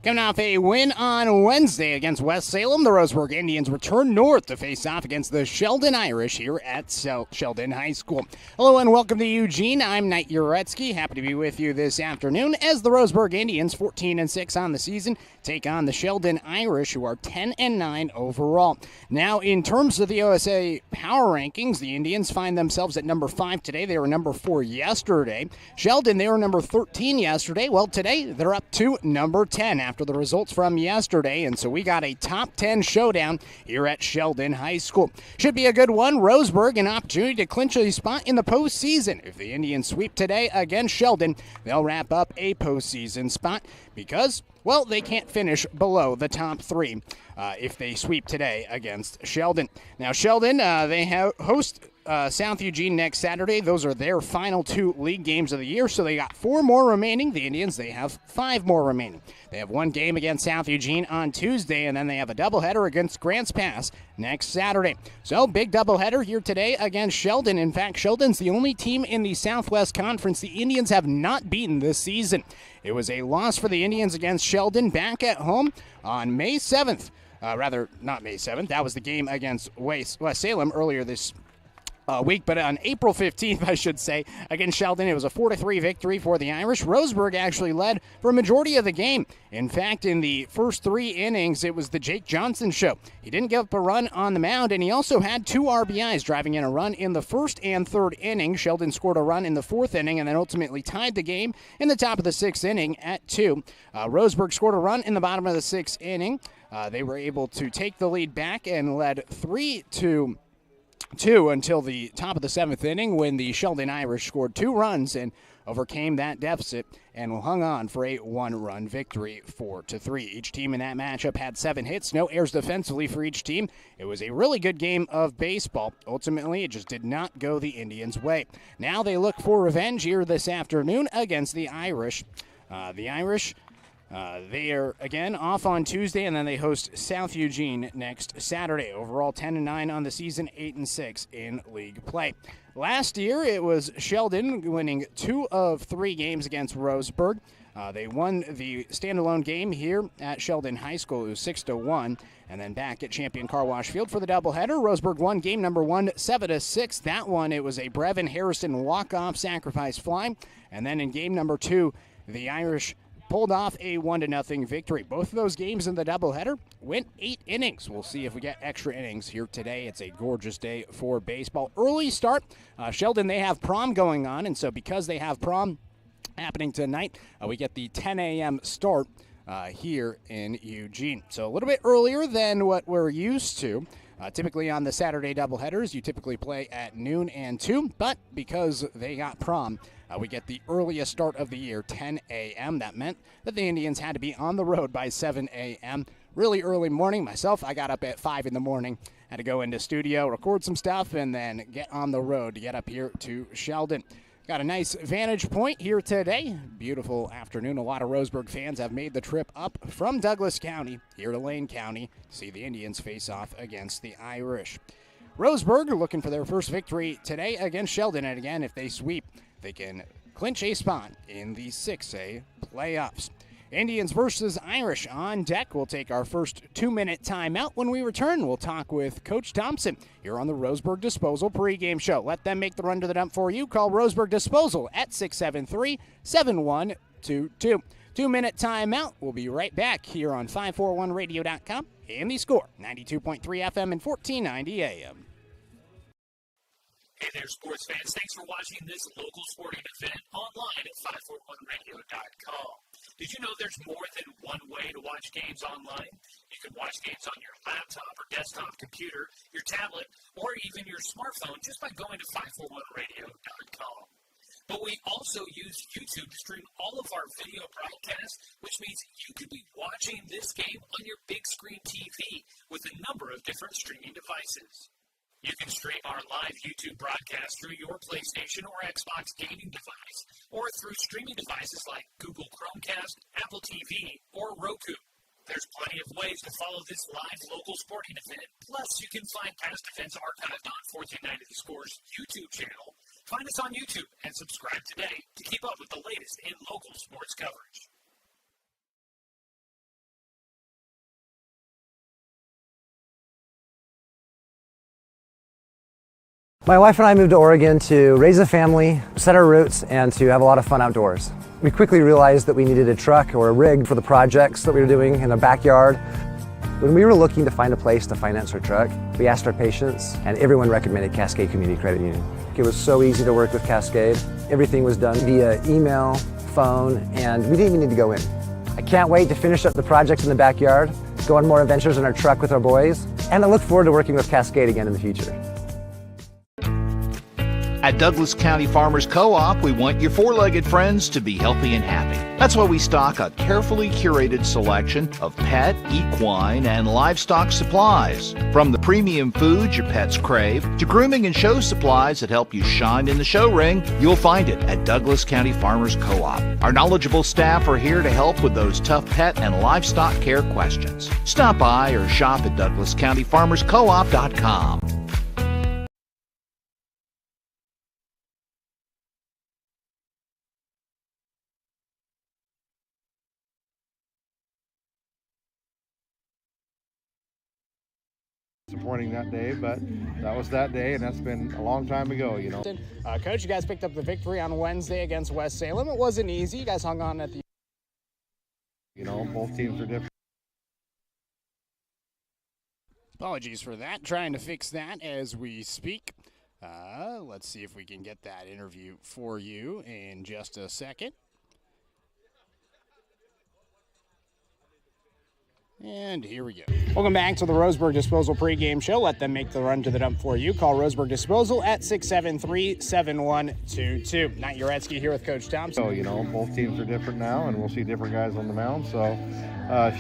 Coming off a win on Wednesday against West Salem, the Roseburg Indians return north to face off against the Sheldon Irish here at Sheldon High School. Hello and welcome to Eugene. I'm Knight Jarecki. Happy to be with you this afternoon as the Roseburg Indians, 14-6 on the season, take on the Sheldon Irish, who are 10-9 overall. Now, in terms of the OSA power rankings, the Indians find themselves at number 5 today. They were number 4 yesterday. Sheldon, they were number 13 yesterday. Well, today they're up to number 10 after the results from yesterday, and so we got a top 10 showdown here at Sheldon High School. Should be a good one. Roseburg, an opportunity to clinch a spot in the postseason. If the Indians sweep today against Sheldon, they'll wrap up a postseason spot because, well, they can't finish below the top 3 if they sweep today against Sheldon. Now, Sheldon, they host South Eugene next Saturday. Those are their final 2 league games of the year, so they got 4 more remaining. The Indians, they have 5 more remaining. They have 1 game against South Eugene on Tuesday, and then they have a doubleheader against Grants Pass next Saturday. So, big doubleheader here today against Sheldon. In fact, Sheldon's the only team in the Southwest Conference the Indians have not beaten this season. It was a loss for the Indians against Sheldon back at home on May 7th. Not May 7th. That was the game against West Salem earlier this week, but on April 15th, I should say, against Sheldon, it was a 4-3 victory for the Irish. Roseburg actually led for a majority of the game. In fact, in the first 3 innings, it was the Jake Johnson show. He didn't give up a run on the mound, and he also had 2 RBIs, driving in a run in the first and third inning. Sheldon scored a run in the 4th inning and then ultimately tied the game in the top of the 6th inning at 2. Roseburg scored a run in the bottom of the 6th inning. They were able to take the lead back and led 3-2 until the top of the 7th inning when the Sheldon Irish scored 2 runs and overcame that deficit and hung on for a 1-run victory, 4-3. Each team in that matchup had 7 hits, no errors defensively for each team. It was a really good game of baseball. Ultimately, it just did not go the Indians' way. Now they look for revenge here this afternoon against the Irish. They are, again, off on Tuesday, and then they host South Eugene next Saturday. Overall, 10-9 on the season, 8-6 in league play. Last year, it was Sheldon winning 2 of 3 games against Roseburg. They won the standalone game here at Sheldon High School. It was 6-1. And then back at Champion Car Wash Field for the doubleheader, Roseburg won game number 1, 7-6. That one, it was a Brevin Harrison walk-off sacrifice fly. And then in game number 2, the Irish pulled off a 1-0 victory. Both of those games in the doubleheader went 8 innings. We'll see if we get extra innings here today. It's a gorgeous day for baseball. Early start. Sheldon, they have prom going on, and so because they have prom happening tonight, we get the 10 a.m. start here in Eugene. So a little bit earlier than what we're used to. Typically on the Saturday doubleheaders, you typically play at noon and 2, but because they got prom, we get the earliest start of the year, 10 a.m. That meant that the Indians had to be on the road by 7 a.m. Really early morning. Myself, I got up at 5 in the morning, had to go into studio, record some stuff, and then get on the road to get up here to Sheldon. Got a nice vantage point here today. Beautiful afternoon. A lot of Roseburg fans have made the trip up from Douglas County here to Lane County to see the Indians face off against the Irish. Roseburg looking for their first victory today against Sheldon, and again, if they sweep, they can clinch a spot in the 6A playoffs. Indians versus Irish on deck. We'll take our first 2-minute timeout. When we return, we'll talk with Coach Thompson here on the Roseburg Disposal pregame show. Let them make the run to the dump for you. Call Roseburg Disposal at 673-7122. 2-minute timeout. We'll be right back here on 541radio.com and The Score, 92.3 FM and 1490 AM. Hey there, sports fans. Thanks for watching this local sporting event online at 541radio.com. Did you know there's more than one way to watch games online? You can watch games on your laptop or desktop computer, your tablet, or even your smartphone just by going to 541radio.com. But we also use YouTube to stream all of our video broadcasts, which means you could be watching this game on your big screen TV with a number of different streaming devices. You can stream our live YouTube broadcast through your PlayStation or Xbox gaming device, or through streaming devices like Google Chromecast, Apple TV, or Roku. There's plenty of ways to follow this live local sporting event. Plus, you can find past events archived on 1490 The Score's YouTube channel. Find us on YouTube and subscribe today to keep up with the latest in local sports coverage. My wife and I moved to Oregon to raise a family, set our roots, and to have a lot of fun outdoors. We quickly realized that we needed a truck or a rig for the projects that we were doing in the backyard. When we were looking to find a place to finance our truck, we asked our patients, and everyone recommended Cascade Community Credit Union. It was so easy to work with Cascade. Everything was done via email, phone, and we didn't even need to go in. I can't wait to finish up the projects in the backyard, go on more adventures in our truck with our boys, and I look forward to working with Cascade again in the future. At Douglas County Farmers Co-op, we want your four-legged friends to be healthy and happy. That's why we stock a carefully curated selection of pet, equine, and livestock supplies. From the premium foods your pets crave to grooming and show supplies that help you shine in the show ring, you'll find it at Douglas County Farmers Co-op. Our knowledgeable staff are here to help with those tough pet and livestock care questions. Stop by or shop at DouglasCountyFarmersCoop.com. Disappointing that day, but that was that day, and that's been a long time ago, you know. Coach, you guys picked up the victory on Wednesday against West Salem. It wasn't easy. You guys hung on at the... You know, both teams are different. Apologies for that. Trying to fix that as we speak. Let's see if we can get that interview for you in just a second. And here we go. Welcome back to the Roseburg Disposal pregame show. Let them make the run to the dump for you. Call Roseburg Disposal at 673-7122. Nate Jarecki here with Coach Thompson. So, you know, both teams are different now, and we'll see different guys on the mound. So,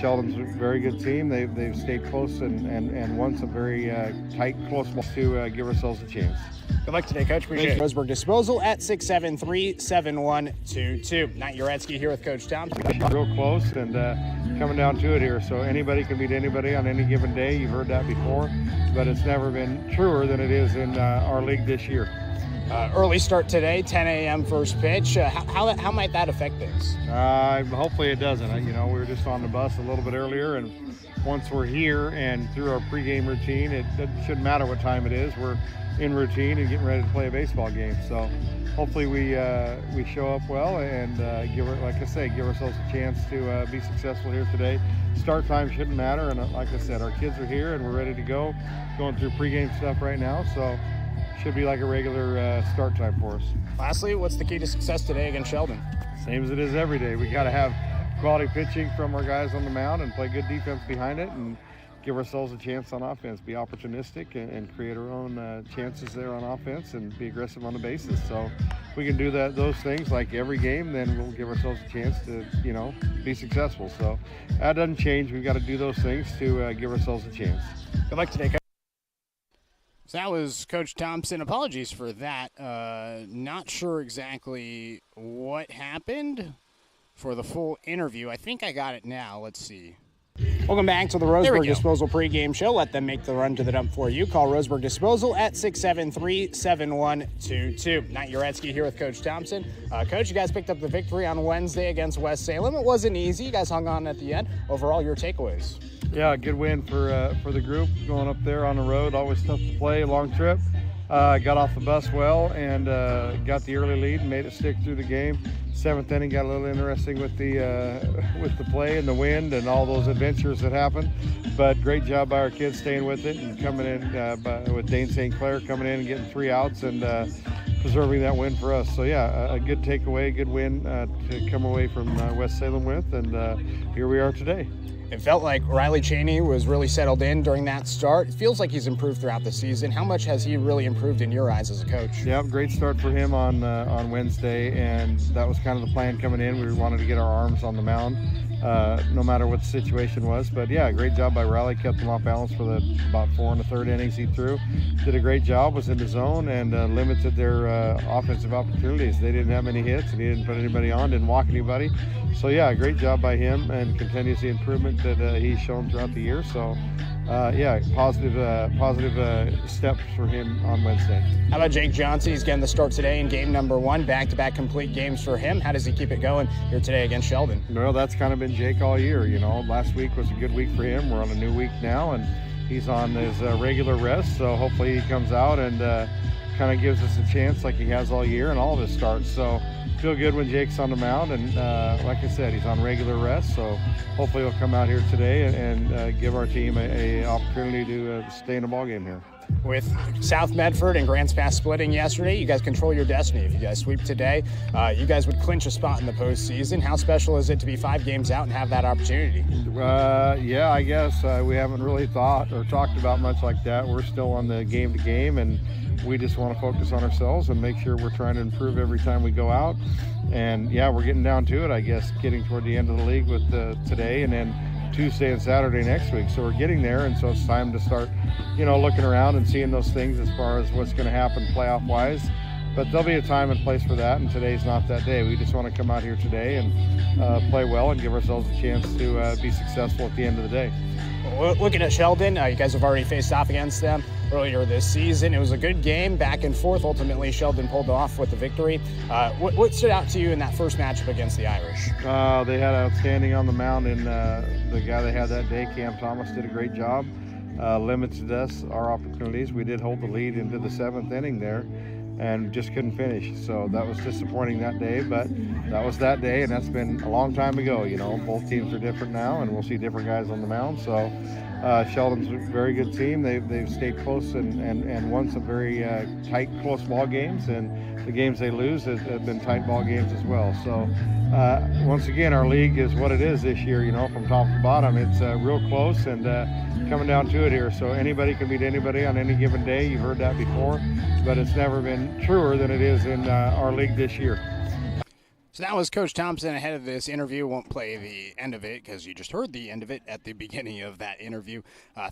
Sheldon's a very good team. They've stayed close and won some very tight, close balls to give ourselves a chance. Good luck today, Coach. Appreciate it. Roseburg Disposal at 673-7122. Nate Jarecki here with Coach Thompson. Real close and coming down to it here. So anybody can beat anybody on any given day. You've heard that before, but it's never been truer than it is in our league this year. Early start today, 10 a.m. first pitch. How might that affect things? Hopefully it doesn't. You know, we were just on the bus a little bit earlier, and once we're here and through our pregame routine, it shouldn't matter what time it is. We're in routine and getting ready to play a baseball game. So hopefully we show up well and give ourselves a chance to be successful here today. Start time shouldn't matter, and like I said, our kids are here and we're ready to go. Going through pregame stuff right now, so should be like a regular start time for us. Lastly, what's the key to success today against Sheldon? Same as it is every day. We got to have quality pitching from our guys on the mound and play good defense behind it and give ourselves a chance on offense, be opportunistic and create our own chances there on offense and be aggressive on the bases. So if we can do those things like every game, then we'll give ourselves a chance to, you know, be successful. So that doesn't change. We've got to do those things to give ourselves a chance. Good luck today, Coach. So that was Coach Thompson. Apologies for that. Not sure exactly what happened for the full interview. I think I got it now. Let's see. Welcome back to the Roseburg Disposal pregame show. Let them make the run to the dump for you. Call Roseburg Disposal at 673-7122. Nate Jarecki here with Coach Thompson. Coach, you guys picked up the victory on Wednesday against West Salem. It wasn't easy. You guys hung on at the end. Overall, your takeaways? Yeah, good win for the group going up there on the road. Always tough to play, long trip. Got off the bus well and got the early lead and made it stick through the game. Seventh inning got a little interesting with the play and the wind and all those adventures that happened. But great job by our kids staying with it and coming in with Dane St. Clair coming in and getting 3 outs and preserving that win for us. So yeah, a good takeaway, good win to come away from West Salem with, and here we are today. It felt like Riley Cheney was really settled in during that start. It feels like he's improved throughout the season. How much has he really improved in your eyes as a coach? Yeah, great start for him on Wednesday, and that was kind of the plan coming in. We wanted to get our arms on the mound, no matter what the situation was. But yeah, great job by Riley. Kept him off balance for about 4 1/3 innings he threw. Did a great job, was in the zone, and limited their offensive opportunities. They didn't have many hits, and he didn't put anybody on, didn't walk anybody. So yeah, great job by him, and continues the improvement that he's shown throughout the year. So yeah, positive steps for him on Wednesday. How about Jake Johnson? He's getting the start today in game number 1, back-to-back complete games for him. How does he keep it going here today against Sheldon? Well, that's kind of been Jake all year. You know, last week was a good week for him. We're on a new week now, and he's on his regular rest. So hopefully he comes out and kind of gives us a chance like he has all year in all of his starts. So feel good when Jake's on the mound, and like I said, he's on regular rest, so hopefully he'll come out here today and give our team a opportunity to stay in the ball game here. With South Medford and Grants Pass splitting yesterday, you guys control your destiny. If you guys sweep today, you guys would clinch a spot in the postseason. How special is it to be 5 games out and have that opportunity? Yeah, I guess we haven't really thought or talked about much like that. We're still on the game to game, and we just want to focus on ourselves and make sure we're trying to improve every time we go out. And yeah, we're getting down to it, I guess, getting toward the end of the league with today and then Tuesday and Saturday next week. So we're getting there, and so it's time to start, looking around and seeing those things as far as what's going to happen playoff-wise. But there'll be a time and place for that, and today's not that day. We just want to come out here today and play well and give ourselves a chance to be successful at the end of the day. Looking at Sheldon, you guys have already faced off against them earlier this season. It was a good game, back and forth. Ultimately, Sheldon pulled off with the victory. What stood out to you in that first matchup against the Irish? They had outstanding on the mound, and the guy they had that day, Cam Thomas, did a great job. Limited us, our opportunities. We did hold the lead into the 7th inning there and just couldn't finish. So that was disappointing that day, but that was that day, and that's been a long time ago. Both teams are different now, and we'll see different guys on the mound. So Sheldon's a very good team. They've stayed close and won some very tight, close ball games, and the games they lose have been tight ball games as well. So once again, our league is what it is this year, from top to bottom. It's real close and coming down to it here. So anybody can beat anybody on any given day. You've heard that before, but it's never been truer than it is in our league this year. So that was Coach Thompson ahead of this interview. Won't play the end of it because you just heard the end of it at the beginning of that interview.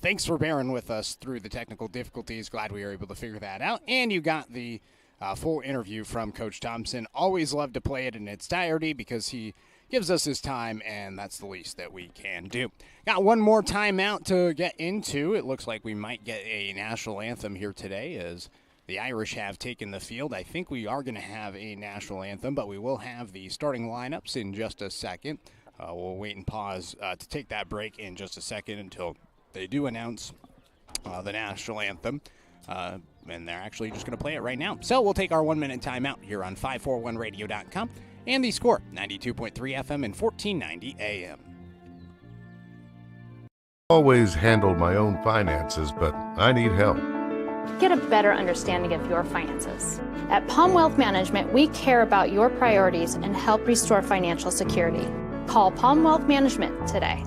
Thanks for bearing with us through the technical difficulties. Glad we were able to figure that out. And you got the full interview from Coach Thompson. Always love to play it in its entirety because he gives us his time, and that's the least that we can do. Got one more timeout to get into. It looks like we might get a national anthem here today as the Irish have taken the field. I think we are going to have a national anthem, but we will have the starting lineups in just a second. We'll wait and pause to take that break in just a second until they do announce the national anthem. And they're actually just going to play it right now. So we'll take our 1-minute timeout here on 541radio.com and the Score, 92.3 FM and 1490 AM. Always handled my own finances, but I need help. Get a better understanding of your finances. At Palm Wealth Management, we care about your priorities and help restore financial security. Call Palm Wealth Management today.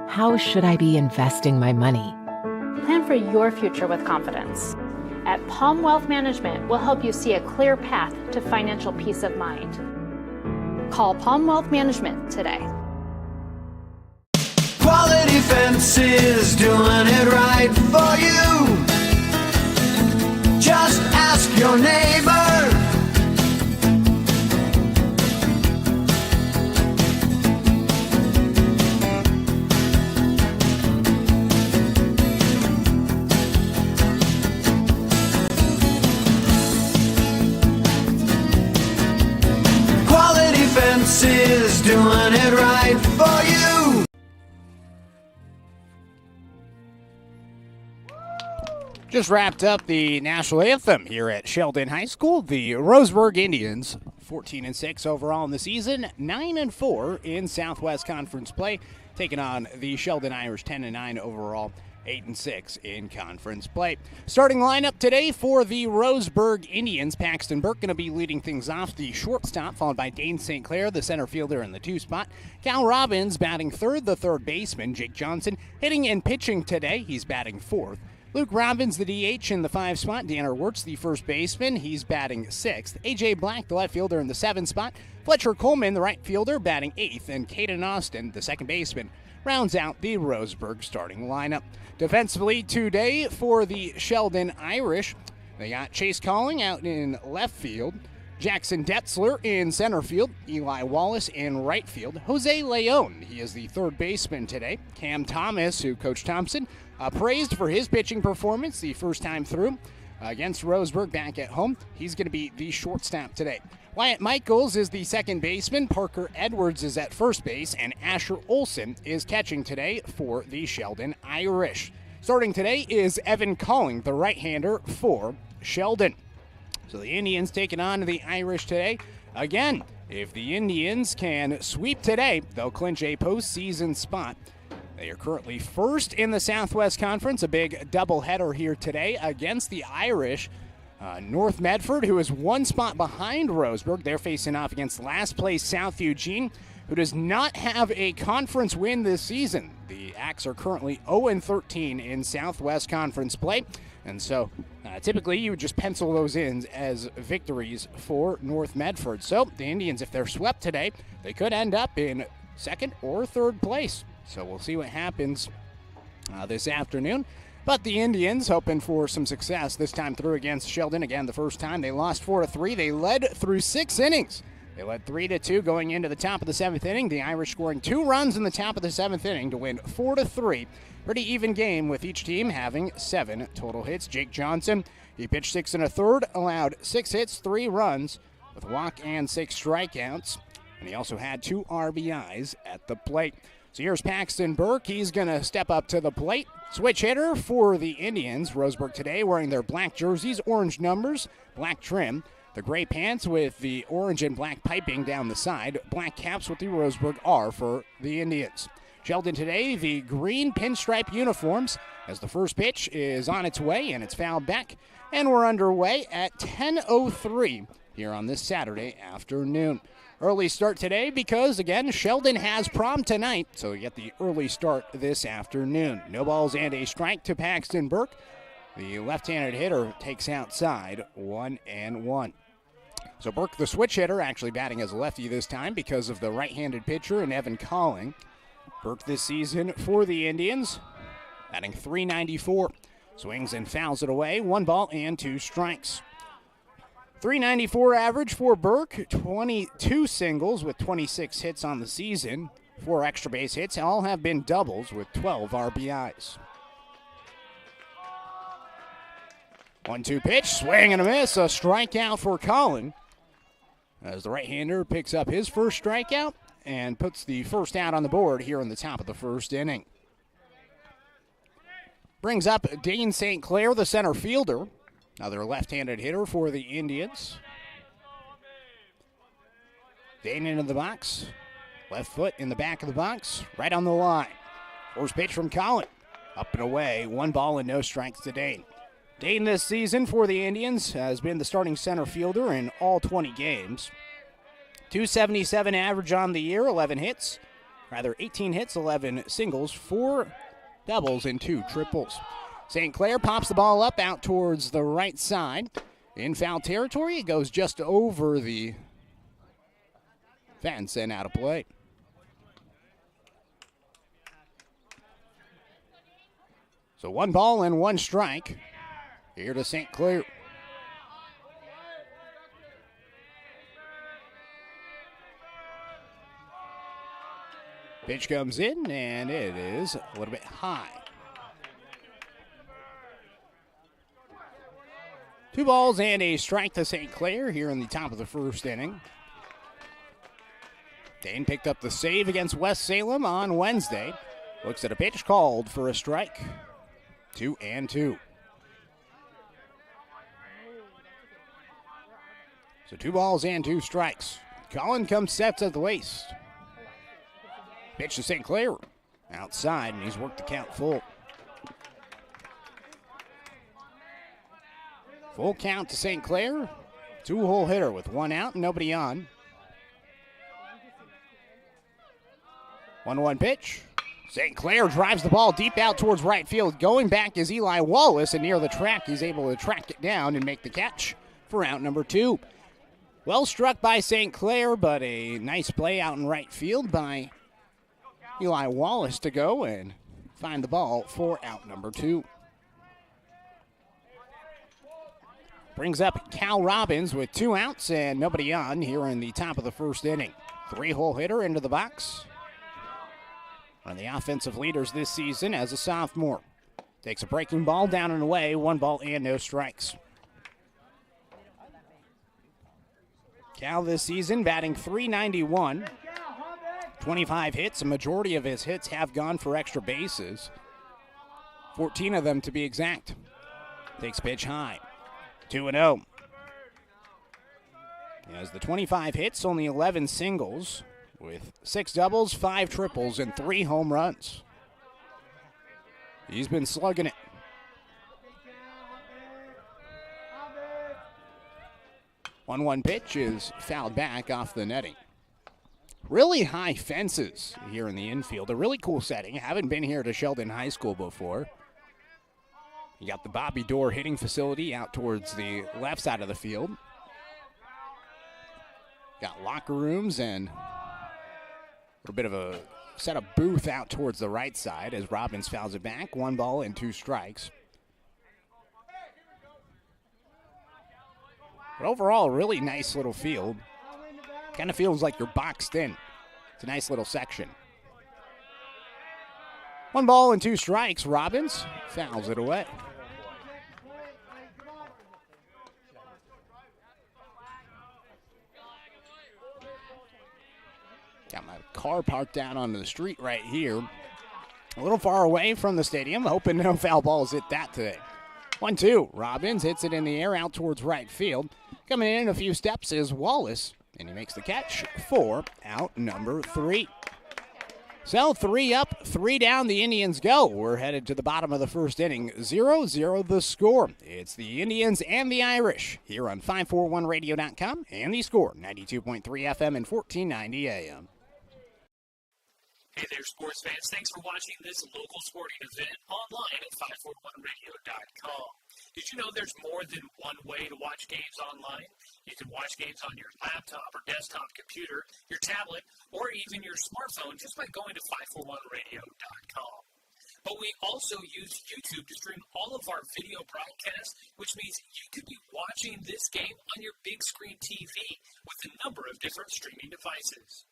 How should I be investing my money? Plan for your future with confidence. At Palm Wealth Management, we'll help you see a clear path to financial peace of mind. Call Palm Wealth Management today. Quality Fences, doing it right for you. Just ask your neighbor. Quality Fences, doing it right for you. Just wrapped up the national anthem here at Sheldon High School. The Roseburg Indians, 14-6 overall in the season, 9-4 in Southwest Conference play, taking on the Sheldon Irish, 10-9 overall, 8-6 in conference play. Starting lineup today for the Roseburg Indians. Paxton Burke going to be leading things off, the shortstop, followed by Dane St. Clair, the center fielder in the 2 spot. Cal Robbins batting third, the third baseman. Jake Johnson hitting and pitching today. He's batting fourth. Luke Robbins, the DH, in the 5 spot. Danner Wirtz, the first baseman. He's batting 6th. A.J. Black, the left fielder, in the 7 spot. Fletcher Coleman, the right fielder, batting 8th. And Caden Austin, the second baseman, rounds out the Roseburg starting lineup. Defensively today for the Sheldon Irish, they got Chase Calling out in left field. Jackson Detzler in center field. Eli Wallace in right field. Jose Leon, he is the third baseman today. Cam Thomas, who Coach Thompson praised for his pitching performance the first time through against Roseburg back at home. He's going to be the shortstop today. Wyatt Michaels is the second baseman. Parker Edwards is at first base. And Asher Olson is catching today for the Sheldon Irish. Starting today is Evan Calling, the right-hander for Sheldon. So the Indians taking on the Irish today. Again, if the Indians can sweep today, they'll clinch a postseason spot. They are currently first in the Southwest Conference, a big doubleheader here today against the Irish. North Medford, who is one spot behind Roseburg, they're facing off against last place South Eugene, who does not have a conference win this season. The Axe are currently 0-13 in Southwest Conference play, and so typically you would just pencil those in as victories for North Medford. So the Indians, if they're swept today, they could end up in second or third place. So we'll see what happens this afternoon. But the Indians hoping for some success this time through against Sheldon. Again, the first time they lost 4-3. They led through 6 innings. They led 3-2 going into the top of the 7th inning. The Irish scoring 2 runs in the top of the 7th inning to win 4-3. Pretty even game with each team having 7 total hits. Jake Johnson, he pitched 6 1/3, allowed 6 hits, 3 runs with a walk and 6 strikeouts. And he also had 2 RBIs at the plate. So here's Paxton Burke. He's going to step up to the plate. Switch hitter for the Indians. Roseburg today wearing their black jerseys, orange numbers, black trim. The gray pants with the orange and black piping down the side. Black caps with the Roseburg R for the Indians. Sheldon today, the green pinstripe uniforms as the first pitch is on its way and it's fouled back. And we're underway at 10:03 here on this Saturday afternoon. Early start today because, again, Sheldon has prom tonight, so we get the early start this afternoon. No balls and a strike to Paxton Burke. The left-handed hitter takes outside 1-1. So Burke, the switch hitter, actually batting as a lefty this time because of the right-handed pitcher and Evan Calling. Burke this season for the Indians, batting .394. Swings and fouls it away. 1 ball and 2 strikes. .394 average for Burke, 22 singles with 26 hits on the season. 4 extra base hits, all have been doubles with 12 RBIs. 1-2 pitch, swing and a miss, a strikeout for Colin. As the right-hander picks up his first strikeout and puts the first out on the board here in the top of the first inning. Brings up Dane St. Clair, the center fielder. Another left-handed hitter for the Indians. Dane into the box. Left foot in the back of the box. Right on the line. First pitch from Colin. Up and away. 1 ball and no strikes to Dane. Dane this season for the Indians has been the starting center fielder in all 20 games. .277 average on the year. 18 hits, 11 singles, 4 doubles, and 2 triples. St. Clair pops the ball up out towards the right side. In foul territory, it goes just over the fence and out of play. So 1 ball and 1 strike here to St. Clair. Pitch comes in, and it is a little bit high. 2 balls and a strike to St. Clair here in the top of the first inning. Dane picked up the save against West Salem on Wednesday. Looks at a pitch called for a strike. 2-2. So 2 balls and 2 strikes. Colin comes sets at the waist. Pitch to St. Clair. Outside, and he's worked the count full. Full count to St. Clair. 2-hole hitter with 1 out and nobody on. 1-1 pitch. St. Clair drives the ball deep out towards right field. Going back is Eli Wallace, and near the track, he's able to track it down and make the catch for out number 2. Well struck by St. Clair, but a nice play out in right field by Eli Wallace to go and find the ball for out number 2. Brings up Cal Robbins with 2 outs and nobody on here in the top of the first inning. 3-hole hitter into the box. One of the offensive leaders this season as a sophomore. Takes a breaking ball down and away. 1 ball and no strikes. Cal this season batting .391. 25 hits. A majority of his hits have gone for extra bases. 14 of them to be exact. Takes pitch high. 2-0. He has the 25 hits, only 11 singles, with 6 doubles, 5 triples, and 3 home runs. He's been slugging it. 1-1 pitch is fouled back off the netting. Really high fences here in the infield. A really cool setting. Haven't been here to Sheldon High School before. You got the Bobby Dorr hitting facility out towards the left side of the field. Got locker rooms and a little bit of a setup booth out towards the right side as Robbins fouls it back. 1 ball and 2 strikes. But overall, really nice little field. Kind of feels like you're boxed in. It's a nice little section. 1 ball and 2 strikes. Robbins fouls it away. Got my car parked down on the street right here. A little far away from the stadium, hoping no foul balls hit that today. 1-2. Robbins hits it in the air out towards right field. Coming in a few steps is Wallace, and he makes the catch for out number 3. So 3 up, 3 down, the Indians go. We're headed to the bottom of the first inning. 0-0 the score. It's the Indians and the Irish here on 541radio.com and the Score, 92.3 FM and 1490 AM. Hey there, sports fans. Thanks for watching this local sporting event online at 541radio.com. Did you know there's more than one way to watch games online? You can watch games on your laptop or desktop computer, your tablet, or even your smartphone just by going to 541radio.com. But we also use YouTube to stream all of our video broadcasts, which means you could be watching this game on your big screen TV with a number of different streaming devices.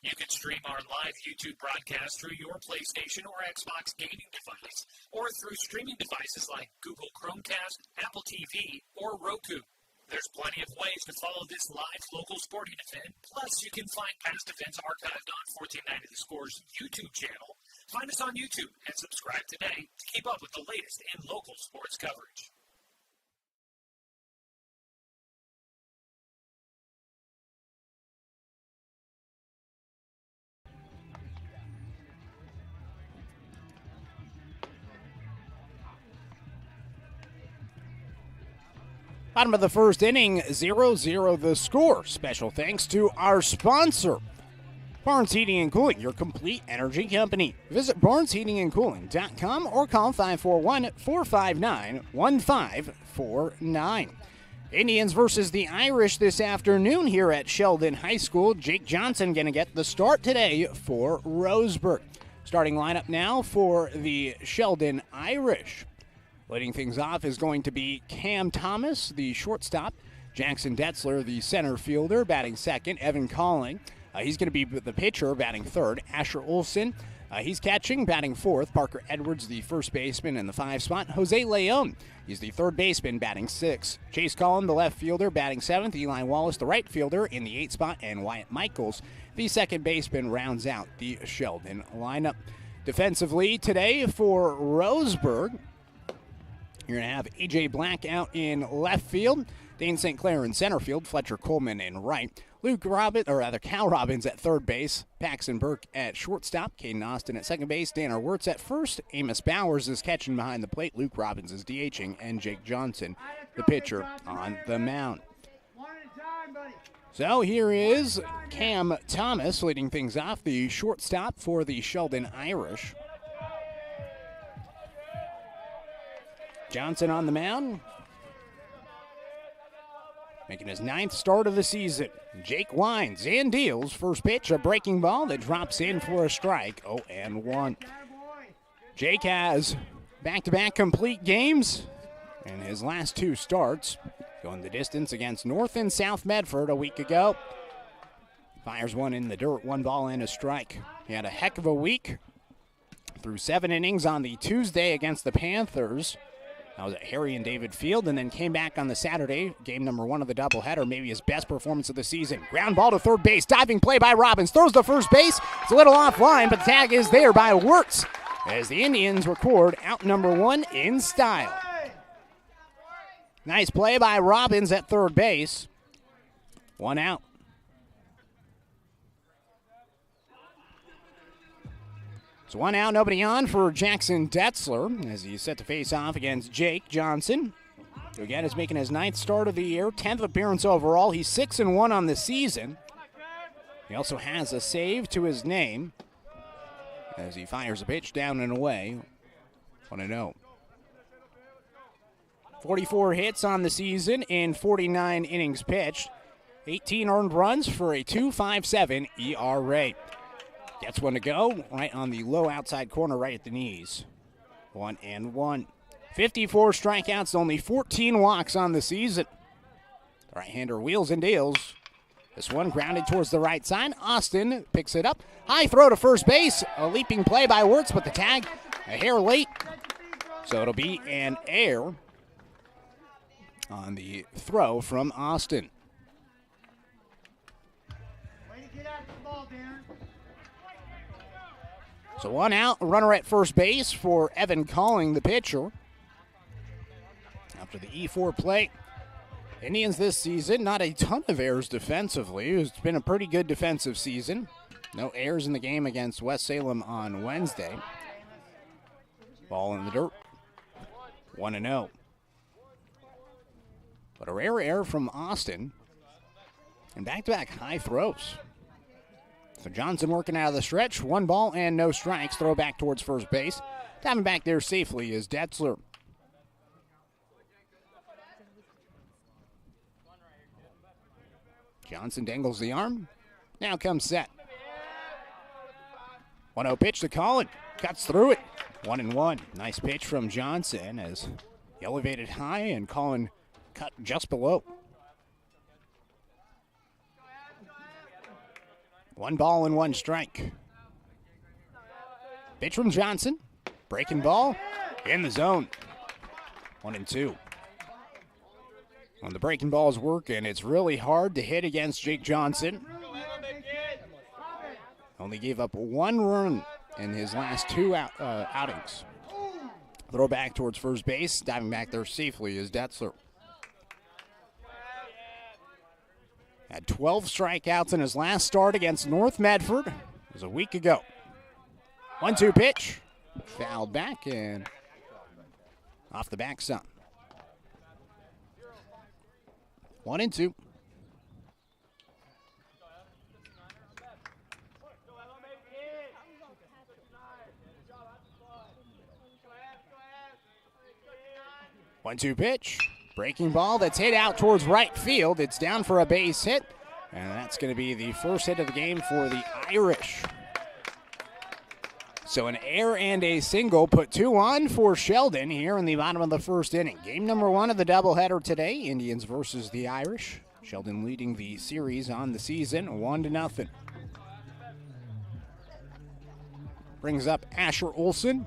You can stream our live YouTube broadcast through your PlayStation or Xbox gaming device, or through streaming devices like Google Chromecast, Apple TV, or Roku. There's plenty of ways to follow this live local sporting event. Plus, you can find past events archived on 1490 The Score's YouTube channel. Find us on YouTube and subscribe today to keep up with the latest in local sports coverage. Bottom of the first inning, 0-0 the score. Special thanks to our sponsor, Barnes Heating and Cooling, your complete energy company. Visit barnesheatingandcooling.com or call 541-459-1549. Indians versus the Irish this afternoon here at Sheldon High School. Jake Johnson going to get the start today for Roseburg. Starting lineup now for the Sheldon Irish. Leading things off is going to be Cam Thomas, the shortstop. Jackson Detzler, the center fielder, batting second. Evan Calling, he's going to be the pitcher, batting third. Asher Olson, he's catching, batting fourth. Parker Edwards, the first baseman in the 5 spot. Jose Leon, he's the third baseman, batting 6. Chase Collin, the left fielder, batting 7th. Eli Wallace, the right fielder, in the 8 spot. And Wyatt Michaels, the second baseman, rounds out the Sheldon lineup. Defensively today for Roseburg, you're going to have A.J. Black out in left field, Dane St. Clair in center field, Fletcher Coleman in right, Cal Robbins at third base, Paxton Burke at shortstop, Caden Austin at second base, Danner Wirtz at first, Amos Bowers is catching behind the plate, Luke Robbins is DHing, and Jake Johnson, the pitcher, on the mound. So here is Cam Thomas leading things off, the shortstop for the Sheldon Irish. Johnson on the mound, making his 9th start of the season. Jake winds and deals. First pitch, a breaking ball that drops in for a strike. 0-1. Jake has back-to-back complete games in his last 2 starts, going the distance against North and South Medford a week ago. Fires one in the dirt, 1 ball and a strike. He had a heck of a week. Threw 7 innings on the Tuesday against the Panthers. That was at Harry and David Field, and then came back on the Saturday, game number 1 of the doubleheader, maybe his best performance of the season. Ground ball to third base, diving play by Robbins, throws to first base. It's a little offline, but the tag is there by Wirtz. as the Indians record out number 1 in style. Nice play by Robbins at third base. 1 out. So 1 out, nobody on for Jackson Detzler as he's set to face off against Jake Johnson, who again is making his 9th start of the year, 10th appearance overall. He's 6-1 on the season. He also has a save to his name as he fires a pitch down and away. 1-0. 44 hits on the season in 49 innings pitched. 18 earned runs for a 2.57 ERA. Gets one to go right on the low outside corner right at the knees. 1-1. 54 strikeouts, only 14 walks on the season. The right-hander wheels and deals. This one grounded towards the right side. Austin picks it up. High throw to first base. A leaping play by Wirtz, but the tag a hair late. So it'll be an error on the throw from Austin. So 1 out, a runner at first base for Evan Calling, the pitcher. After the E4 play, Indians this season, not a ton of errors defensively. It's been a pretty good defensive season. No errors in the game against West Salem on Wednesday. Ball in the dirt. 1-0. But a rare error from Austin. And back-to-back high throws. So Johnson working out of the stretch. 1 ball and no strikes. Throw back towards first base. Diving back there safely is Detzler. Johnson dangles the arm. Now comes set. 1-0 pitch to Collin. Cuts through it. 1-1. Nice pitch from Johnson as he elevated high and Collin cut just below. 1 ball and 1 strike. Pitch from Johnson. Breaking ball in the zone. 1-2. When the breaking ball's working, it's really hard to hit against Jake Johnson. Only gave up 1 run in his last 2 outings. Throw back towards first base. Diving back there safely is Detzler. Had 12 strikeouts in his last start against North Medford. It was a week ago. 1-2 pitch. Fouled back and off the backside. 1-2. One-two pitch. Breaking ball that's hit out towards right field. It's down for a base hit. And that's going to be the first hit of the game for the Irish. So an error and a single put 2 on for Sheldon here in the bottom of the first inning. Game number 1 of the doubleheader today, Indians versus the Irish. Sheldon leading the series on the season 1-0. Brings up Asher Olson.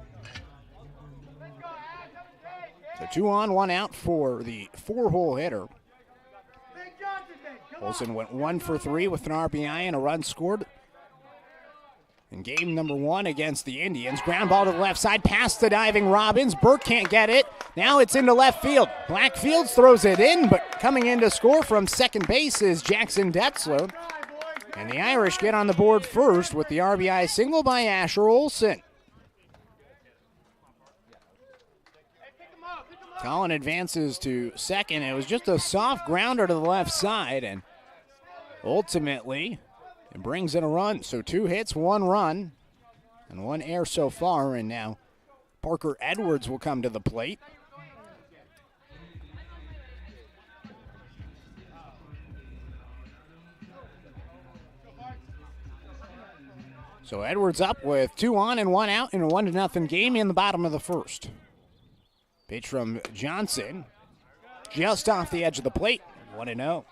So 2 on, 1 out for the 4-hole hitter. Olson went 1 for 3 with an RBI and a run scored in game number 1 against the Indians. Ground ball to the left side, past the diving Robbins. Burke can't get it. Now it's into left field. Blackfields throws it in, but coming in to score from second base is Jackson Detzler. And the Irish get on the board first with the RBI single by Asher Olson. Collin advances to second. It was just a soft grounder to the left side, and ultimately it brings in a run. So 2 hits, 1 run, and 1 error so far, and now Parker Edwards will come to the plate. So Edwards up with 2 on and 1 out in a 1-0 game in the bottom of the first. Pitch from Johnson, just off the edge of the plate, 1-0.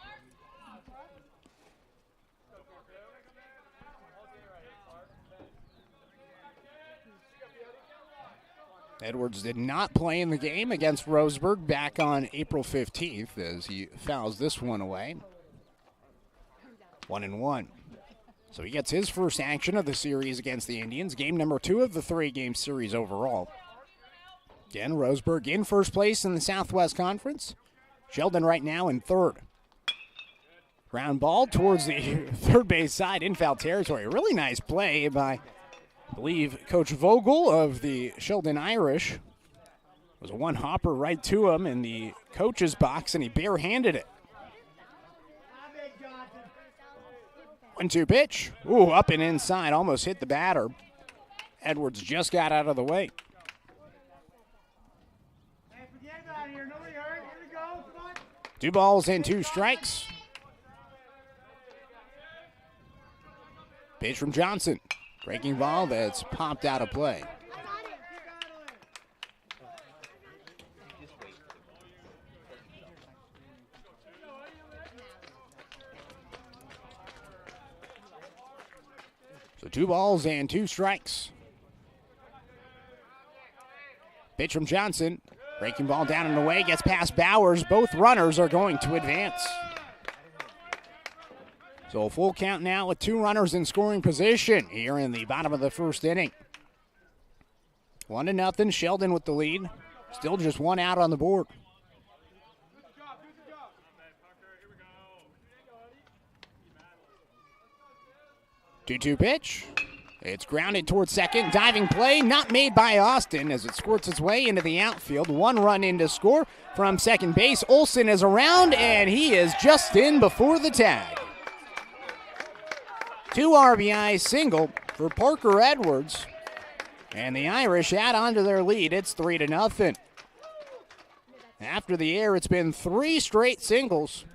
Edwards did not play in the game against Roseburg back on April 15th as he fouls this one away. 1-1. So he gets his first action of the series against the Indians, game number 2 of the 3-game series overall. Again, Roseburg in first place in the Southwest Conference. Sheldon right now in third. Ground ball towards the third base side in foul territory. Really nice play by, I believe, Coach Vogel of the Sheldon Irish. It was a one-hopper right to him in the coach's box, and he barehanded it. 1-2 pitch. Ooh, up and inside. Almost hit the batter. Edwards just got out of the way. 2 balls and 2 strikes. Pitch from Johnson. Breaking ball that's popped out of play. So 2 balls and 2 strikes. Pitch from Johnson. Breaking ball down and away, gets past Bowers. Both runners are going to advance. So a full count now with 2 runners in scoring position here in the bottom of the first inning. 1-0, Sheldon with the lead. Still just 1 out on the board. 2-2 pitch. It's grounded towards second. Diving play not made by Austin as it squirts its way into the outfield. 1 run in to score from second base. Olson is around, and he is just in before the tag. 2 RBI single for Parker Edwards. And the Irish add on to their lead. It's 3-0. After the air, it's been 3 straight singles.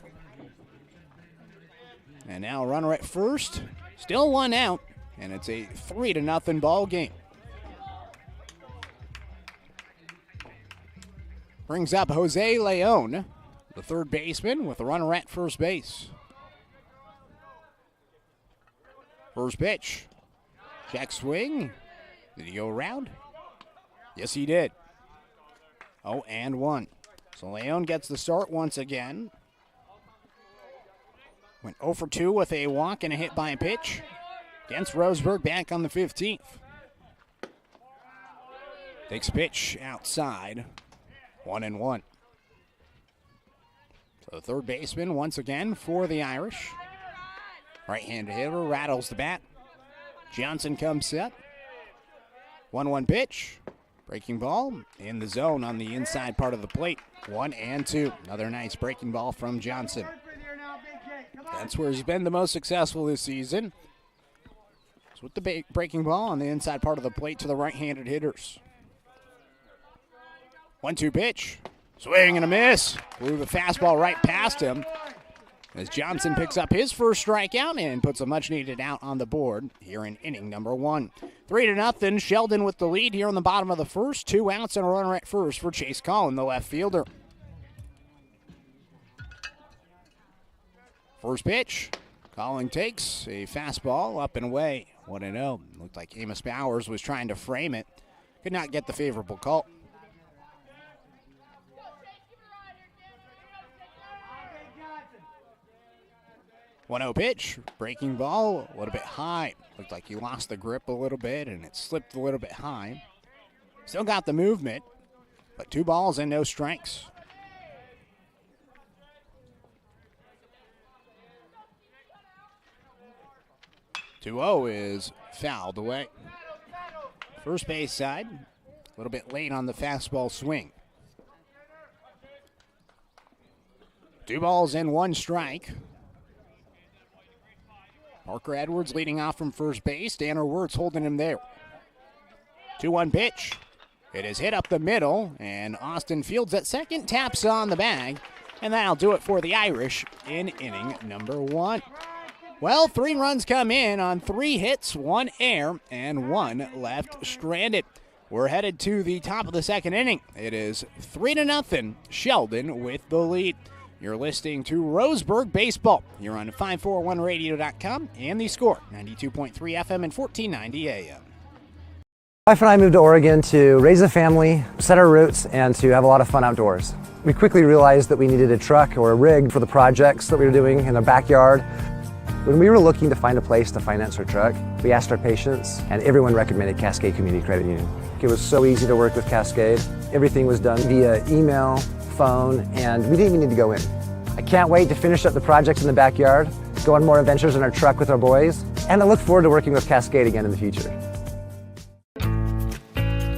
And now a runner at first. Still 1 out. And it's a 3-0 ball game. Brings up Jose Leon, the third baseman, with a runner at first base. First pitch. Check swing. Did he go around? Yes, he did. 0-1. So Leon gets the start once again. Went 0 for 2 with a walk and a hit by a pitch. Against Roseburg, back on the 15th. Takes a pitch outside. 1-1. So the third baseman once again for the Irish. Right-handed hitter rattles the bat. Johnson comes set. 1-1 pitch. Breaking ball in the zone on the inside part of the plate. 1-2. Another nice breaking ball from Johnson. That's where he's been the most successful this season. With the breaking ball on the inside part of the plate to the right-handed hitters. 1-2 pitch. Swing and a miss. Blew the fastball right past him as Johnson picks up his first strikeout and puts a much-needed out on the board here in inning number 1. 3-0, Sheldon with the lead here on the bottom of the first. 2 outs and a runner at first for Chase Collin, the left fielder. First pitch. Collin takes a fastball up and away. 1-0. Looked like Amos Bowers was trying to frame it. Could not get the favorable call. 1-0 pitch. Breaking ball a little bit high. Looked like he lost the grip a little bit and it slipped a little bit high. Still got the movement, but 2 balls and no strikes. 2-0 is fouled away. First base side, a little bit late on the fastball swing. 2 balls and 1 strike. Parker Edwards leading off from first base. Tanner Wirtz holding him there. 2-1 pitch. It is hit up the middle, and Austin Fields at second taps on the bag, and that'll do it for the Irish in inning number 1. Well, 3 runs come in on 3 hits, 1 error, and 1 left stranded. We're headed to the top of the second inning. It is 3-0, Sheldon with the lead. You're listening to Roseburg Baseball. You're on 541radio.com and The Score, 92.3 FM and 1490 AM. My wife and I moved to Oregon to raise a family, set our roots, and to have a lot of fun outdoors. We quickly realized that we needed a truck or a rig for the projects that we were doing in the backyard. When we were looking to find a place to finance our truck, we asked our patients, and everyone recommended Cascade Community Credit Union. It was so easy to work with Cascade. Everything was done via email, phone, and we didn't even need to go in. I can't wait to finish up the projects in the backyard, go on more adventures in our truck with our boys, and I look forward to working with Cascade again in the future.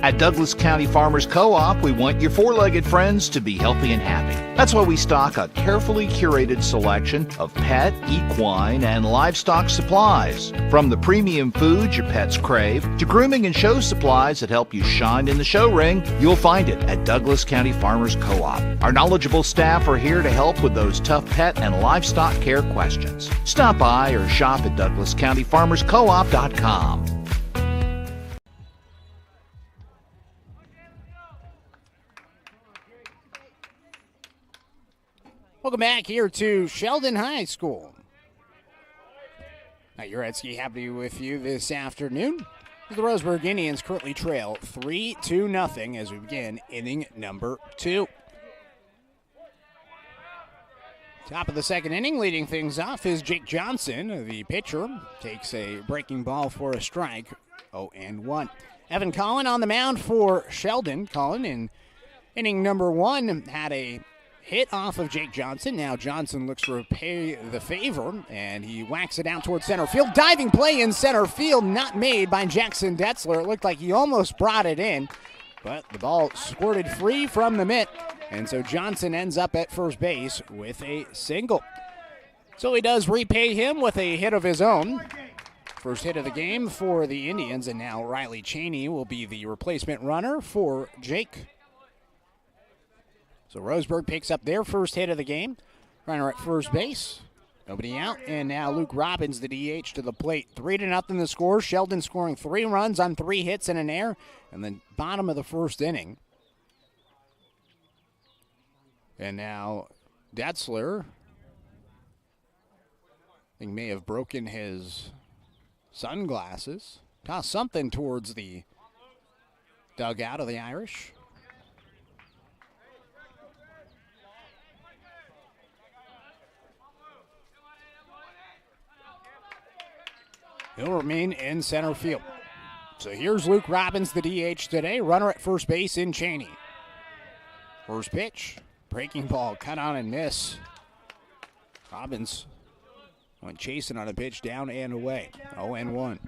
At Douglas County Farmers Co-op, we want your four-legged friends to be healthy and happy. That's why we stock a carefully curated selection of pet, equine, and livestock supplies. From the premium foods your pets crave to grooming and show supplies that help you shine in the show ring, you'll find it at Douglas County Farmers Co-op. Our knowledgeable staff are here to help with those tough pet and livestock care questions. Stop by or shop at DouglasCountyFarmersCoop.com. Welcome back here to Sheldon High School. Jarecki happy to be with you this afternoon. The Roseburg Indians currently trail 3-0 as we begin inning number 2. Top of the second inning, leading things off is Jake Johnson. The pitcher takes a breaking ball for a strike, 0-1. Evan Collin on the mound for Sheldon. Collin in inning number 1 had a hit off of Jake Johnson. Now Johnson looks to repay the favor, and he whacks it out towards center field. Diving play in center field, not made by Jackson Detzler. It looked like he almost brought it in, but the ball squirted free from the mitt, and so Johnson ends up at first base with a single. So he does repay him with a hit of his own. First hit of the game for the Indians, and now Riley Cheney will be the replacement runner for Jake. So Roseburg picks up their first hit of the game. Runner at first base. Nobody out. And now Luke Robbins, the DH, to the plate. 3-0 the score. Sheldon scoring 3 runs on 3 hits and an error. And then bottom of the first inning. And now Detzler, I think, may have broken his sunglasses. Tossed something towards the dugout of the Irish. He'll remain in center field. So here's Luke Robbins, the DH today. Runner at first base in Cheney. First pitch. Breaking ball. Cut on and miss. Robbins went chasing on a pitch, down and away. 0-1.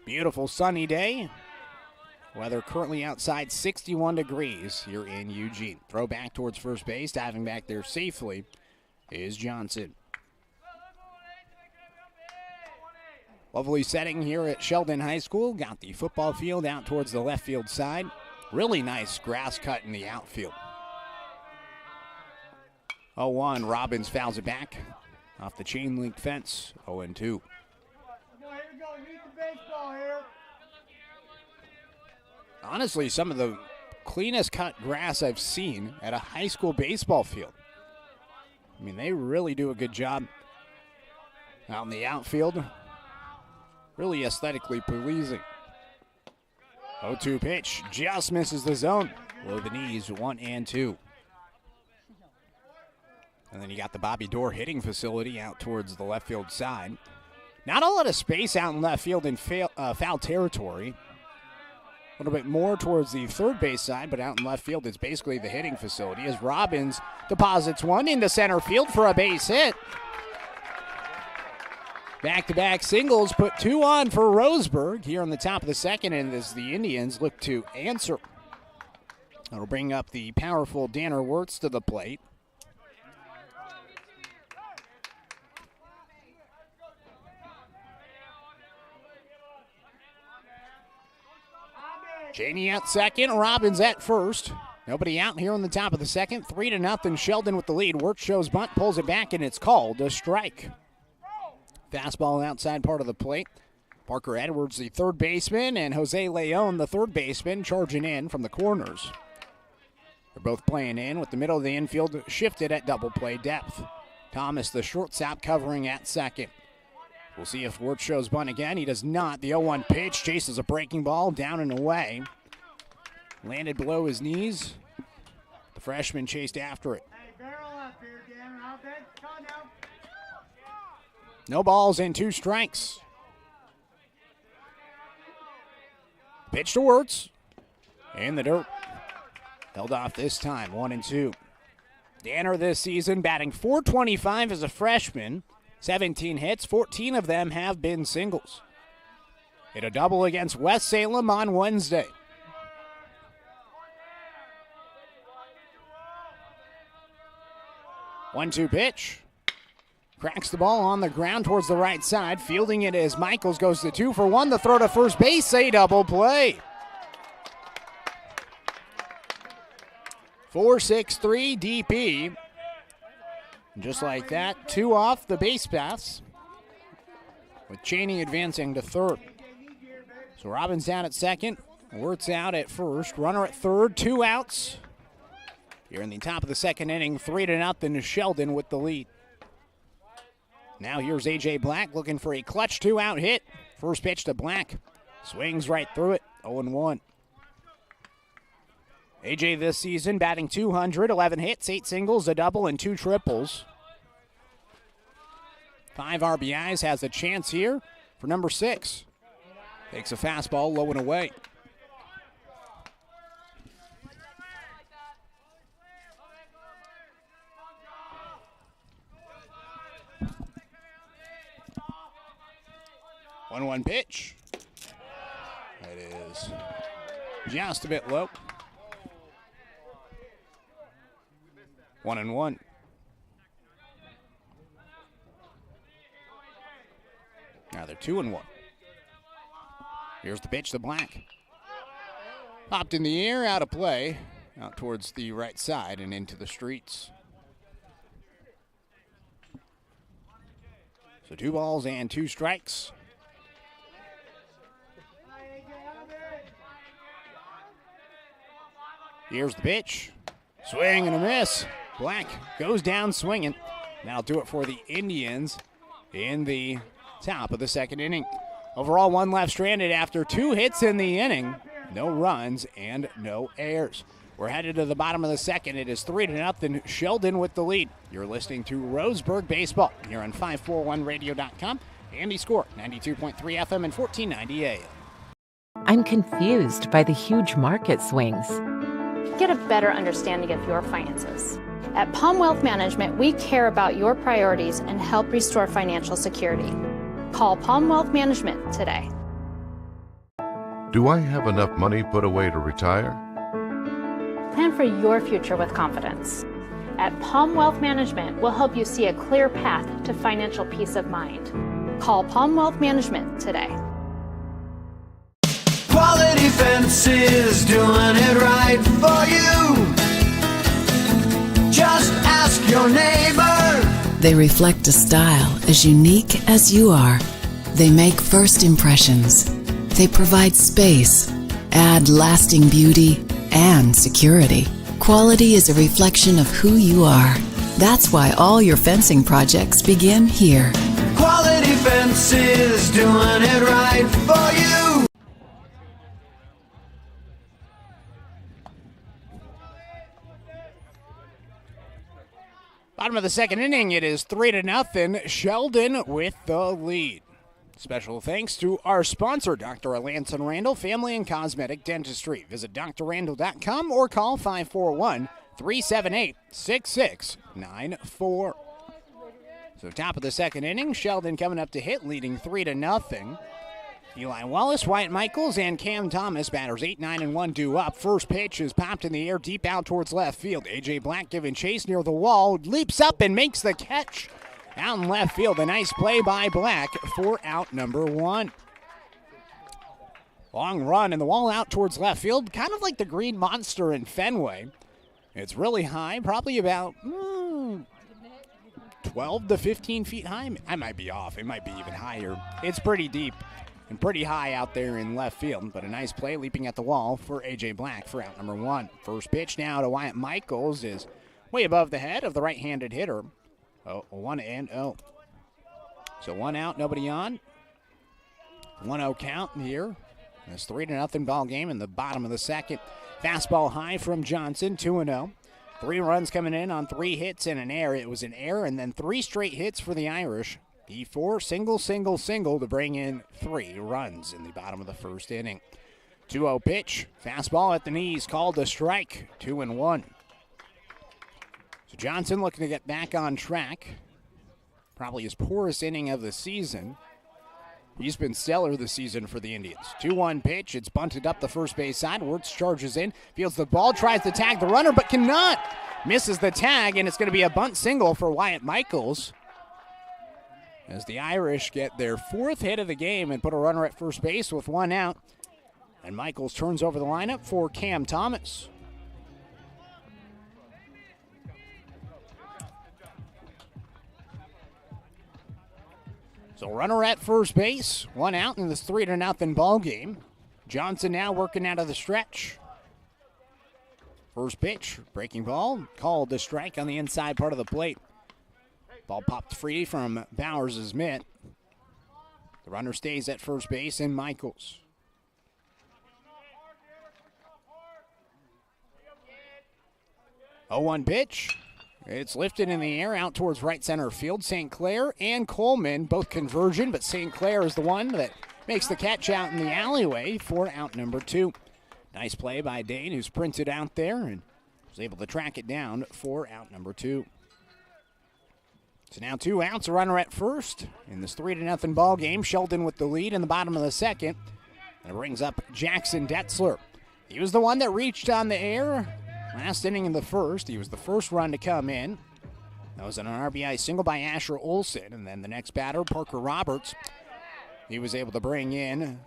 Beautiful sunny day. Weather currently outside 61 degrees here in Eugene. Throw back towards first base. Diving back there safely is Johnson. Lovely setting here at Sheldon High School. Got the football field out towards the left field side. Really nice grass cut in the outfield. 0-1, Robbins fouls it back off the chain link fence. 0-2. Honestly, some of the cleanest cut grass I've seen at a high school baseball field. I mean, they really do a good job out in the outfield. Really aesthetically pleasing. 0-2 pitch, just misses the zone. Below the knees, 1-2. And then you got the Bobby Dorr hitting facility out towards the left field side. Not a lot of space out in left field in foul territory. A little bit more towards the third base side, but out in left field, it's basically the hitting facility as Robbins deposits one into center field for a base hit. Back-to-back singles put 2 on for Roseburg here on the top of the second, and as the Indians look to answer. That'll bring up the powerful Danner Wirtz to the plate. Cheney at second, Robbins at first. Nobody out here on the top of the second. 3-0, Sheldon with the lead. Wirtz shows bunt, pulls it back, and it's called a strike. Fastball outside part of the plate. Parker Edwards, the third baseman, and Jose Leon, the third baseman, charging in from the corners. They're both playing in with the middle of the infield shifted at double play depth. Thomas, the shortstop, covering at second. We'll see if Wirtz shows bunt again. He does not. The 0-1 pitch chases a breaking ball down and away. Landed below his knees. The freshman chased after it. Hey, barrel up here, Dan. Come down No balls and 2 strikes. Pitch to Wirtz. In the dirt. Held off this time, 1-2. Danner this season batting .425 as a freshman. 17 hits, 14 of them have been singles. Hit a double against West Salem on Wednesday. One-two pitch. Cracks the ball on the ground towards the right side. Fielding it as Michaels goes to 2 for 1. The throw to first base, a double play. 4-6-3 DP. And just like that, 2 off the base paths, with Cheney advancing to third. So Robbins down at second, Wirtz out at first, runner at third, 2 outs. Here in the top of the second inning, 3-0 Sheldon with the lead. Now here's A.J. Black looking for a clutch 2-out hit. First pitch to Black. Swings right through it, 0-1. A.J. this season batting .200, 11 hits, 8 singles, a double, and 2 triples. 5 RBIs, has a chance here for number 6. Takes a fastball low and away. One pitch. That is just a bit low. 1-1. Now they're 2-1. Here's the pitch to Black. Popped in the air, out of play, out towards the right side and into the streets. So 2 balls and 2 strikes. Here's the pitch. Swing and a miss. Black goes down swinging. That'll do it for the Indians in the top of the second inning. Overall, 1 left stranded after 2 hits in the inning. No runs and no errors. We're headed to the bottom of the second. It is 3-0. Sheldon with the lead. You're listening to Roseburg Baseball here on 541radio.com and the Score, 92.3 FM and 1490 AM. I'm confused by the huge market swings. Get a better understanding of your finances. At Palm Wealth Management, we care about your priorities and help restore financial security. Call Palm Wealth Management today. Do I have enough money put away to retire? Plan for your future with confidence. At Palm Wealth Management, we'll help you see a clear path to financial peace of mind. Call Palm Wealth Management today. Quality Fences, doing it right for you. Just ask your neighbor. They reflect a style as unique as you are. They make first impressions. They provide space, add lasting beauty and security. Quality is a reflection of who you are. That's why all your fencing projects begin here. Quality Fences, doing it right for you. Bottom of the second inning, it is 3-0. Sheldon with the lead. Special thanks to our sponsor, Dr. Alanson Randall Family and Cosmetic Dentistry. Visit drrandall.com or call 541-378-6694. So top of the second inning, Sheldon coming up to hit, leading 3-0. Eli Wallace, Wyatt Michaels, and Cam Thomas, batters 8, 9, and 1 due up. First pitch is popped in the air deep out towards left field. A.J. Black giving chase near the wall, leaps up and makes the catch. Out in left field, a nice play by Black for out number 1. Long run and the wall out towards left field, kind of like the Green Monster in Fenway. It's really high, probably about 12 to 15 feet high. I might be off. It might be even higher. It's pretty deep and pretty high out there in left field, but a nice play leaping at the wall for A.J. Black for out number 1. First pitch now to Wyatt Michaels is way above the head of the right-handed hitter. 1-0. So 1 out, nobody on. 1-0 count here. It's 3-0 ball game in the bottom of the second. Fastball high from Johnson, 2-0. 3 runs coming in on 3 hits and an error. It was an error and then 3 straight hits for the Irish. D4, single to bring in 3 runs in the bottom of the first inning. 2-0 pitch, fastball at the knees, called a strike, 2-1. So Johnson looking to get back on track. Probably his poorest inning of the season. He's been stellar this season for the Indians. 2-1 pitch, it's bunted up the first base side. Wirtz charges in, fields the ball, tries to tag the runner, but cannot. Misses the tag, and it's going to be a bunt single for Wyatt Michaels, as the Irish get their 4th hit of the game and put a runner at first base with 1 out. And Michaels turns over the lineup for Cam Thomas. So runner at first base, 1 out in this 3-0 ball game. Johnson now working out of the stretch. First pitch, breaking ball, called the strike on the inside part of the plate. Ball popped free from Bowers' mitt. The runner stays at first base, and Michaels. Oh, 1 pitch. It's lifted in the air out towards right center field. St. Clair and Coleman both conversion, but St. Clair is the one that makes the catch out in the alleyway for out number 2. Nice play by Dane, who sprinted out there and was able to track it down for out number 2. So now 2 outs, a runner at first in this 3-0 ball game. Sheldon with the lead in the bottom of the second. And it brings up Jackson Detzler. He was the one that reached on the air last inning in the first. He was the first run to come in. That was an RBI single by Asher Olson. And then the next batter, Parker Roberts, he was able to bring in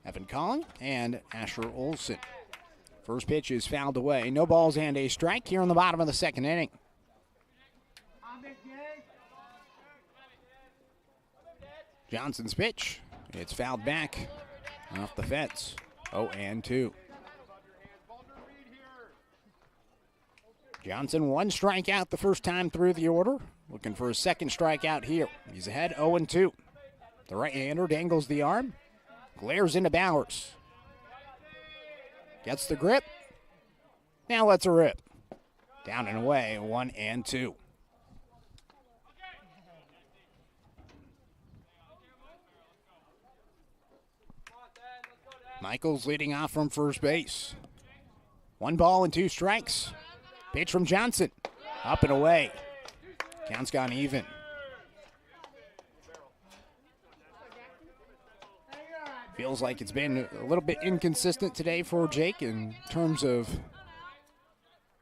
Evan Collin and Asher Olson. First pitch is fouled away. No balls and a strike here in the bottom of the second inning. Johnson's pitch. It's fouled back off the fence. 0-2. Johnson 1 strikeout the first time through the order. Looking for his 2nd strikeout here. He's ahead 0-2. The right-hander dangles the arm. Glares into Bowers. Gets the grip. Now lets her rip. Down and away, 1-2. Michaels leading off from first base. 1 ball and 2 strikes. Pitch from Johnson. Up and away. Count's gone even. Feels like it's been a little bit inconsistent today for Jake in terms of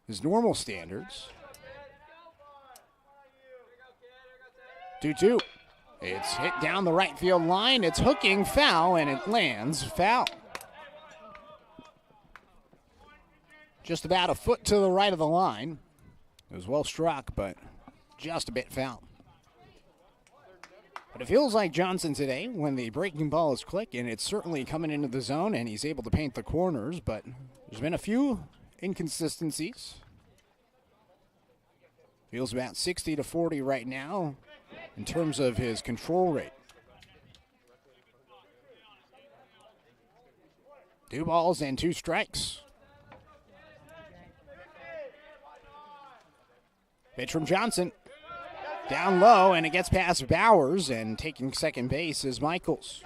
his normal standards. 2-2. It's hit down the right field line. It's hooking foul, and it lands foul. Just about a foot to the right of the line. It was well struck, but just a bit foul. But it feels like Johnson today, when the breaking ball is clicking, it's certainly coming into the zone, and he's able to paint the corners, but there's been a few inconsistencies. Feels about 60-40 right now in terms of his control rate. 2 balls and 2 strikes. Pitch from Johnson. Down low, and it gets past Bowers, and taking second base is Michaels.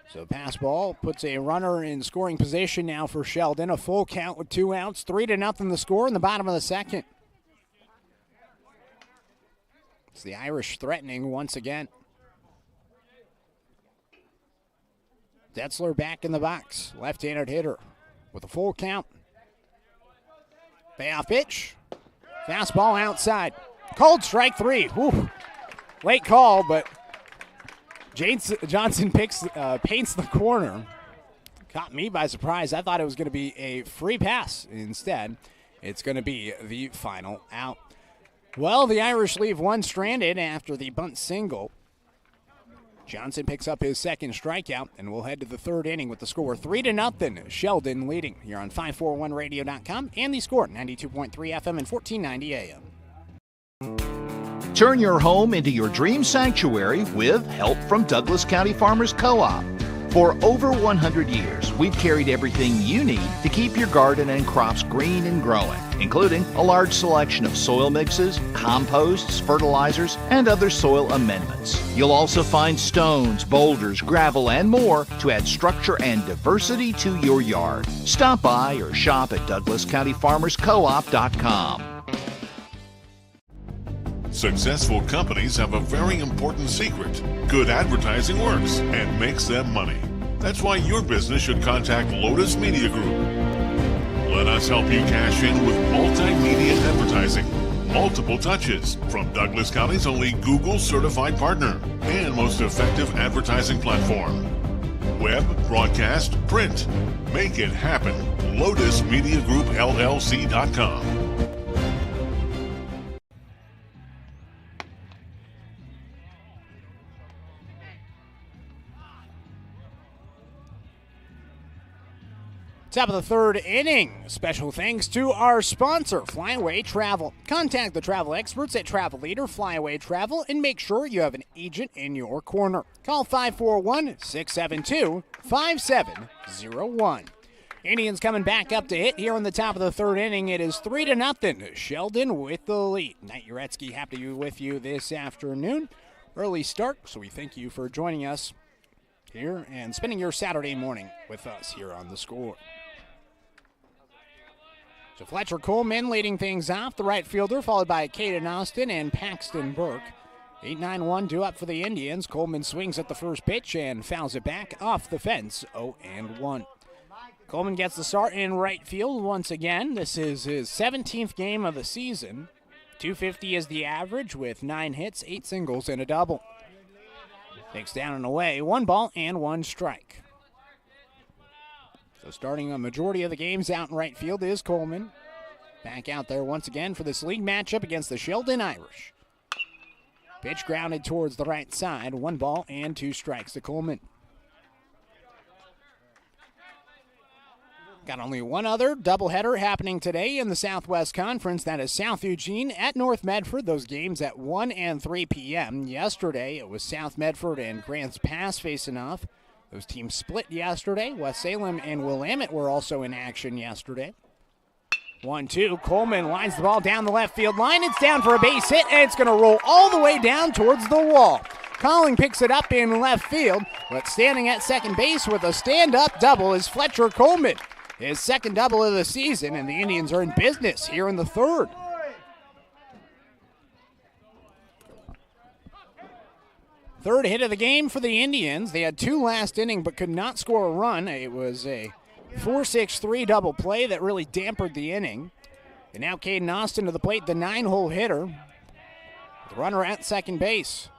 So pass ball puts a runner in scoring position now for Sheldon. A full count with 2 outs. 3-0 the score in the bottom of the second. It's the Irish threatening once again. Detzler back in the box. Left-handed hitter with a full count. Payoff pitch. Fastball outside. Called strike 3. Whew. Late call, but Johnson paints the corner. Caught me by surprise. I thought it was going to be a free pass. Instead, it's going to be the final out. Well, the Irish leave 1 stranded after the bunt single. Johnson picks up his 2nd strikeout, and we'll head to the 3rd inning with the score 3-0. Sheldon leading here on 541radio.com and the score 92.3 FM and 1490 AM. Turn your home into your dream sanctuary with help from Douglas County Farmers Co-op. For over 100 years, we've carried everything you need to keep your garden and crops green and growing, including a large selection of soil mixes, composts, fertilizers, and other soil amendments. You'll also find stones, boulders, gravel, and more to add structure and diversity to your yard. Stop by or shop at DouglasCountyFarmersCoop.com. Successful companies have a very important secret. Good advertising works and makes them money. That's why your business should contact Lotus Media Group. Let us help you cash in with multimedia advertising. Multiple touches from Douglas County's only Google certified partner and most effective advertising platform. Web, broadcast, print. Make it happen. LotusMediaGroupLLC.com. Top of the third inning. Special thanks to our sponsor, Flyaway Travel. Contact the travel experts at Travel Leader Flyaway Travel and make sure you have an agent in your corner. Call 541-672-5701. Indians coming back up to hit here in the top of the third inning. It is 3-0. Sheldon with the lead. Knight Jarecki, happy to be with you this afternoon. Early start, so we thank you for joining us here and spending your Saturday morning with us here on The Score. So Fletcher Coleman leading things off, the right fielder, followed by Caden Austin and Paxton Burke. 8-9-1 due up for the Indians. Coleman swings at the first pitch and fouls it back off the fence, 0-1. Coleman gets the start in right field once again. This is his 17th game of the season. .250 is the average with 9 hits, 8 singles, and a double. Takes down and away, 1 ball and 1 strike. So starting a majority of the games out in right field is Coleman. Back out there once again for this league matchup against the Sheldon Irish. Pitch grounded towards the right side, 1 ball and 2 strikes to Coleman. Got only one other doubleheader happening today in the Southwest Conference. That is South Eugene at North Medford. Those games at 1 and 3 p.m. Yesterday, it was South Medford and Grants Pass facing off. Those teams split yesterday. West Salem and Willamette were also in action yesterday. 1-2. Coleman lines the ball down the left field line. It's down for a base hit, and it's going to roll all the way down towards the wall. Colling picks it up in left field, but standing at second base with a stand-up double is Fletcher Coleman. His second double of the season, and the Indians are in business here in the third. Third hit of the game for the Indians. They had 2 last inning but could not score a run. It was a 4-6-3 double play that really dampened the inning. And now Caden Austin to the plate, the 9-hole hitter. The runner at second base.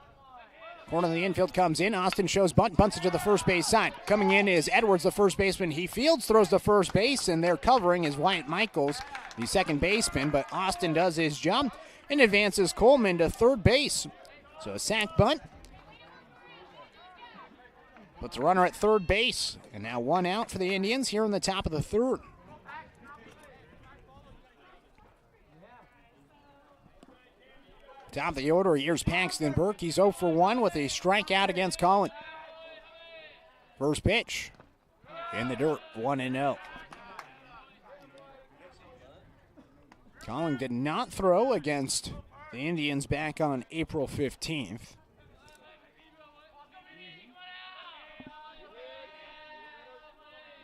Corner of the infield comes in. Austin shows bunt, bunts it to the first base side. Coming in is Edwards, the first baseman. He fields, throws to first base, and there covering is Wyatt Michaels, the second baseman. But Austin does his job and advances Coleman to third base. So a sac bunt. Puts a runner at third base. And now 1 out for the Indians here in the top of the third. Top of the order, here's Paxton Burke. He's 0 for 1 with a strikeout against Collin. First pitch in the dirt, 1-0. Collin did not throw against the Indians back on April 15th.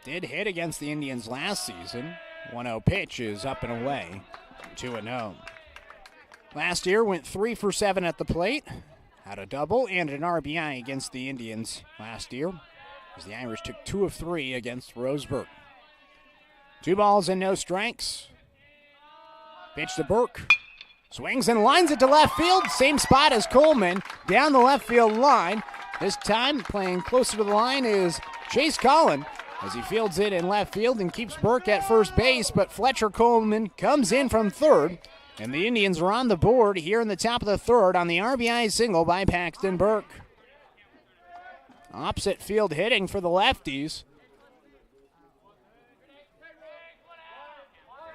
Did hit against the Indians last season. 1-0 pitch is up and away, 2-0. Last year went 3 for 7 at the plate. Had a double and an RBI against the Indians last year, as the Irish took 2 of 3 against Roseburg. 2 balls and no strikes. Pitch to Burke. Swings and lines it to left field. Same spot as Coleman. Down the left field line. This time playing closer to the line is Chase Collin, as he fields it in left field and keeps Burke at first base. But Fletcher Coleman comes in from third. And the Indians are on the board here in the top of the third on the RBI single by Paxton Burke. Opposite field hitting for the lefties.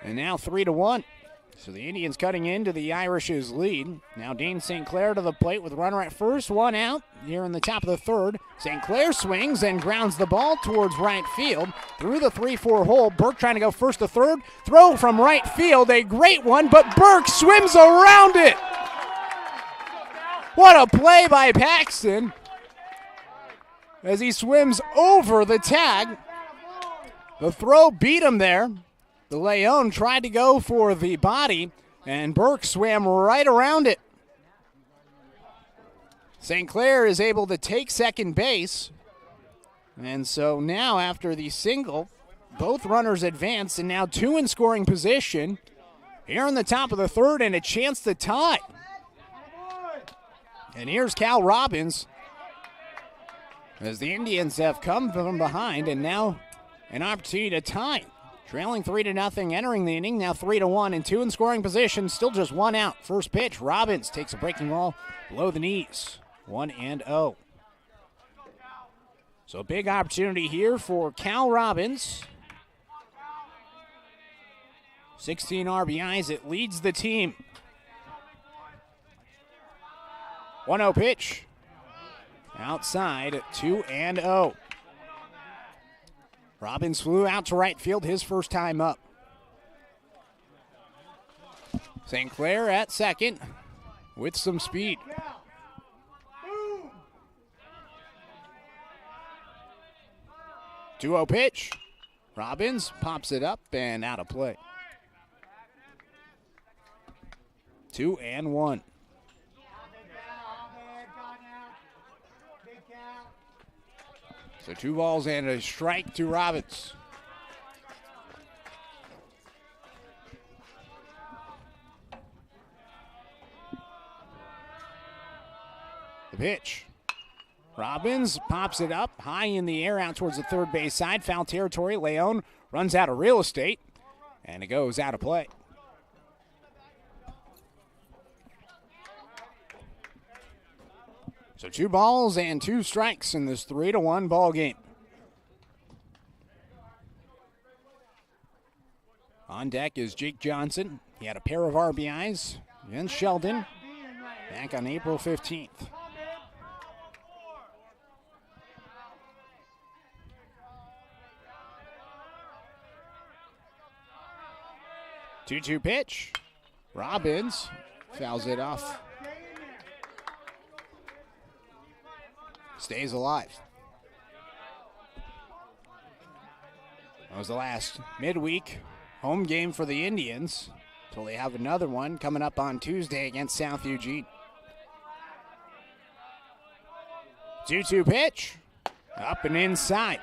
And now 3-1. So the Indians cutting into the Irish's lead. Now Dean St. Clair to the plate with runner at first, one out here in the top of the third. St. Clair swings and grounds the ball towards right field through the 3-4 hole. Burke trying to go first to third. Throw from right field, a great one, but Burke swims around it. What a play by Paxton as he swims over the tag. The throw beat him there. The Leon tried to go for the body, and Burke swam right around it. St. Clair is able to take second base. And so now after the single, both runners advance, and now two in scoring position. Here in the top of the third, and a chance to tie. And here's Cal Robbins as the Indians have come from behind, and now an opportunity to tie. Trailing 3-0, entering the inning, now 3-1, and two in scoring position, still just one out. First pitch, Robbins takes a breaking ball below the knees, 1-0. So a big opportunity here for Cal Robbins. 16 RBIs, it leads the team. 1-0 pitch, outside, 2-0. Robbins flew out to right field his first time up. St. Clair at second with some speed. Two-0 pitch. Robbins pops it up and out of play. 2-1. So 2 balls and a strike to Robbins. The pitch. Robbins pops it up high in the air out towards the third base side. Foul territory. Leon runs out of real estate, and it goes out of play. So 2 balls and 2 strikes in this 3-1 ball game. On deck is Jake Johnson. He had a pair of RBIs against Sheldon back on April 15th. Two-two pitch. Robbins fouls it off. Stays alive. That was the last midweek home game for the Indians until they have another one coming up on Tuesday against South Eugene. 2-2 pitch. Up and inside.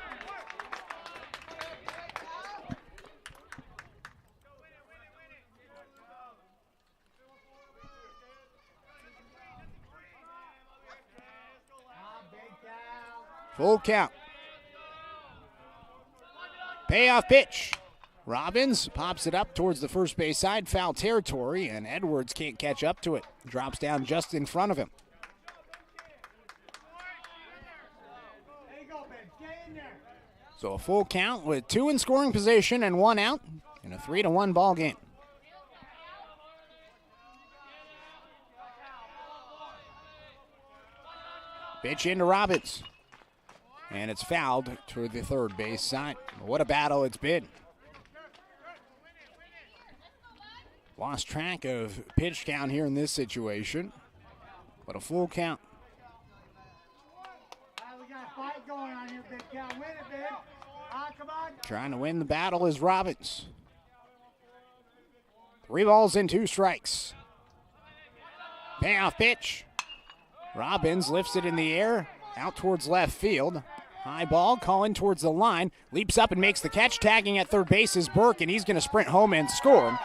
Full count. Payoff pitch. Robbins pops it up towards the first base side, foul territory, and Edwards can't catch up to it. Drops down just in front of him. So a full count with 2 in scoring position and 1 out in a 3-1 ball game. Pitch into Robbins. And it's fouled to the third base side. What a battle it's been. Lost track of pitch count here in this situation. But a full count. Trying to win the battle is Robbins. 3 balls and 2 strikes. Payoff pitch. Robbins lifts it in the air, out towards left field. High ball, calling towards the line. Leaps up and makes the catch. Tagging at third base is Burke, and he's going to sprint home and score.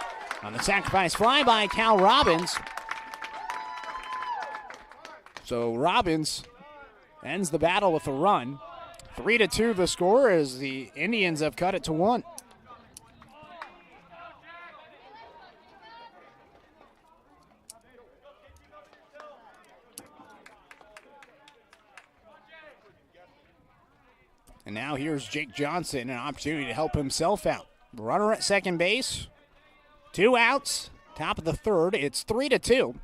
On the sacrifice fly by Cal Robbins. So Robbins ends the battle with a run. 3-2 the score as the Indians have cut it to 1. And now here's Jake Johnson, an opportunity to help himself out. Runner at second base, 2 outs, top of the third. It's 3-2.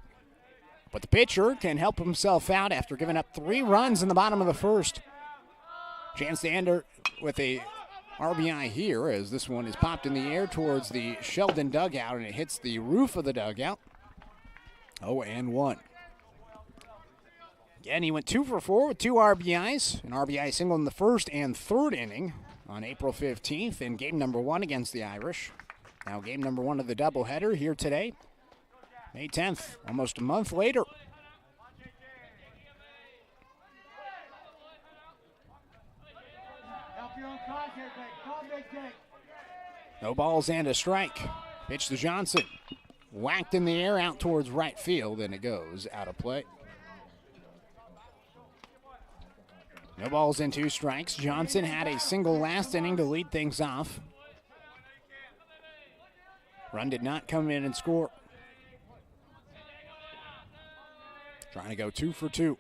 But the pitcher can help himself out after giving up 3 runs in the bottom of the first. Chance to enter with a RBI here as this one is popped in the air towards the Sheldon dugout, and it hits the roof of the dugout. 0-1. Again, he went 2 for 4 with 2 RBIs. An RBI single in the first and third inning on April 15th in game number 1 against the Irish. Now game number 1 of the doubleheader here today, May 10th, almost a month later. No balls and a strike. Pitch to Johnson. Whacked in the air out towards right field, and it goes out of play. No balls and 2 strikes. Johnson had a single last inning to lead things off. Run did not come in and score. Trying to go 2 for 2.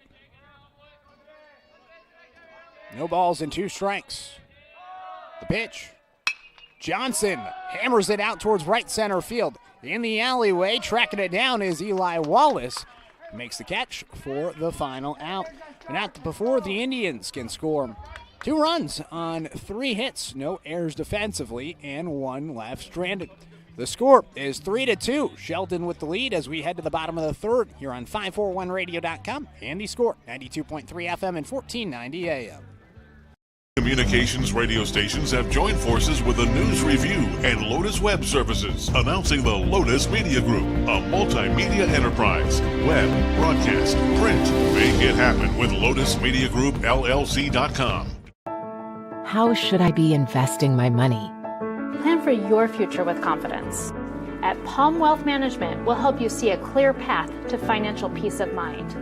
No balls and 2 strikes. The pitch. Johnson hammers it out towards right center field. In the alleyway, tracking it down is Eli Wallace. Makes the catch for the final out. But not before the Indians can score 2 runs on 3 hits. No errors defensively and 1 left stranded. The score is 3-2. Sheldon with the lead as we head to the bottom of the third here on 541radio.com. And the score, 92.3 FM and 1490 AM. Communications radio stations have joined forces with the News Review and Lotus Web Services, announcing the Lotus Media Group, a multimedia enterprise. Web, broadcast, print. Make it happen with LotusMediaGroupLLC.com. How should I be investing my money? Plan for your future with confidence. At Palm Wealth Management, we'll help you see a clear path to financial peace of mind.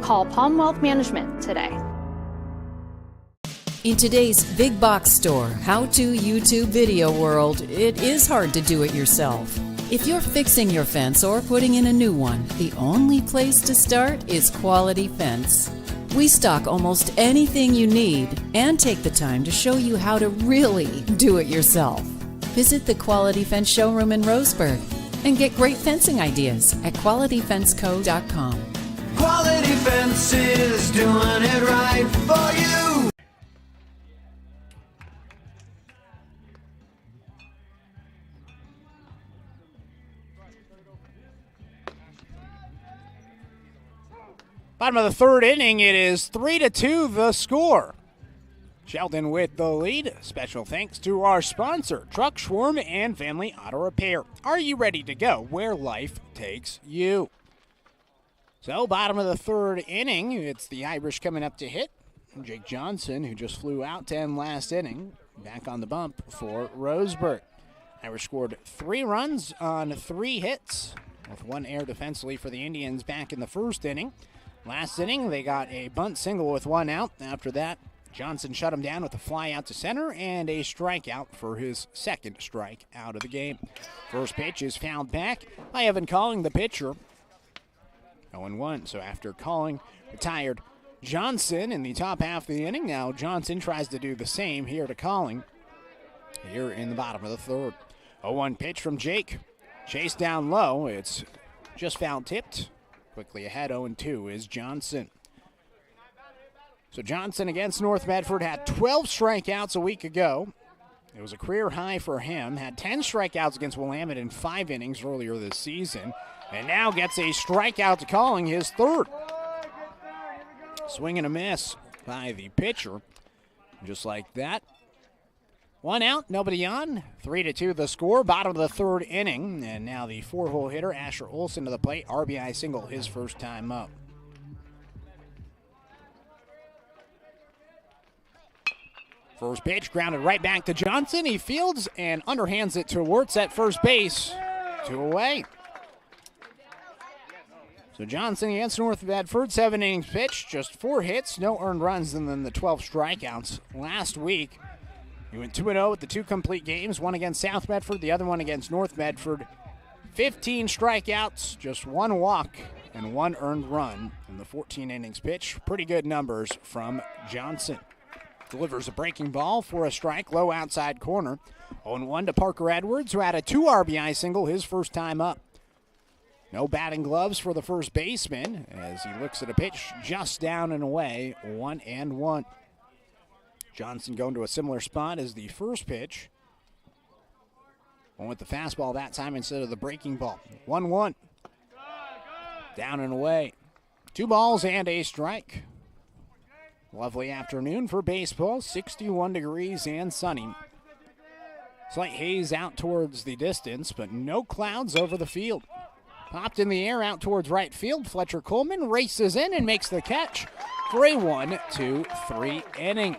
Call Palm Wealth Management today. In today's big box store, how-to YouTube video world, it is hard to do it yourself. If you're fixing your fence or putting in a new one, the only place to start is Quality Fence. We stock almost anything you need and take the time to show you how to really do it yourself. Visit the Quality Fence showroom in Roseburg and get great fencing ideas at QualityFenceCo.com. Quality Fences, doing it right for you. Bottom of the third inning, it is 3-2 the score. Sheldon with the lead. Special thanks to our sponsor, Truck Schwarm and Family Auto Repair. Are you ready to go where life takes you? So, bottom of the third inning, it's the Irish coming up to hit. Jake Johnson, who just flew out to end last inning, back on the bump for Roseburg. Irish scored 3 runs on 3 hits, with 1 error defensively for the Indians back in the first inning. Last inning, they got a bunt single with 1 out. After that, Johnson shut him down with a fly out to center and a strikeout for his second strike out of the game. First pitch is fouled back by Evan Calling, the pitcher. 0-1, so after Calling retired Johnson in the top half of the inning, now Johnson tries to do the same here to Calling here in the bottom of the third. 0-1 pitch from Jake. Chase down low. It's just foul tipped. Quickly ahead, 0-2 is Johnson. So Johnson against North Medford had 12 strikeouts a week ago. It was a career high for him. Had 10 strikeouts against Willamette in 5 innings earlier this season. And now gets a strikeout to Calling, his third. Swing and a miss by the pitcher. Just like that. 1 out, nobody on. 3-2 the score, bottom of the third inning. And now the 4-hole hitter, Asher Olson, to the plate. RBI single his first time up. First pitch grounded right back to Johnson. He fields and underhands it to Wirtz at first base. 2 away. So Johnson against North Medford, 7 innings pitched, just 4 hits, no earned runs, and then the 12 strikeouts last week. He went 2-0 with the 2 complete games, one against South Medford, the other one against North Medford. 15 strikeouts, just 1 walk, and 1 earned run in the 14 innings pitched. Pretty good numbers from Johnson. Delivers a breaking ball for a strike, low outside corner. 0-1 to Parker Edwards, who had a 2 RBI single his first time up. No batting gloves for the first baseman as he looks at a pitch just down and away, 1-1. Johnson going to a similar spot as the first pitch. Went with the fastball that time instead of the breaking ball. 1-1. Down and away. 2 balls and a strike. Lovely afternoon for baseball, 61 degrees and sunny. Slight haze out towards the distance, but no clouds over the field. Popped in the air out towards right field. Fletcher Coleman races in and makes the catch for a 1-2-3 inning.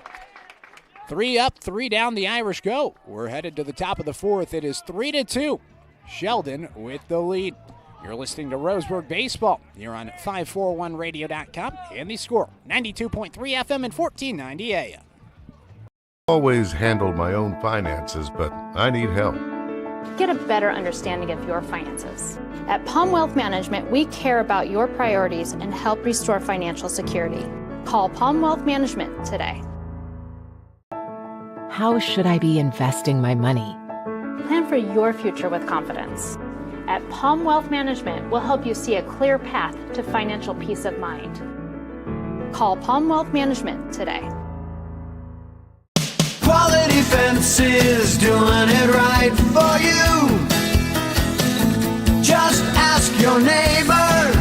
3 up, 3 down, the Irish go. We're headed to the top of the 4th. It is 3-2. Sheldon with the lead. You're listening to Roseburg Baseball. You're on 541radio.com and the score, 92.3 FM and 1490 AM. Always handled my own finances, but I need help. Get a better understanding of your finances. At Palm Wealth Management, we care about your priorities and help restore financial security. Call Palm Wealth Management today. How should I be investing my money? Plan for your future with confidence. At Palm Wealth Management, we'll help you see a clear path to financial peace of mind. Call Palm Wealth Management today. Quality Fences, doing it right for you. Just ask your neighbor.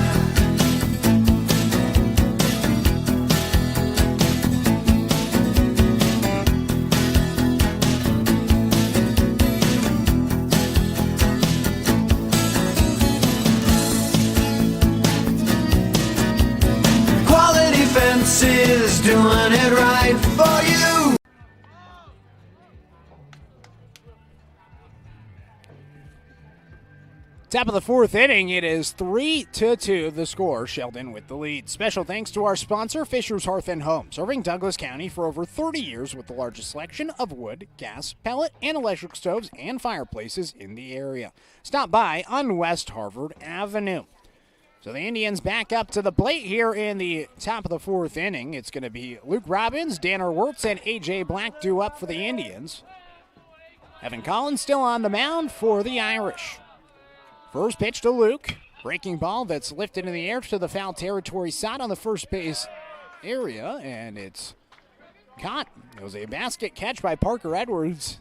Quality Fences, doing it right for you. Top of the 4th inning, it is 3-2 the score. Sheldon with the lead. Special thanks to our sponsor, Fisher's Hearth and Home, serving Douglas County for over 30 years with the largest selection of wood, gas, pellet, and electric stoves and fireplaces in the area. Stop by on West Harvard Avenue. So the Indians back up to the plate here in the top of the 4th inning. It's going to be Luke Robbins, Danner Wirtz, and A.J. Black due up for the Indians. Evan Collins still on the mound for the Irish. First pitch to Luke. Breaking ball that's lifted in the air to the foul territory side on the first base area, and it's caught. It was a basket catch by Parker Edwards.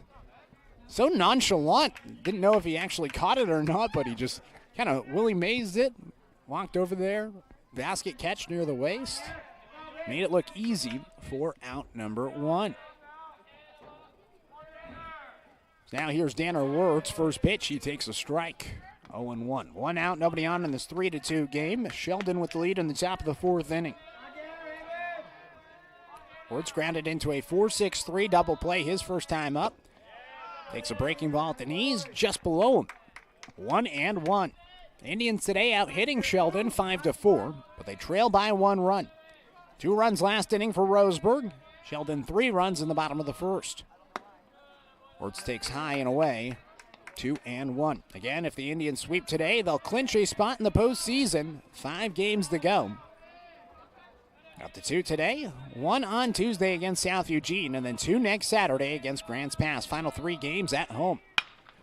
So nonchalant. Didn't know if he actually caught it or not, but he just kind of Willie Mays it. Walked over there. Basket catch near the waist. Made it look easy for out number 1. Now here's Danner Wirtz. First pitch, he takes a strike. 0-1. 1 out, nobody on in this 3-2 game. Sheldon with the lead in the top of the 4th inning. Wirtz grounded into a 4-6-3 double play his first time up. Takes a breaking ball at the knees just below him. 1-1. Indians today out hitting Sheldon 5-4, but they trail by 1 run. 2 runs last inning for Roseburg. Sheldon 3 runs in the bottom of the 1st. Wirtz takes high and away. 2-1. Again, if the Indians sweep today, they'll clinch a spot in the postseason. 5 games to go. Got the 2 today, 1 on Tuesday against South Eugene, and then 2 next Saturday against Grants Pass. Final 3 games at home.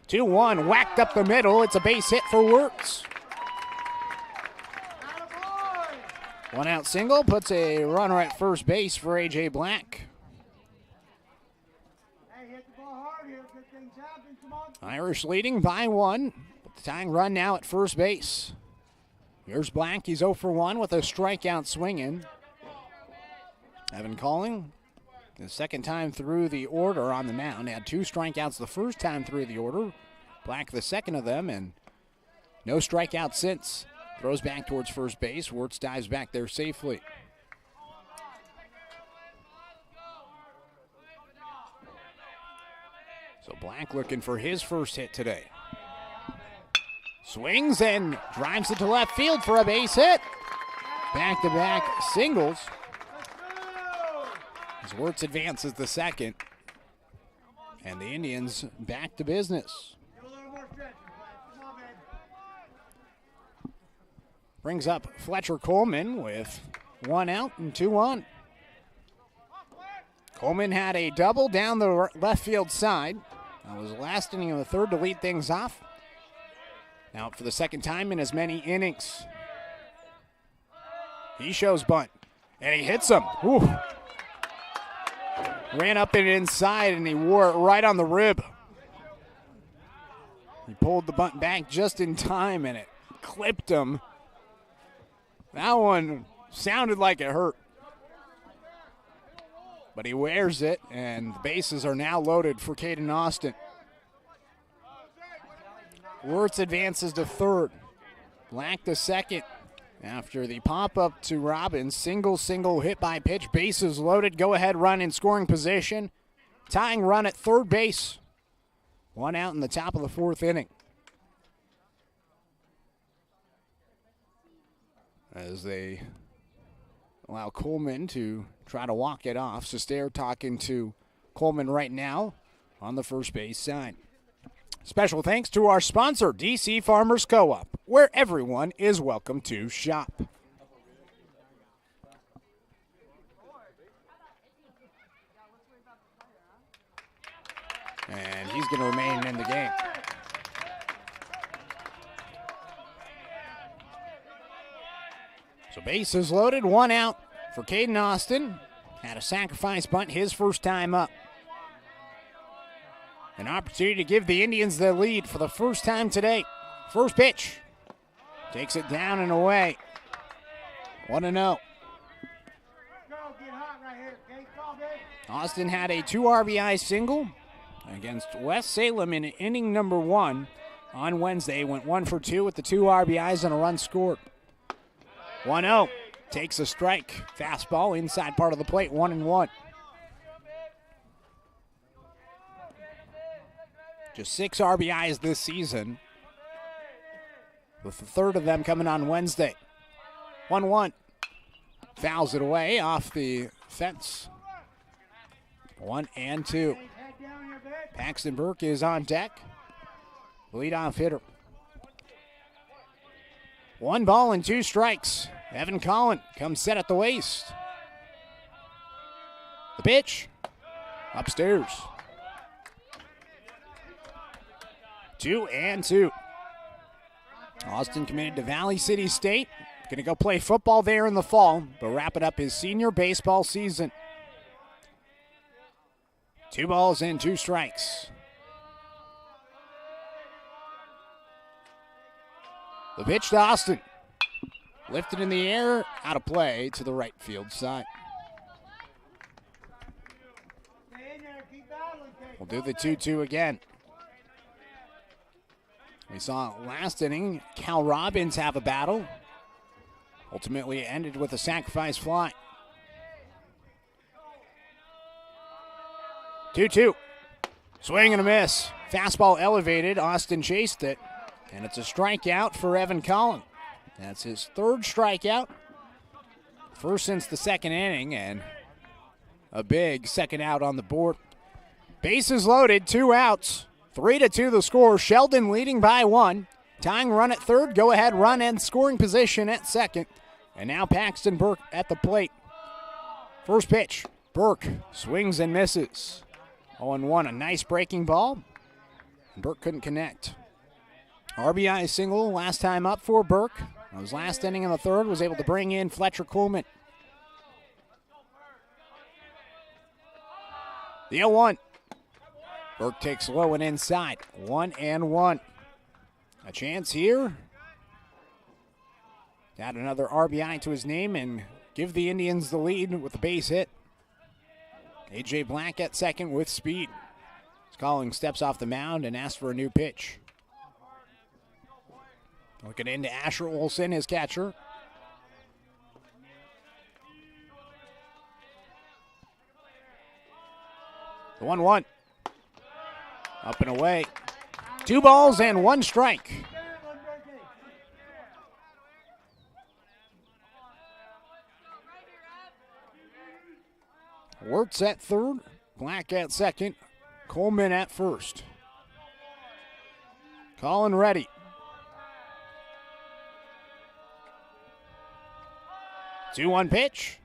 2-1, whacked up the middle. It's a base hit for Wirtz. 1 out single puts a runner at first base for A.J. Black. Irish leading by 1. The tying run now at first base. Here's Black. He's 0 for 1 with a strikeout swinging. Evan Calling, the second time through the order on the mound. Had 2 strikeouts the first time through the order. Black the second of them, and no strikeouts since. Throws back towards first base. Wirtz dives back there safely. So Black looking for his first hit today. Swings and drives it to left field for a base hit. Back-to-back singles. As Wirtz advances the second. And the Indians back to business. Brings up Fletcher Coleman with 1 out and 2 on. Coleman had a double down the left field side. That was the last inning of the third to lead things off. Now for the second time in as many innings. He shows bunt, and he hits him. Whew. Ran up and inside, and he wore it right on the rib. He pulled the bunt back just in time, and it clipped him. That one sounded like it hurt. But he wears it, and the bases are now loaded for Caden Austin. Wirtz advances to third. Black to second. After the pop-up to Robbins, single hit by pitch, bases loaded, go-ahead run in scoring position. Tying run at third base. One out in the top of the fourth inning. As they allow Coleman to try to walk it off. Sestair talking to Coleman right now on the first base side. Special thanks to our sponsor, DC Farmers Co-op, where everyone is welcome to shop. And he's going to remain in the game. So bases loaded, one out for Caden Austin. Had a sacrifice bunt his first time up. An opportunity to give the Indians the lead for the first time today. First pitch. Takes it down and away. 1-0. Austin had a 2 RBI single against West Salem in inning number 1 on Wednesday. Went 1 for 2 with the 2 RBIs and a run scored. 1-0. Takes a strike. Fastball inside part of the plate. 1-1. Just 6 RBIs this season, with the third of them coming on Wednesday. 1-1. Fouls it away off the fence. 1-2. Paxton Burke is on deck. Leadoff hitter. 1 ball and 2 strikes. Evan Collin comes set at the waist. The pitch. Upstairs. 2-2. Austin committed to Valley City State. Going to go play football there in the fall, but wrapping up his senior baseball season. 2 balls and 2 strikes. The pitch to Austin. Lifted in the air, out of play to the right field side. We'll do the 2-2 again. We saw last inning Cal Robbins have a battle. Ultimately it ended with a sacrifice fly. 2-2. Swing and a miss. Fastball elevated. Austin chased it. And it's a strikeout for Evan Collin. That's his 3rd strikeout. First since the 2nd inning, and a big second out on the board. Bases loaded, 2 outs. 3-2 the score. Sheldon leading by 1. Tying run at third. Go ahead run and scoring position at second. And now Paxton Burke at the plate. First pitch. Burke swings and misses. 0-1. A nice breaking ball. Burke couldn't connect. RBI single last time up for Burke. His last inning in the third was able to bring in Fletcher Coleman. The 0-1. Burke takes low and inside. 1-1. A chance here to add another RBI to his name and give the Indians the lead with a base hit. A.J. Black at second with speed. Calling steps off the mound and asks for a new pitch. Looking into Asher Olson, his catcher. The 1-1. Up and away. 2 balls and 1 strike. Wirtz at third. Black at second. Coleman at first. Collin ready. Two-one pitch.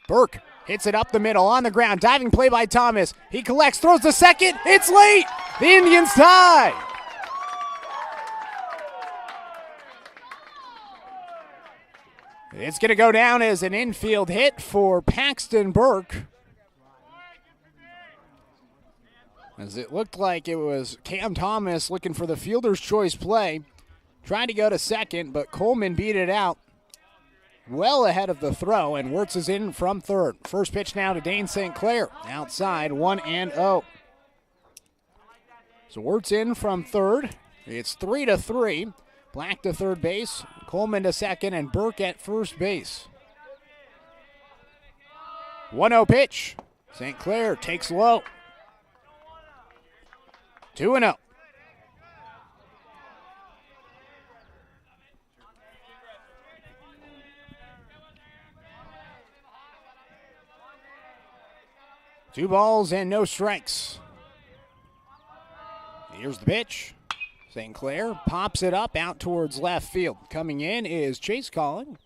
Burke Hits it up the middle, on the ground, diving play by Thomas. He collects, throws the second. It's late. The Indians tie. It's going to go down as an infield hit for Paxton Burke, as it looked like it was Cam Thomas looking for the fielder's choice play. Tried to go to second, but Coleman beat it out well ahead of the throw, and Wirtz is in from third. First pitch now to Dane St. Clair. Outside, 1-0. So Wirtz in from third. It's 3-3. Black to third base, Coleman to second, and Burke at first base. 1-0 pitch. St. Clair takes low. 2-0. Two balls and no strikes. Here's the pitch. St. Clair pops it up out towards left field. Coming in is Chase Calling.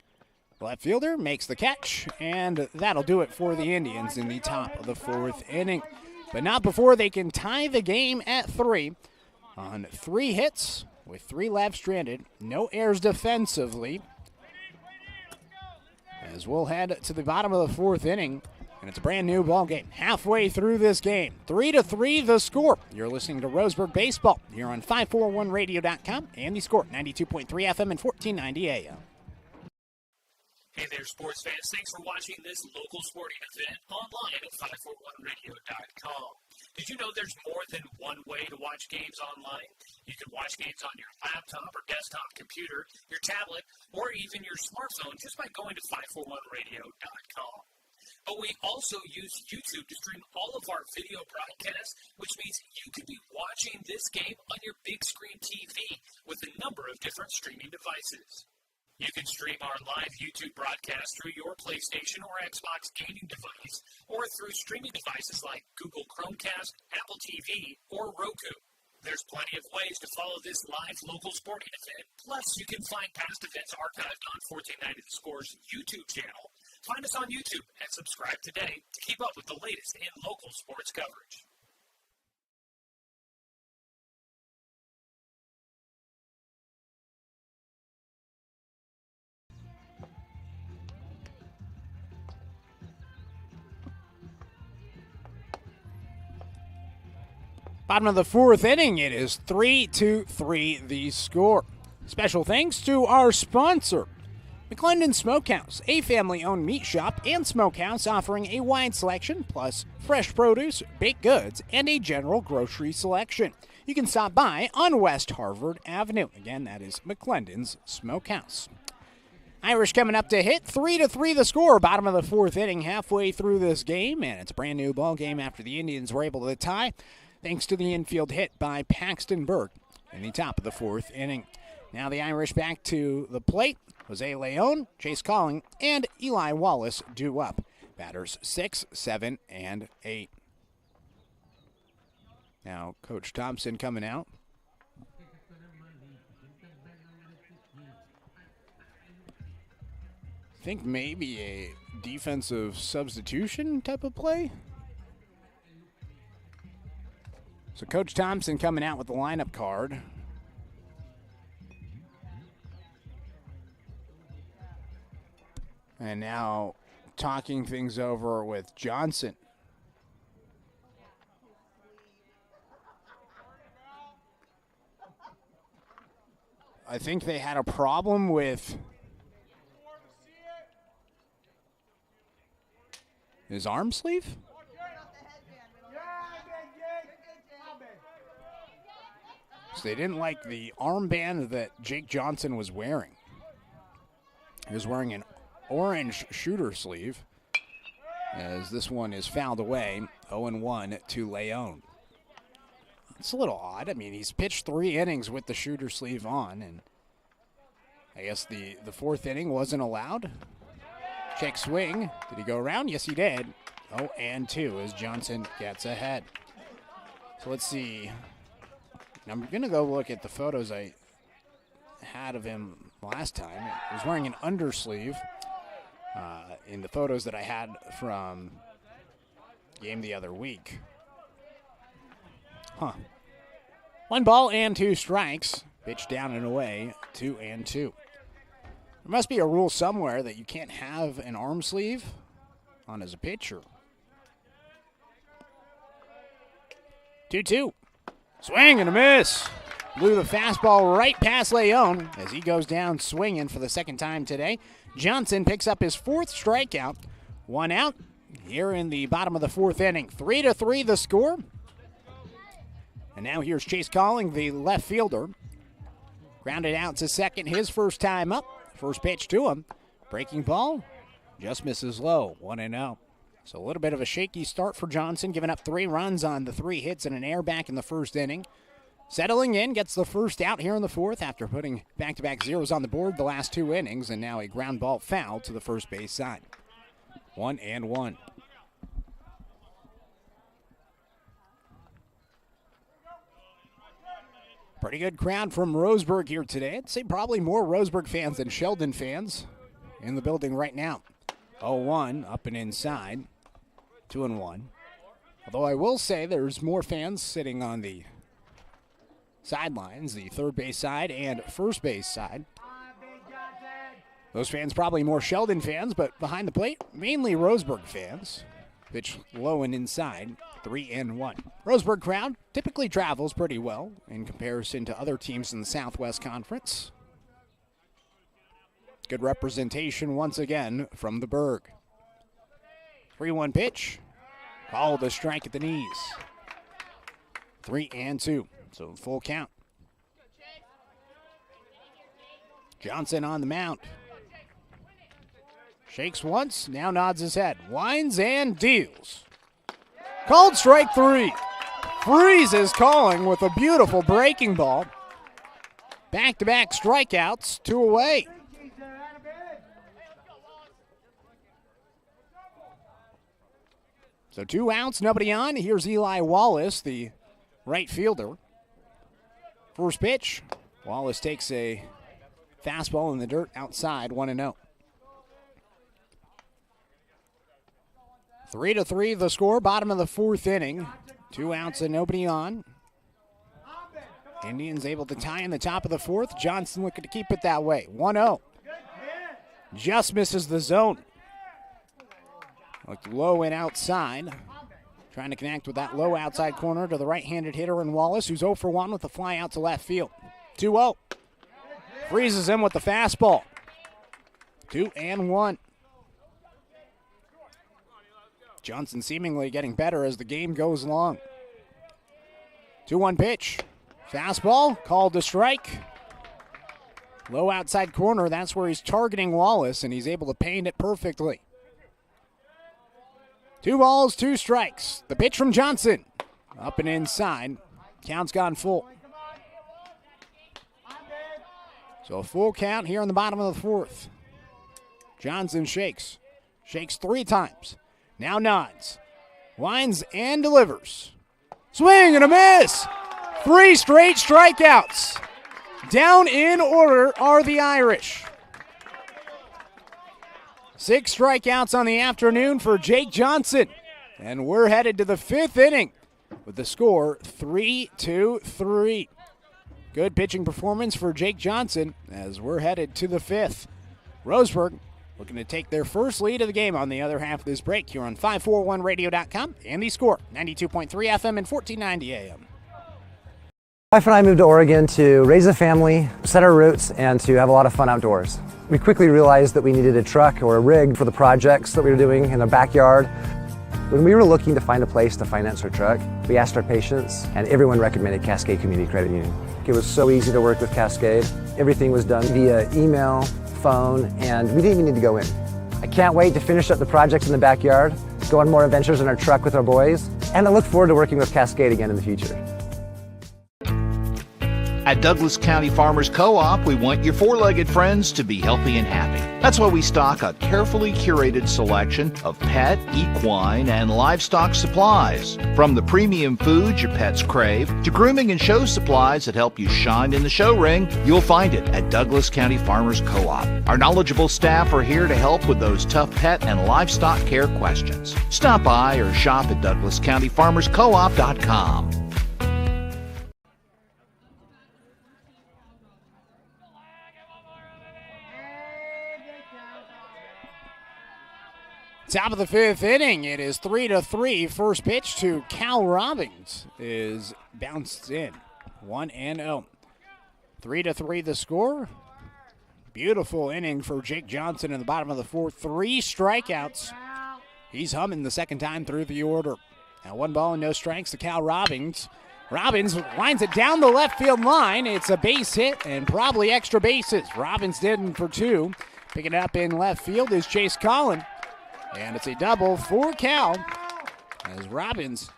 Left fielder makes the catch, and that'll do it for the Indians in the top of the fourth inning. But not before they can tie the game at 3 on 3 hits with 3 left stranded. No errors defensively. As we'll head to the bottom of the fourth inning, and it's a brand new ball game. Halfway through this game, 3-3 the score. You're listening to Roseburg Baseball here on 541radio.com and the Score, 92.3 FM and 1490 AM. Hey there, sports fans. Thanks for watching this local sporting event online at 541radio.com. Did you know there's more than one way to watch games online? You can watch games on your laptop or desktop computer, your tablet, or even your smartphone just by going to 541radio.com. But we also use YouTube to stream all of our video broadcasts, which means you could be watching this game on your big screen TV with a number of different streaming devices. You can stream our live YouTube broadcast through your PlayStation or Xbox gaming device, or through streaming devices like Google Chromecast, Apple TV, or Roku. There's plenty of ways to follow this live local sporting event. Plus, you can find past events archived on 1490 The Score's YouTube channel. Find us on YouTube and subscribe today to keep up with the latest in local sports coverage. Bottom of the fourth inning, it is 3-3 the score. Special thanks to our sponsor, McClendon Smokehouse, a family-owned meat shop and smokehouse offering a wide selection, plus fresh produce, baked goods, and a general grocery selection. You can stop by on West Harvard Avenue. Again, that is McClendon's Smokehouse. Irish coming up to hit, 3-3 the score, bottom of the fourth inning, halfway through this game, and it's a brand new ball game after the Indians were able to tie, thanks to the infield hit by Paxton Burke in the top of the fourth inning. Now the Irish back to the plate. Jose Leon, Chase Calling, and Eli Wallace due up. Batters 6, 7, and 8. Now Coach Thompson coming out. I think maybe a defensive substitution type of play. So Coach Thompson coming out with the lineup card. And now talking things over with Johnson. I think they had a problem with his arm sleeve. So they didn't like the armband that Jake Johnson was wearing. He was wearing an orange shooter sleeve, as this one is fouled away. 0-1 to Leon. It's a little odd. I mean, he's pitched 3 innings with the shooter sleeve on, and I guess the fourth inning wasn't allowed. Check swing. Did he go around? Yes, he did. 0-2 as Johnson gets ahead. So let's see. I'm going to go look at the photos I had of him last time. He was wearing an undersleeve. in the photos that I had from game the other week. 1 ball and 2 strikes. Pitch down and away, 2-2. There must be a rule somewhere that you can't have an arm sleeve on as a pitcher. 2-2. Swing and a miss. Blew the fastball right past Leon as he goes down swinging for the second time today. Johnson picks up his 4th strikeout. 1 out here in the bottom of the 4th inning. 3-3 the score. And now here's Chase Calling, the left fielder. Grounded out to second, his first time up. First pitch to him. Breaking ball, just misses low, 1-0. So a little bit of a shaky start for Johnson, giving up 3 runs on the 3 hits and an error back in the first inning. Settling in, gets the first out here in the 4th after putting back-to-back zeros on the board the last 2 innings, and now a ground ball foul to the first base side. 1-1. Pretty good crowd from Roseburg here today. I'd say probably more Roseburg fans than Sheldon fans in the building right now. 0-1, up and inside, 2-1. Although I will say there's more fans sitting on the sidelines, the third base side and first base side. Those fans probably more Sheldon fans, but behind the plate, mainly Roseburg fans. Pitch low and inside, 3-1. Roseburg crowd typically travels pretty well in comparison to other teams in the Southwest Conference. Good representation once again from the Berg. 3-1 pitch, called a strike at the knees. 3-2, so full count. Johnson on the mound. Shakes once, now nods his head. Winds and deals. Called strike 3. Freezes Calling with a beautiful breaking ball. Back-to-back strikeouts, 2 away. So 2 outs, nobody on. Here's Eli Wallace, the right fielder. First pitch, Wallace takes a fastball in the dirt outside, 1-0. 3-3 the score, bottom of the 4th inning. 2 outs and nobody on. Indians able to tie in the top of the 4th. Johnson looking to keep it that way. 1-0. Just misses the zone. Looked low and outside. Trying to connect with that low outside corner to the right-handed hitter in Wallace, who's 0 for 1 with a fly out to left field. 2-0. Freezes him with the fastball. 2-1. Johnson seemingly getting better as the game goes along. 2-1 pitch. Fastball, called to strike. Low outside corner, that's where he's targeting Wallace, and he's able to paint it perfectly. 2 balls, 2 strikes. The pitch from Johnson. Up and inside. Count's gone full. So a full count here in the bottom of the 4th. Johnson shakes. Shakes 3 times. Now nods. Winds and delivers. Swing and a miss. 3 straight strikeouts. Down in order are the Irish. 6 strikeouts on the afternoon for Jake Johnson. And we're headed to the 5th inning with the score 3-3. Good pitching performance for Jake Johnson as we're headed to the 5th. Roseburg looking to take their first lead of the game on the other half of this break here on 541radio.com and the score, 92.3 FM and 1490 AM. My wife and I moved to Oregon to raise a family, set our roots, and to have a lot of fun outdoors. We quickly realized that we needed a truck or a rig for the projects that we were doing in the backyard. When we were looking to find a place to finance our truck, we asked our patients, and everyone recommended Cascade Community Credit Union. It was so easy to work with Cascade. Everything was done via email, phone, and we didn't even need to go in. I can't wait to finish up the projects in the backyard, go on more adventures in our truck with our boys, and I look forward to working with Cascade again in the future. At Douglas County Farmers Co-op, we want your four-legged friends to be healthy and happy. That's why we stock a carefully curated selection of pet, equine, and livestock supplies. From the premium foods your pets crave to grooming and show supplies that help you shine in the show ring, you'll find it at Douglas County Farmers Co-op. Our knowledgeable staff are here to help with those tough pet and livestock care questions. Stop by or shop at DouglasCountyFarmersCoop.com. Top of the fifth inning, it is 3-3. First pitch to Cal Robbins is bounced in. 1-0. 3-3 the score. Beautiful inning for Jake Johnson in the bottom of the fourth. 3 strikeouts. He's humming the second time through the order. Now 1 ball and no strikes to Cal Robbins. Robbins lines it down the left field line. It's a base hit and probably extra bases. Robbins did for 2. Picking it up in left field is Chase Collin. And it's a double for Cal as Robbins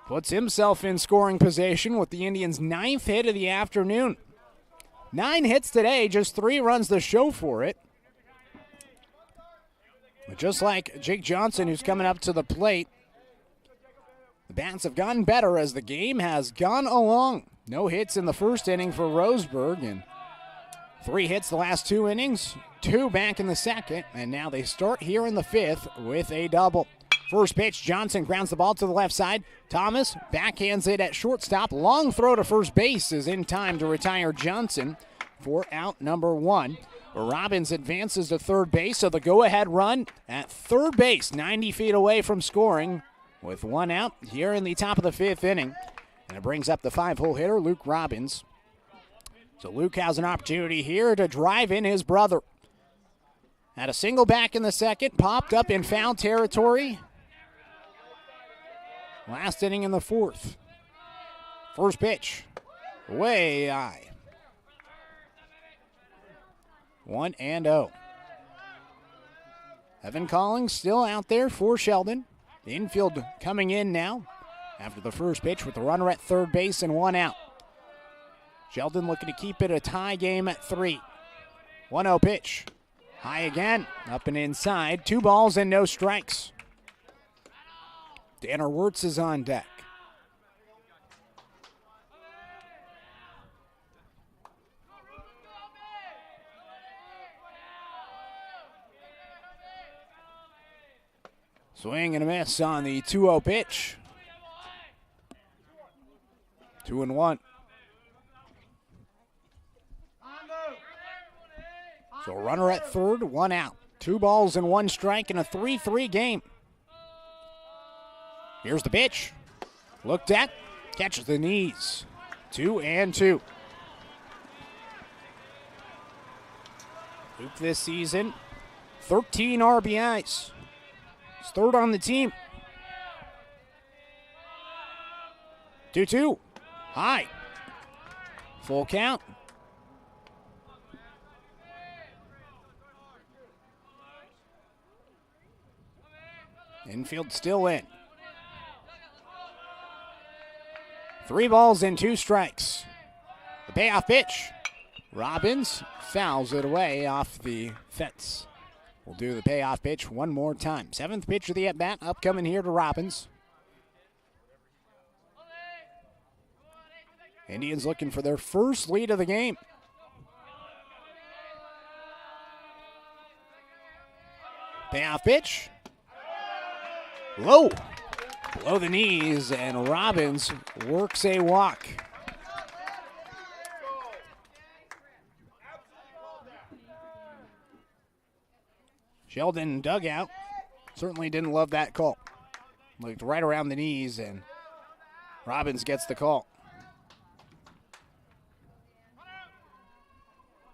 puts himself in scoring position with the Indians' 9th hit of the afternoon. 9 hits today, just 3 runs to show for it. But just like Jake Johnson, who's coming up to the plate, the bats have gotten better as the game has gone along. No hits in the first inning for Roseburg, and 3 hits the last 2 innings, 2 back in the second, and now they start here in the 5th with a double. First pitch, Johnson grounds the ball to the left side. Thomas backhands it at shortstop. Long throw to first base is in time to retire Johnson for out number 1. Robbins advances to third base, so the go-ahead run at third base, 90 feet away from scoring with 1 out here in the top of the 5th inning. And it brings up the 5-hole hitter, Luke Robbins. So Luke has an opportunity here to drive in his brother. Had a single back in the second, popped up in foul territory. Last inning in the 4th. First pitch, way high. 1-0. Evan Collins still out there for Sheldon. The infield coming in now after the first pitch with the runner at third base and 1 out. Sheldon looking to keep it a tie game at 3. 1-0 pitch. High again, up and inside. 2 balls and no strikes. Tanner Wirtz is on deck. Swing and a miss on the 2-0 pitch. 2-1. So runner at third, 1 out. 2 balls and 1 strike in a 3-3 game. Here's the pitch. Looked at, catches the knees. 2-2. Luke this season, 13 RBIs. He's third on the team. 2-2. High. Full count. Infield still in. 3 balls and 2 strikes. The payoff pitch. Robbins fouls it away off the fence. We'll do the payoff pitch one more time. 7th pitch of the at-bat upcoming here to Robbins. Indians looking for their first lead of the game. Payoff pitch. Low. Below the knees, and Robbins works a walk. Sheldon dugout certainly didn't love that call. Looked right around the knees, and Robbins gets the call.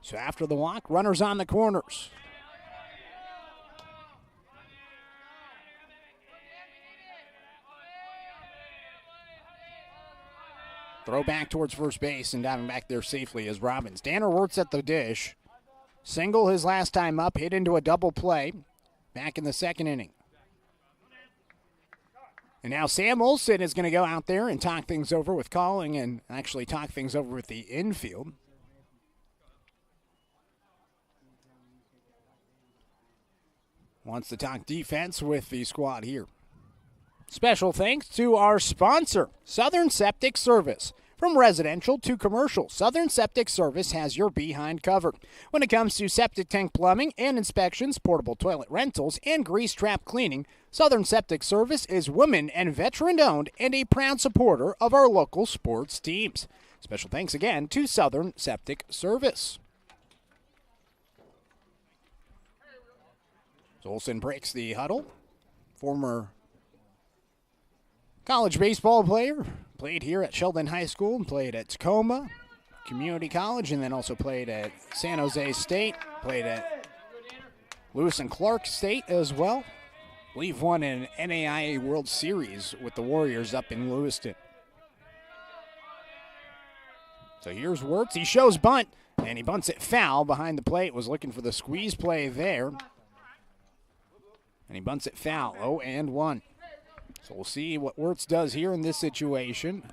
So after the walk, runners on the corners. Throw back towards first base, and diving back there safely is Robbins. Tanner Wirtz at the dish. Single his last time up, hit into a double play back in the 2nd inning. And now Sam Olson is going to go out there and talk things over with calling and actually talk things over with the infield. Wants to talk defense with the squad here. Special thanks to our sponsor, Southern Septic Service. From residential to commercial, Southern Septic Service has your behind covered. When it comes to septic tank plumbing and inspections, portable toilet rentals, and grease trap cleaning, Southern Septic Service is women and veteran-owned and a proud supporter of our local sports teams. Special thanks again to Southern Septic Service. Olson breaks the huddle. Former college baseball player, played here at Sheldon High School, played at Tacoma Community College, and then also played at San Jose State, played at Lewis and Clark State as well. I believe won an NAIA World Series with the Warriors up in Lewiston. So here's Wirtz. He shows bunt, and he bunts it foul behind the plate. Was looking for the squeeze play there. And he bunts it foul, 0-1. So we'll see what Wirtz does here in this situation.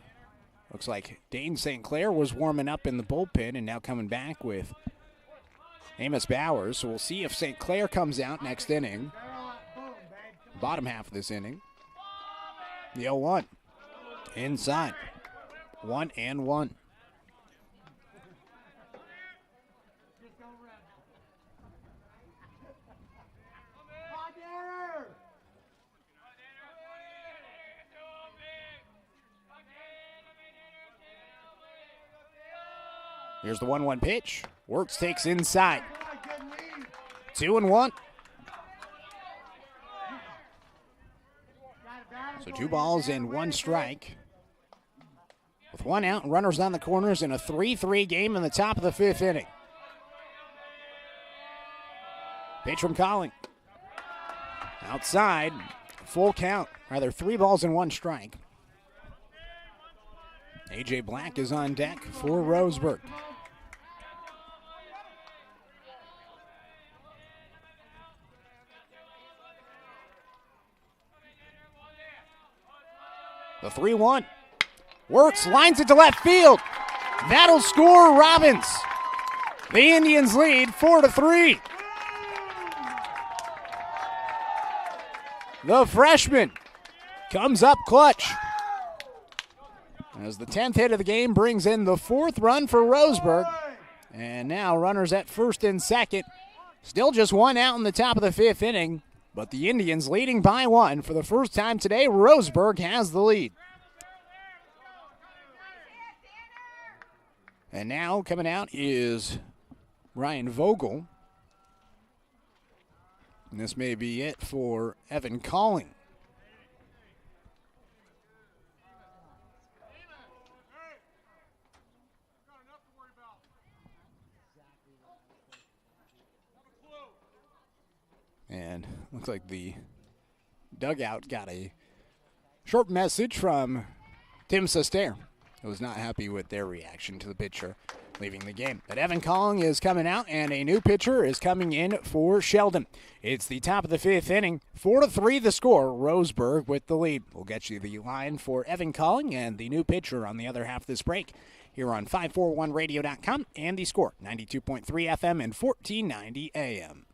Looks like Dane St. Clair was warming up in the bullpen and now coming back with Amos Bowers. So we'll see if St. Clair comes out next inning. Bottom half of this inning. The 0-1. Inside. 1-1. Here's the 1-1 pitch. Wirtz takes inside. 2-1. So 2 balls and 1 strike. With 1 out and runners on the corners in a 3-3 game in the top of the 5th inning. Pitch from Colling. Outside. Full count. Rather 3 balls and 1 strike. A.J. Black is on deck for Roseburg. The 3-1. Wirtz, lines it to left field. That'll score Robbins. The Indians lead 4-3. The freshman comes up clutch. As the 10th hit of the game brings in the 4th run for Roseburg. And now runners at first and second. Still just 1 out in the top of the 5th inning. But the Indians leading by 1 for the first time today. Roseburg has the lead. And now coming out is Ryan Vogel. And this may be it for Evan Calling. And looks like the dugout got a short message from Tim Sester, who was not happy with their reaction to the pitcher leaving the game. But Evan Calling is coming out, and a new pitcher is coming in for Sheldon. It's the top of the 5th inning. 4-3 the score. Roseburg with the lead. We'll get you the line for Evan Calling and the new pitcher on the other half of this break here on 541radio.com and the score, 92.3 FM and 1490 AM.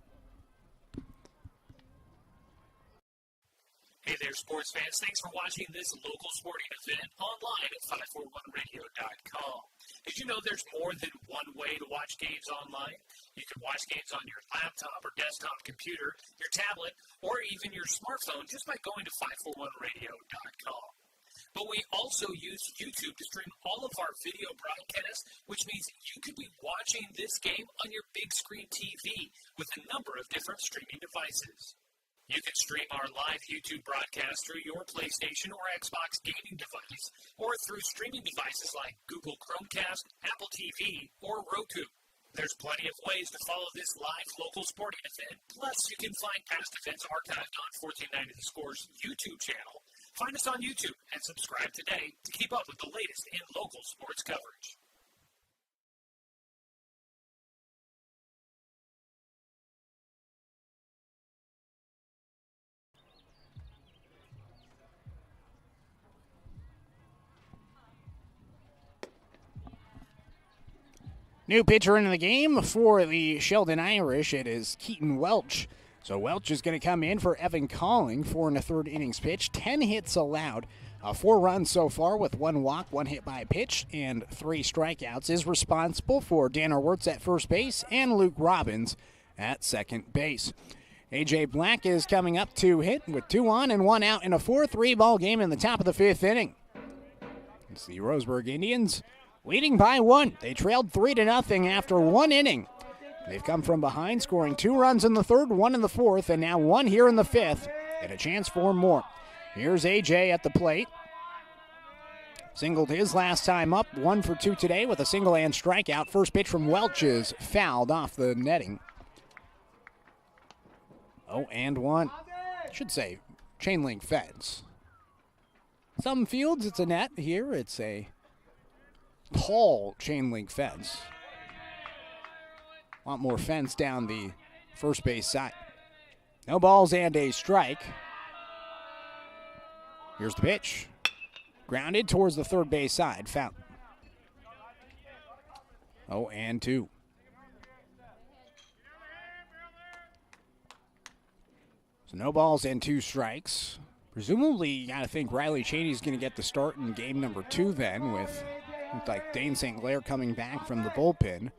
Hey there, sports fans. Thanks for watching this local sporting event online at 541radio.com. Did you know there's more than one way to watch games online? You can watch games on your laptop or desktop computer, your tablet, or even your smartphone just by going to 541radio.com. But we also use YouTube to stream all of our video broadcasts, which means you could be watching this game on your big screen TV with a number of different streaming devices. You can stream our live YouTube broadcast through your PlayStation or Xbox gaming device, or through streaming devices like Google Chromecast, Apple TV, or Roku. There's plenty of ways to follow this live local sporting event. Plus, you can find past events archived on 1490 The Score's YouTube channel. Find us on YouTube and subscribe today to keep up with the latest in local sports coverage. New pitcher into the game for the Sheldon Irish. It is Keaton Welch. So Welch is going to come in for Evan Calling, 4 1/3 innings pitch, 10 hits allowed, 4 runs so far with 1 walk, 1 hit by pitch, and 3 strikeouts. Is responsible for Danner Wirtz at first base and Luke Robbins at second base. A.J. Black is coming up to hit with 2 on and 1 out in a 4-3 ball game in the top of the 5th inning. It's the Roseburg Indians leading by 1. They trailed 3-0 after 1 inning. They've come from behind, scoring 2 runs in the 3rd, 1 in the 4th, and now 1 here in the 5th, and a chance for more. Here's A.J. at the plate. Singled his last time up, 1 for 2 today with a single and strikeout. First pitch from Welch is fouled off the netting. 0-1. Should say chain link fence. Some fields it's a net. Here it's a tall chain link fence. A lot more fence down the first base side. No balls and a strike. Here's the pitch. Grounded towards the third base side. Foul. 0-2. So no balls and 2 strikes. Presumably, you got to think Riley Cheney's going to get the start in game number 2 then, with like Dane St. Clair coming back from the bullpen.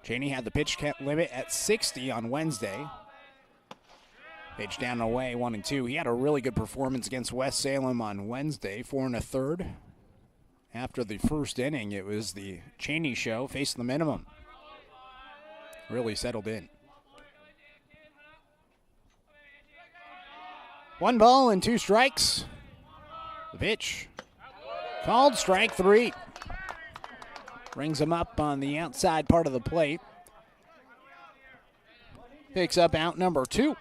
Cheney had the pitch limit at 60 on Wednesday. Pitch down and away, 1-2. He had a really good performance against West Salem on Wednesday, 4 1/3. After the first inning, it was the Cheney show, facing the minimum. Really settled in. 1 ball and 2 strikes. The pitch. Called strike 3. Brings him up on the outside part of the plate. Picks up out number 2.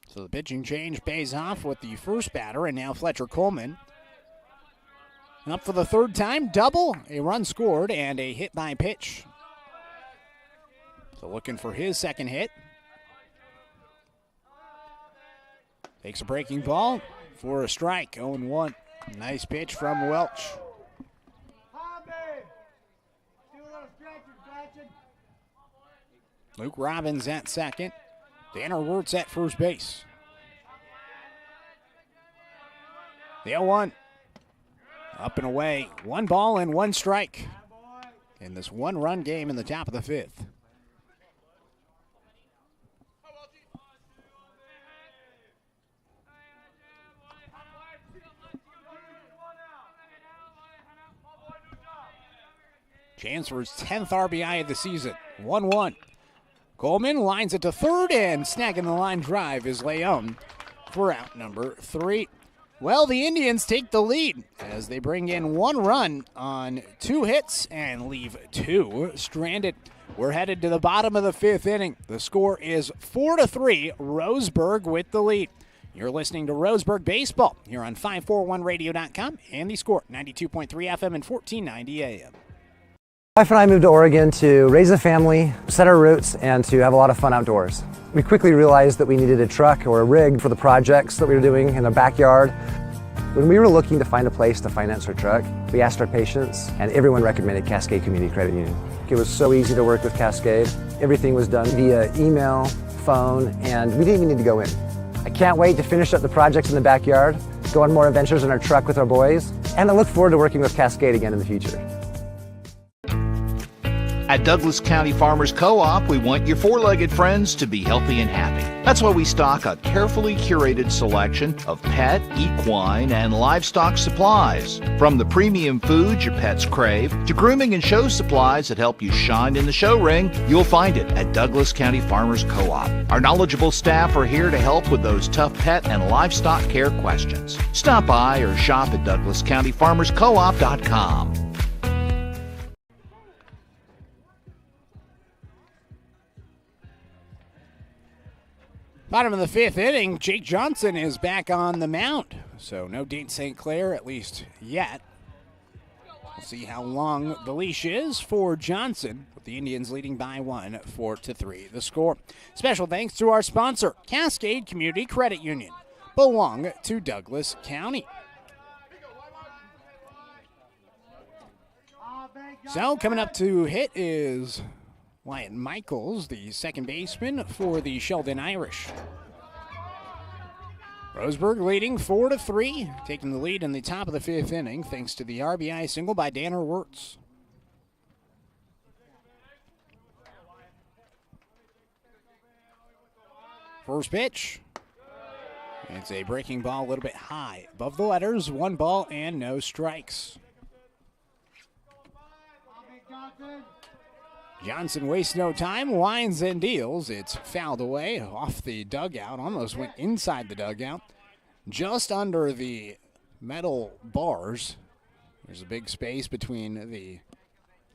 So the pitching change pays off with the first batter, and now Fletcher Coleman. Up for the 3rd time, double, a run scored, and a hit by pitch. So looking for his 2nd hit. Takes a breaking ball for a strike, 0-1. Nice pitch from Welch. Luke Robbins at second. Danner Wirtz at first base. The 0-1. Up and away. 1 ball and 1 strike in this 1-run game in the top of the 5th. Chance for his 10th RBI of the season. 1-1. Coleman lines it to 3rd, and snagging the line drive is Leon for out number 3. Well, the Indians take the lead as they bring in 1 run on 2 hits and leave 2 stranded. We're headed to the bottom of the 5th inning. The score is 4-3, Roseburg with the lead. You're listening to Roseburg Baseball here on 541radio.com and the Score, 92.3 FM and 1490 AM. My wife and I moved to Oregon to raise a family, set our roots, and to have a lot of fun outdoors. We quickly realized that we needed a truck or a rig for the projects that we were doing in the backyard. When we were looking to find a place to finance our truck, we asked our patients, and everyone recommended Cascade Community Credit Union. It was so easy to work with Cascade. Everything was done via email, phone, and we didn't even need to go in. I can't wait to finish up the projects in the backyard, go on more adventures in our truck with our boys, and I look forward to working with Cascade again in the future. At Douglas County Farmers Co-op, we want your four-legged friends to be healthy and happy. That's why we stock a carefully curated selection of pet, equine, and livestock supplies. From the premium foods your pets crave to grooming and show supplies that help you shine in the show ring, you'll find it at Douglas County Farmers Co-op. Our knowledgeable staff are here to help with those tough pet and livestock care questions. Stop by or shop at DouglasCountyFarmersCoop.com. Bottom of the 5th inning, Jake Johnson is back on the mound. So no Dane St. Clair, at least yet. We'll see how long the leash is for Johnson, with the Indians leading by 1, 4-3 the score. Special thanks to our sponsor, Cascade Community Credit Union. Belong to Douglas County. So coming up to hit is Wyatt Michaels, the second baseman for the Sheldon Irish. Roseburg leading 4-3, taking the lead in the top of the fifth inning thanks to the RBI single by Danner Wirtz. First pitch. It's a breaking ball a little bit high. Above the letters, 1 ball and no strikes. Johnson wastes no time, winds and deals. It's fouled away off the dugout, almost went inside the dugout. Just under the metal bars. There's a big space between the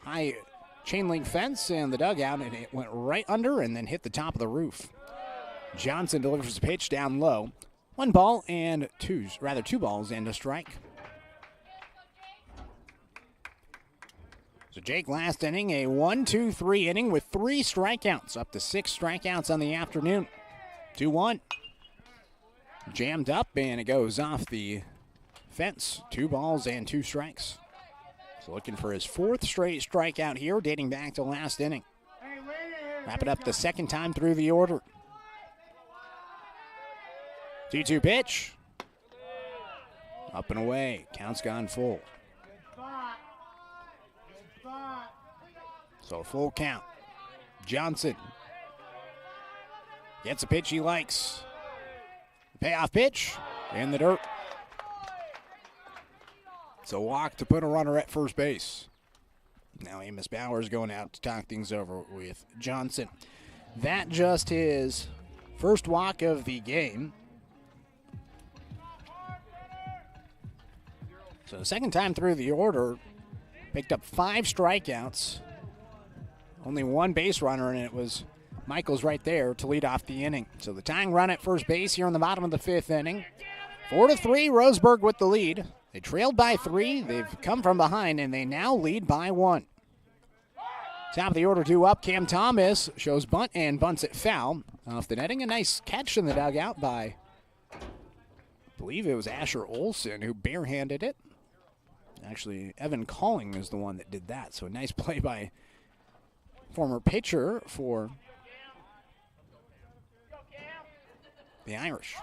high chain link fence and the dugout, and it went right under and then hit the top of the roof. Johnson delivers a pitch down low. 2 balls and a strike. So Jake last inning, a 1-2-3 inning with 3 strikeouts, up to 6 strikeouts on the afternoon. 2-1. Jammed up and it goes off the fence. 2 balls and 2 strikes. So looking for his 4th straight strikeout here, dating back to last inning. Wrap it up the second time through the order. 2-2 pitch. Up and away. Count's gone full. So full count. Johnson gets a pitch he likes. Payoff pitch in the dirt. It's a walk to put a runner at first base. Now Amos Bowers going out to talk things over with Johnson. That just his first walk of the game. So second time through the order, picked up 5 strikeouts. Only 1 base runner, and it was Michaels right there to lead off the inning. So the tying run at first base here in the bottom of the 5th inning. 4-3, Roseburg with the lead. They trailed by 3. They've come from behind, and they now lead by 1. Top of the order, 2 up. Cam Thomas shows bunt and bunts it foul off the netting. A nice catch in the dugout by, I believe it was Asher Olson who barehanded it. Actually, Evan Calling is the one that did that. So a nice play by former pitcher for the Irish.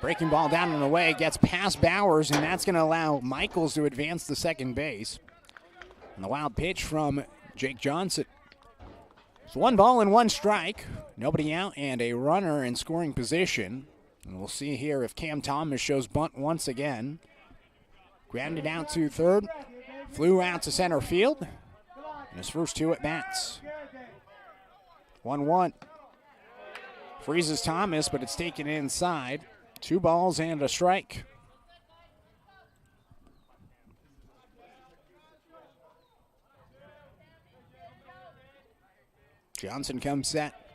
Breaking ball down and away, gets past Bowers, and that's going to allow Michaels to advance to second base. And the wild pitch from Jake Johnson. It's 1 ball and 1 strike. Nobody out and a runner in scoring position. And we'll see here if Cam Thomas shows bunt once again. Grounded out to third. Flew out to center field. And his first 2 at-bats. 1-1. Freezes Thomas, but it's taken inside. 2 balls and a strike. Johnson comes set.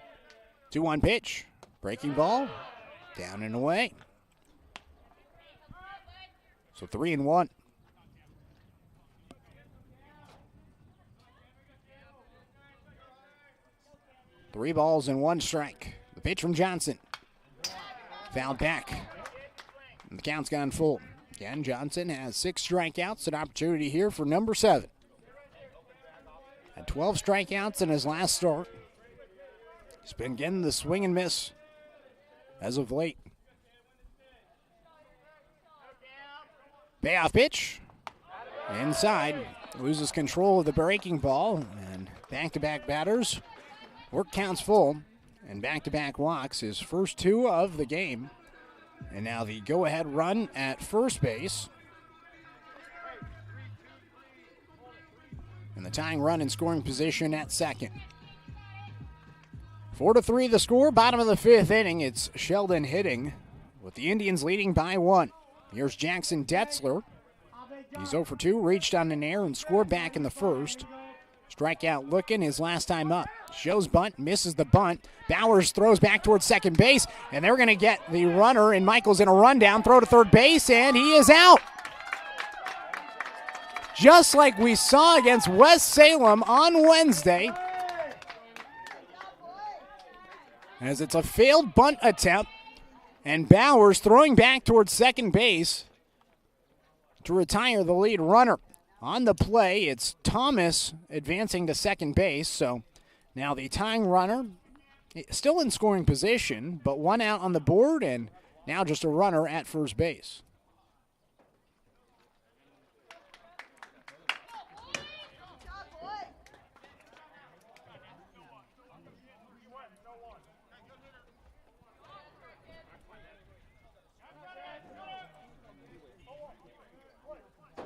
2-1 pitch. Breaking ball. Down and away. So 3-1. Three balls and 1 strike. The pitch from Johnson. Fouled back. And the count's gone full. Again, Johnson has 6 strikeouts. An opportunity here for number 7. Had 12 strikeouts in his last start. He's been getting the swing and miss as of late. Payoff pitch. Inside. Loses control of the breaking ball. And back-to-back batters. Work counts full. And back-to-back walks. His first 2 of the game. And now the go-ahead run at first base. And the tying run in scoring position at second. 4-3 the score. Bottom of the 5th inning. It's Sheldon hitting with the Indians leading by 1. Here's Jackson Detzler. He's 0 for 2, reached on an air and scored back in the first. Strikeout looking his last time up. Shows bunt, misses the bunt. Bowers throws back towards second base, and they're going to get the runner, and Michaels in a rundown, throw to third base, and he is out. Just like we saw against West Salem on Wednesday. As it's a failed bunt attempt. And Bowers throwing back towards second base to retire the lead runner. On the play, it's Thomas advancing to second base, so now the tying runner still in scoring position, but one out on the board and now just a runner at first base.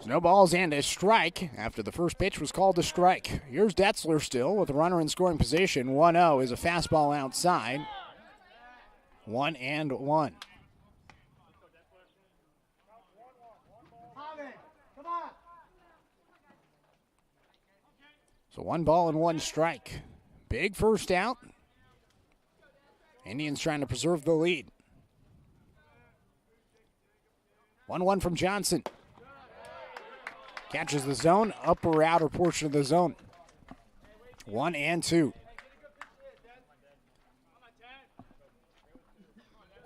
No balls and a strike after the first pitch was called a strike. Here's Detzler still with a runner in scoring position. 1-0 is a fastball outside. 1-1. So 1 ball and 1 strike. Big first out. Indians trying to preserve the lead. 1-1 from Johnson. Catches the zone, upper outer portion of the zone. 1-2.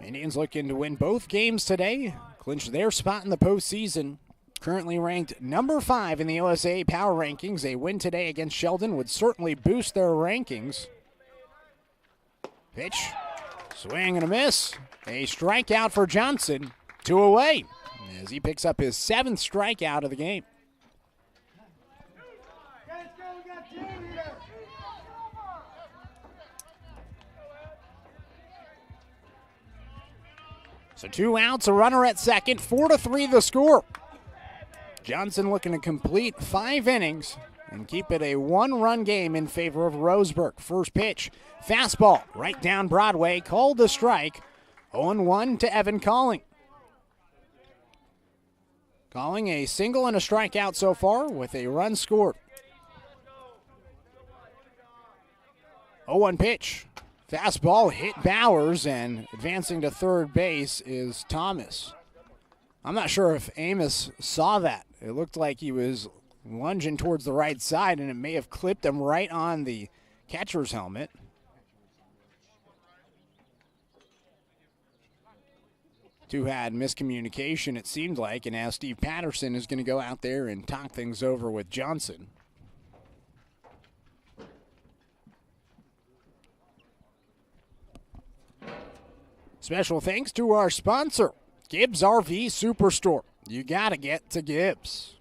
Indians looking to win both games today, clinch their spot in the postseason. Currently ranked number 5 in the OSA Power Rankings. A win today against Sheldon would certainly boost their rankings. Pitch, swing and a miss. A strikeout for Johnson. 2 away as he picks up his 7th strikeout of the game. So 2 outs, a runner at second, 4-3 the score. Johnson looking to complete 5 innings and keep it a 1-run game in favor of Roseburg. First pitch, fastball, right down Broadway, called a strike. 0-1 to Evan Calling. Calling a single and a strikeout so far with a run scored. 0-1 pitch. Fastball hit Bowers, and advancing to third base is Thomas. I'm not sure if Amos saw that. It looked like he was lunging towards the right side, and it may have clipped him right on the catcher's helmet. Two had miscommunication, it seemed like, and now Steve Patterson is going to go out there and talk things over with Johnson. Special thanks to our sponsor, Gibbs RV Superstore. You gotta get to Gibbs.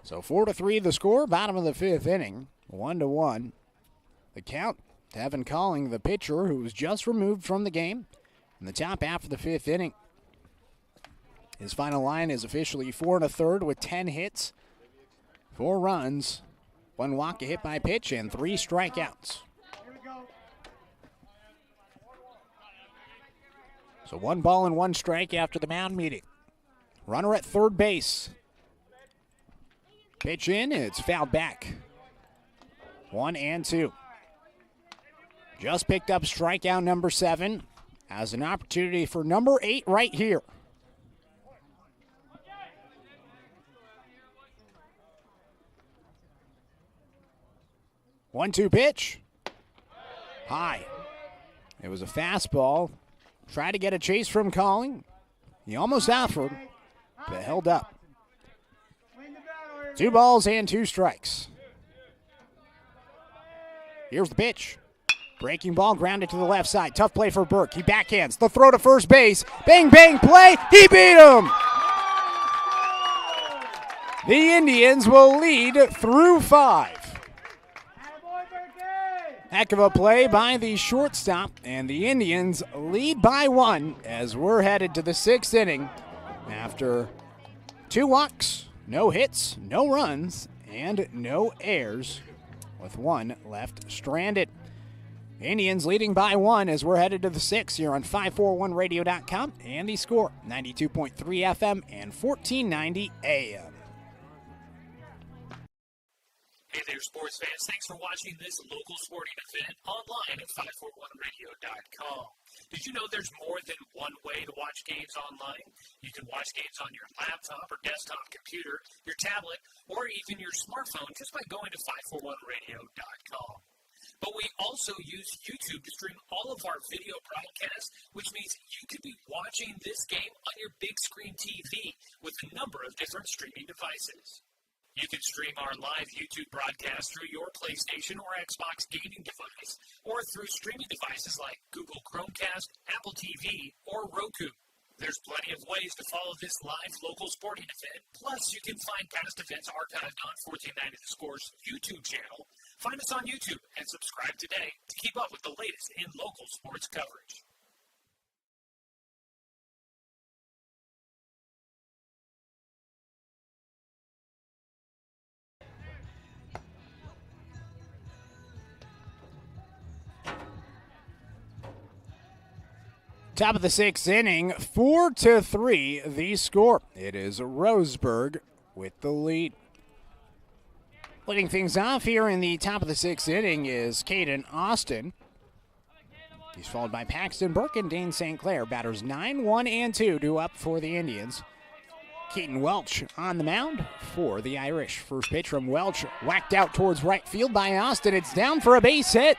So 4-3 the score, bottom of the 5th inning, 1-1. The count to Evan Calling, the pitcher who was just removed from the game in the top half of the 5th inning. His final line is officially 4 1/3 with 10 hits, 4 runs, 1 walk, a hit by pitch, and 3 strikeouts. So 1 ball and 1 strike after the mound meeting. Runner at third base. Pitch in, it's fouled back. 1-2. Just picked up strikeout number 7. Has an opportunity for number 8 right here. One-two pitch. High. It was a fastball. Tried to get a chase from Calling. He almost offered, but held up. 2 balls and 2 strikes. Here's the pitch. Breaking ball grounded to the left side. Tough play for Burke. He backhands. The throw to first base. Bang, bang, play. He beat him. The Indians will lead through 5. Heck of a play by the shortstop, and the Indians lead by 1 as we're headed to the 6th inning after 2 walks, no hits, no runs, and no errors, with 1 left stranded. Indians leading by 1 as we're headed to the 6th here on 541radio.com and the score 92.3 FM and 1490 AM. Hey there, sports fans. Thanks for watching this local sporting event online at 541radio.com. Did you know there's more than one way to watch games online? You can watch games on your laptop or desktop computer, your tablet, or even your smartphone just by going to 541radio.com. But we also use YouTube to stream all of our video broadcasts, which means you could be watching this game on your big screen TV with a number of different streaming devices. You can stream our live YouTube broadcast through your PlayStation or Xbox gaming device, or through streaming devices like Google Chromecast, Apple TV, or Roku. There's plenty of ways to follow this live local sporting event. Plus, you can find past events archived on 1490 The Score's YouTube channel. Find us on YouTube and subscribe today to keep up with the latest in local sports coverage. Top of the sixth inning, 4-3 the score. It is Roseburg with the lead. Leading things off here in the top of the sixth inning is Caden Austin. He's followed by Paxton Burke and Dane St. Clair. Batters 9, 1, and 2 due up for the Indians. Keaton Welch on the mound for the Irish. First pitch from Welch, whacked out towards right field by Austin. It's down for a base hit.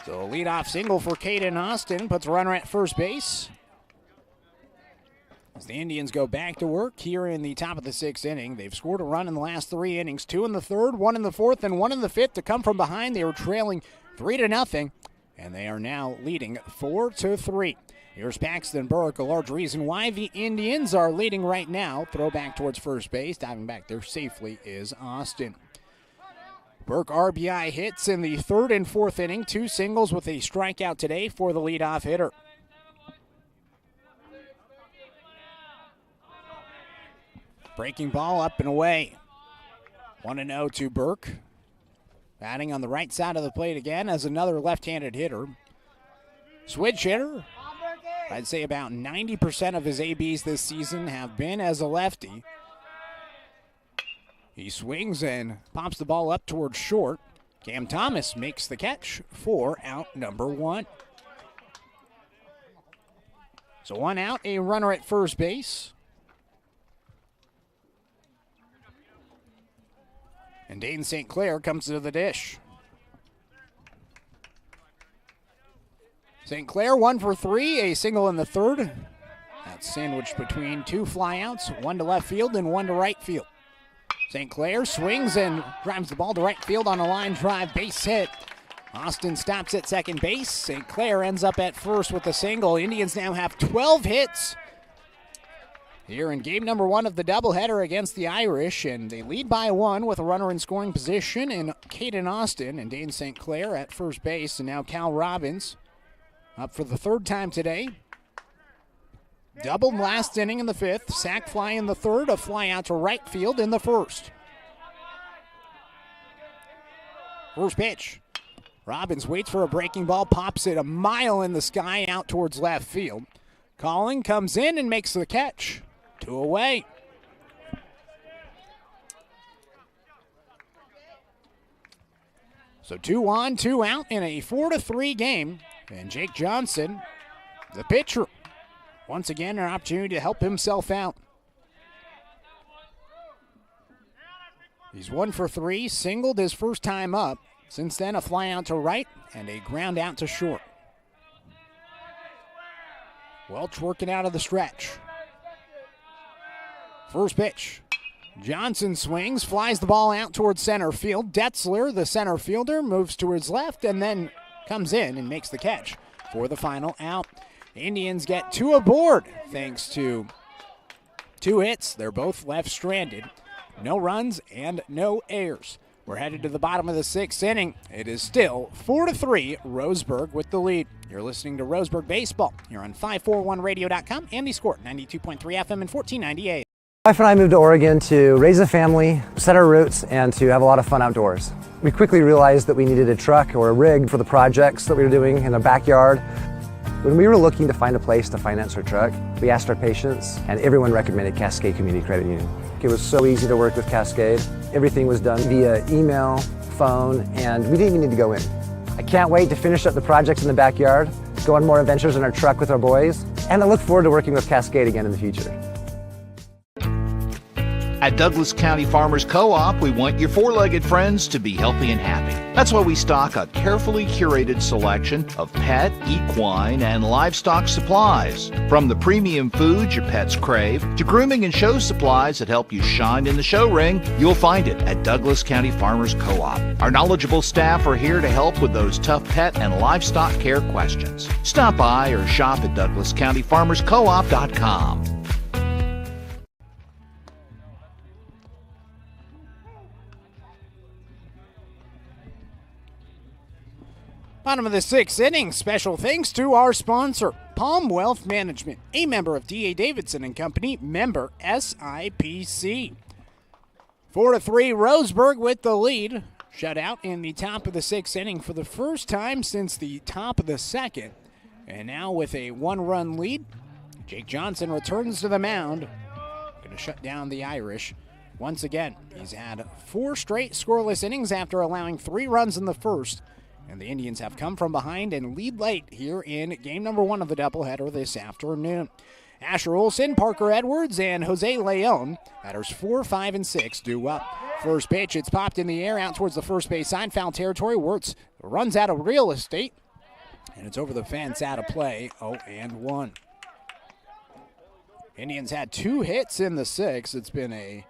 So a leadoff single for Caden Austin puts a runner at first base. As the Indians go back to work here in the top of the sixth inning, they've scored a run in the last 3 innings, 2 in the third, 1 in the fourth, and 1 in the fifth to come from behind. They were trailing 3-0, and they are now leading 4-3. Here's Paxton Burke, a large reason why the Indians are leading right now. Throw back towards first base, diving back there safely is Austin. Burke RBI hits in the third and fourth inning, 2 singles with a strikeout today for the leadoff hitter. Breaking ball up and away. 1-0 to Burke. Batting on the right side of the plate again as another left-handed hitter. Switch hitter. I'd say about 90% of his ABs this season have been as a lefty. He swings and pops the ball up towards short. Cam Thomas makes the catch for out number 1. So 1 out, a runner at first base. And Dane St. Clair comes to the dish. St. Clair 1 for 3, a single in the third. That's sandwiched between 2 flyouts, 1 to left field and 1 to right field. St. Clair swings and drives the ball to right field on a line drive, base hit. Austin stops at second base. St. Clair ends up at first with a single. Indians now have 12 hits here in game number 1 of the doubleheader against the Irish, and they lead by 1 with a runner in scoring position in Caden Austin and Dane St. Clair at first base, and now Cal Robbins up for the 3rd time today. Doubled last inning in the 5th, sac fly in the 3rd, a fly out to right field in the 1st. First pitch. Robbins waits for a breaking ball, pops it a mile in the sky out towards left field. Calling comes in and makes the catch. 2 away. So 2 on, 2 out in a 4-3 game. And Jake Johnson, the pitcher, once again, an opportunity to help himself out. He's 1 for 3, singled his first time up. Since then, a fly out to right and a ground out to short. Welch working out of the stretch. First pitch. Johnson swings, flies the ball out towards center field. Detzler, the center fielder, moves to his left and then comes in and makes the catch for the final out. Indians get 2 aboard thanks to 2 hits. They're both left stranded. No runs and no errors. We're headed to the bottom of the 6th inning. It is still 4-3, Roseburg with the lead. You're listening to Roseburg Baseball. You're on 541radio.com and the Score, 92.3 FM and 1490 AM. My wife and I moved to Oregon to raise a family, set our roots, and to have a lot of fun outdoors. We quickly realized that we needed a truck or a rig for the projects that we were doing in the backyard. When we were looking to find a place to finance our truck, we asked our patients, and everyone recommended Cascade Community Credit Union. It was so easy to work with Cascade. Everything was done via email, phone, and we didn't even need to go in. I can't wait to finish up the projects in the backyard, go on more adventures in our truck with our boys, and I look forward to working with Cascade again in the future. At Douglas County Farmers Co-op, we want your four-legged friends to be healthy and happy. That's why we stock a carefully curated selection of pet, equine, and livestock supplies. From the premium foods your pets crave to grooming and show supplies that help you shine in the show ring, you'll find it at Douglas County Farmers Co-op. Our knowledgeable staff are here to help with those tough pet and livestock care questions. Stop by or shop at DouglasCountyFarmersCoop.com. Bottom of the sixth inning, special thanks to our sponsor, Palm Wealth Management, a member of D.A. Davidson and Company, member SIPC. 4-3, Roseburg with the lead. Shutout in the top of the sixth inning for the first time since the top of the second. And now with a one-run lead, Jake Johnson returns to the mound. Going to shut down the Irish once again. He's had 4 straight scoreless innings after allowing 3 runs in the first. And the Indians have come from behind and lead late here in game number 1 of the doubleheader this afternoon. Asher Olson, Parker Edwards, and Jose Leon, batters 4, 5, and 6, due up. First pitch, it's popped in the air out towards the first base side, foul territory. Wirtz runs out of real estate, and it's over the fence, out of play, 0-1. Indians had 2 hits in the 6th. It's been a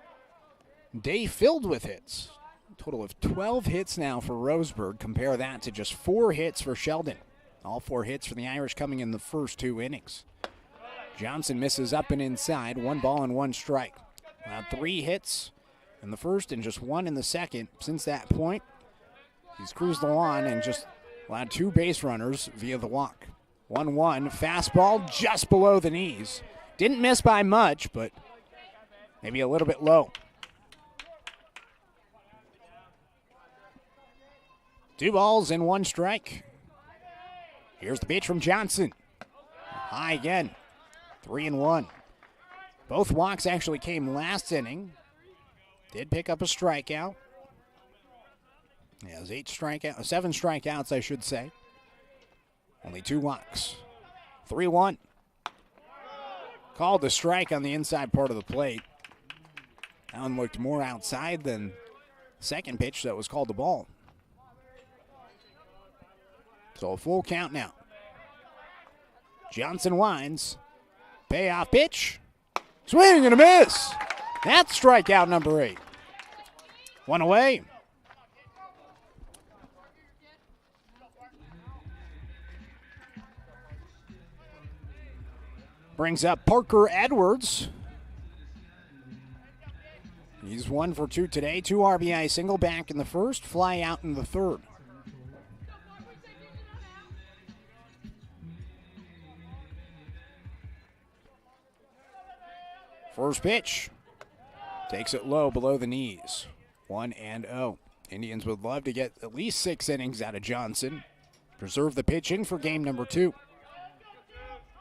day filled with hits. Total of 12 hits now for Roseburg. Compare that to just 4 hits for Sheldon. All 4 hits for the Irish coming in the first 2 innings. Johnson misses up and inside. 1 ball and 1 strike. 3 hits in the first and just 1 in the second. Since that point, he's cruised along and just allowed 2 base runners via the walk. 1-1, fastball just below the knees. Didn't miss by much, but maybe a little bit low. 2 balls and 1 strike. Here's the pitch from Johnson. High again. 3-1. Both walks actually came last inning. Did pick up a strikeout. He has 7 strikeouts, I should say. Only 2 walks. 3-1. Called the strike on the inside part of the plate. That one looked more outside than the second pitch that was called the ball. So a full count now. Johnson winds. Payoff pitch. Swing and a miss. That's strikeout number 8. 1 away. Brings up Parker Edwards. He's 1 for 2 today. 2 RBI single, back in the first, fly out in the third. First pitch. Takes it low below the knees. 1-0. Indians would love to get at least 6 innings out of Johnson. Preserve the pitching for game number 2.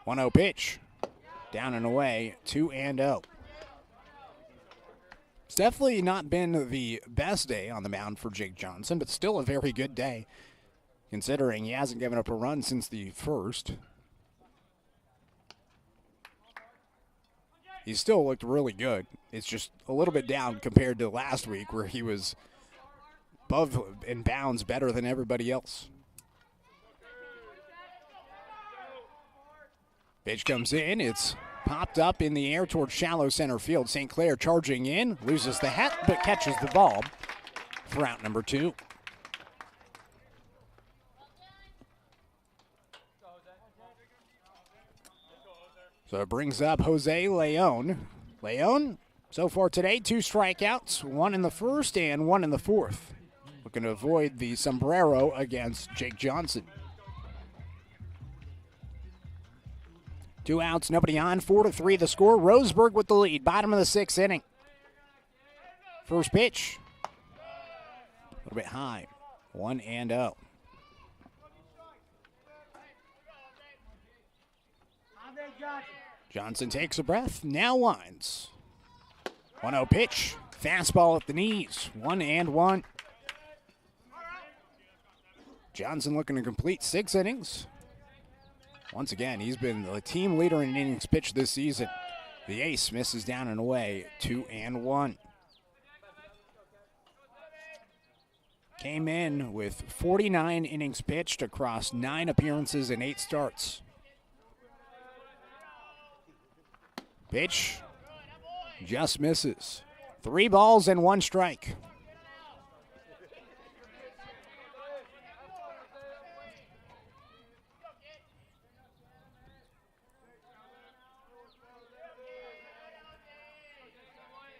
1-0 pitch. Down and away. 2-0. It's definitely not been the best day on the mound for Jake Johnson, but still a very good day, considering he hasn't given up a run since the first. He still looked really good. It's just a little bit down compared to last week where he was above and bounds better than everybody else. Pitch comes in. It's popped up in the air towards shallow center field. St. Clair charging in. Loses the hat, but catches the ball for out number 2. So it brings up Jose Leon. Leon, so far today, 2 strikeouts, 1 in the first and 1 in the fourth. Looking to avoid the sombrero against Jake Johnson. 2 outs, nobody on, 4-3 the score. Roseburg with the lead, bottom of the 6th inning. First pitch, a little bit high, 1-0. Johnson takes a breath, now winds. 1-0 pitch, fastball at the knees, 1-1. Johnson looking to complete 6 innings. Once again, he's been the team leader in innings pitched this season. The ace misses down and away, 2-1. Came in with 49 innings pitched across 9 appearances and 8 starts. Pitch just misses. 3 balls and 1 strike.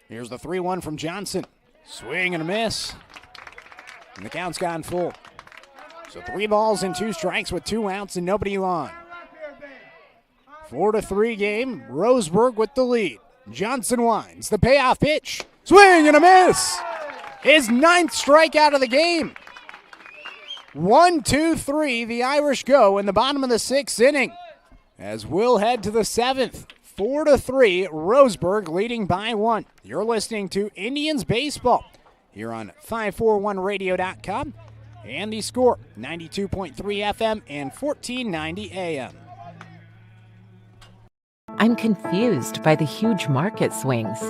Here's the 3-1 from Johnson. Swing and a miss. And the count's gone full. So 3 balls and 2 strikes with 2 outs and nobody on. 4-3 game. Roseburg with the lead. Johnson winds. The payoff pitch. Swing and a miss. His 9th strikeout of the game. 1-2-3. The Irish go in the bottom of the 6th inning. As we'll head to the 7th. 4-3, Roseburg leading by 1. You're listening to Indians Baseball here on 541radio.com and the Score, 92.3 FM and 1490 AM. I'm confused by the huge market swings.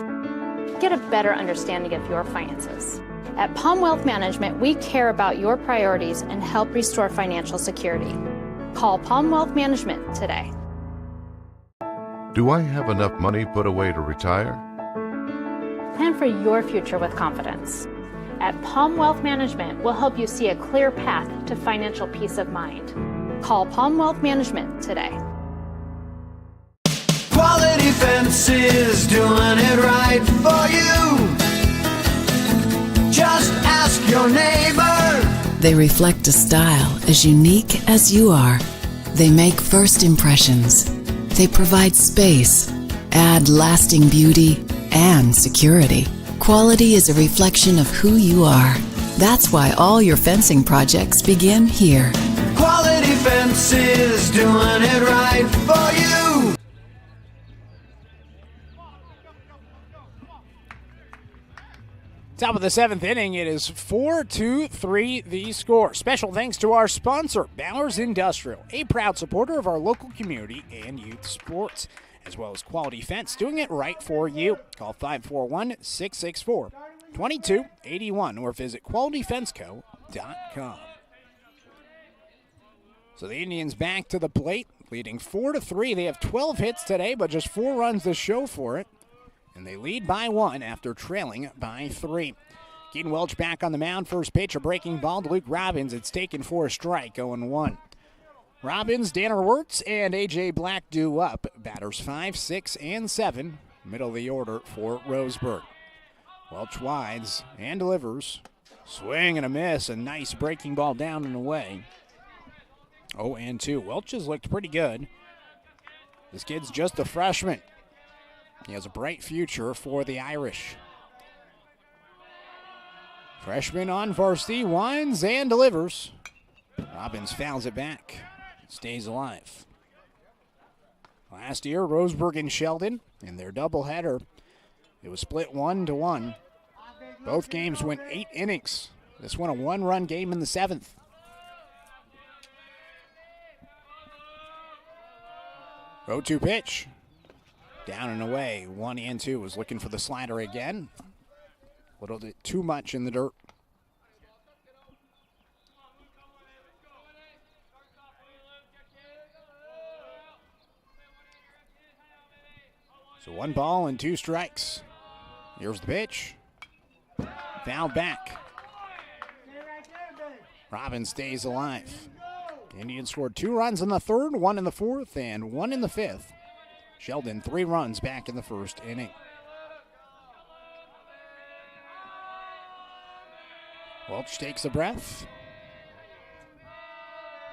Get a better understanding of your finances. At Palm Wealth Management, we care about your priorities and help restore financial security. Call Palm Wealth Management today. Do I have enough money put away to retire? Plan for your future with confidence. At Palm Wealth Management, we'll help you see a clear path to financial peace of mind. Call Palm Wealth Management today. Quality Fences, doing it right for you. Just ask your neighbor. They reflect a style as unique as you are. They make first impressions. They provide space, add lasting beauty, and security. Quality is a reflection of who you are. That's why all your fencing projects begin here. Quality Fences, doing it right for you. Top of the 7th inning, it is 4-3 the score. Special thanks to our sponsor, Bowers Industrial, a proud supporter of our local community and youth sports, as well as Quality Fence, doing it right for you. Call 541-664-2281 or visit qualityfenceco.com. So the Indians back to the plate, leading 4-3. They have 12 hits today, but just 4 runs to show for it. And they lead by 1 after trailing by 3. Keaton Welch back on the mound. First pitch, a breaking ball to Luke Robbins. It's taken for a strike, 0-1. Robbins, Danner Wirtz, and A.J. Black due up. Batters 5, 6, and 7. Middle of the order for Roseburg. Welch winds and delivers. Swing and a miss. A nice breaking ball down and away. 0-2. Welch has looked pretty good. This kid's just a freshman. He has a bright future for the Irish. Freshman on varsity, winds and delivers. Robbins fouls it back. Stays alive. Last year, Roseburg and Sheldon in their doubleheader. It was split 1-1. Both games went 8 innings. This one a 1-run game in the 7th. Oh, 2 pitch. Down and away, 1-2, was looking for the slider again. A little bit too much in the dirt. So 1 ball and 2 strikes. Here's the pitch. Fouled back. Robbins stays alive. The Indians scored 2 runs in the 3rd, 1 in the 4th, and 1 in the 5th. Sheldon 3 runs back in the 1st inning. Welch takes a breath.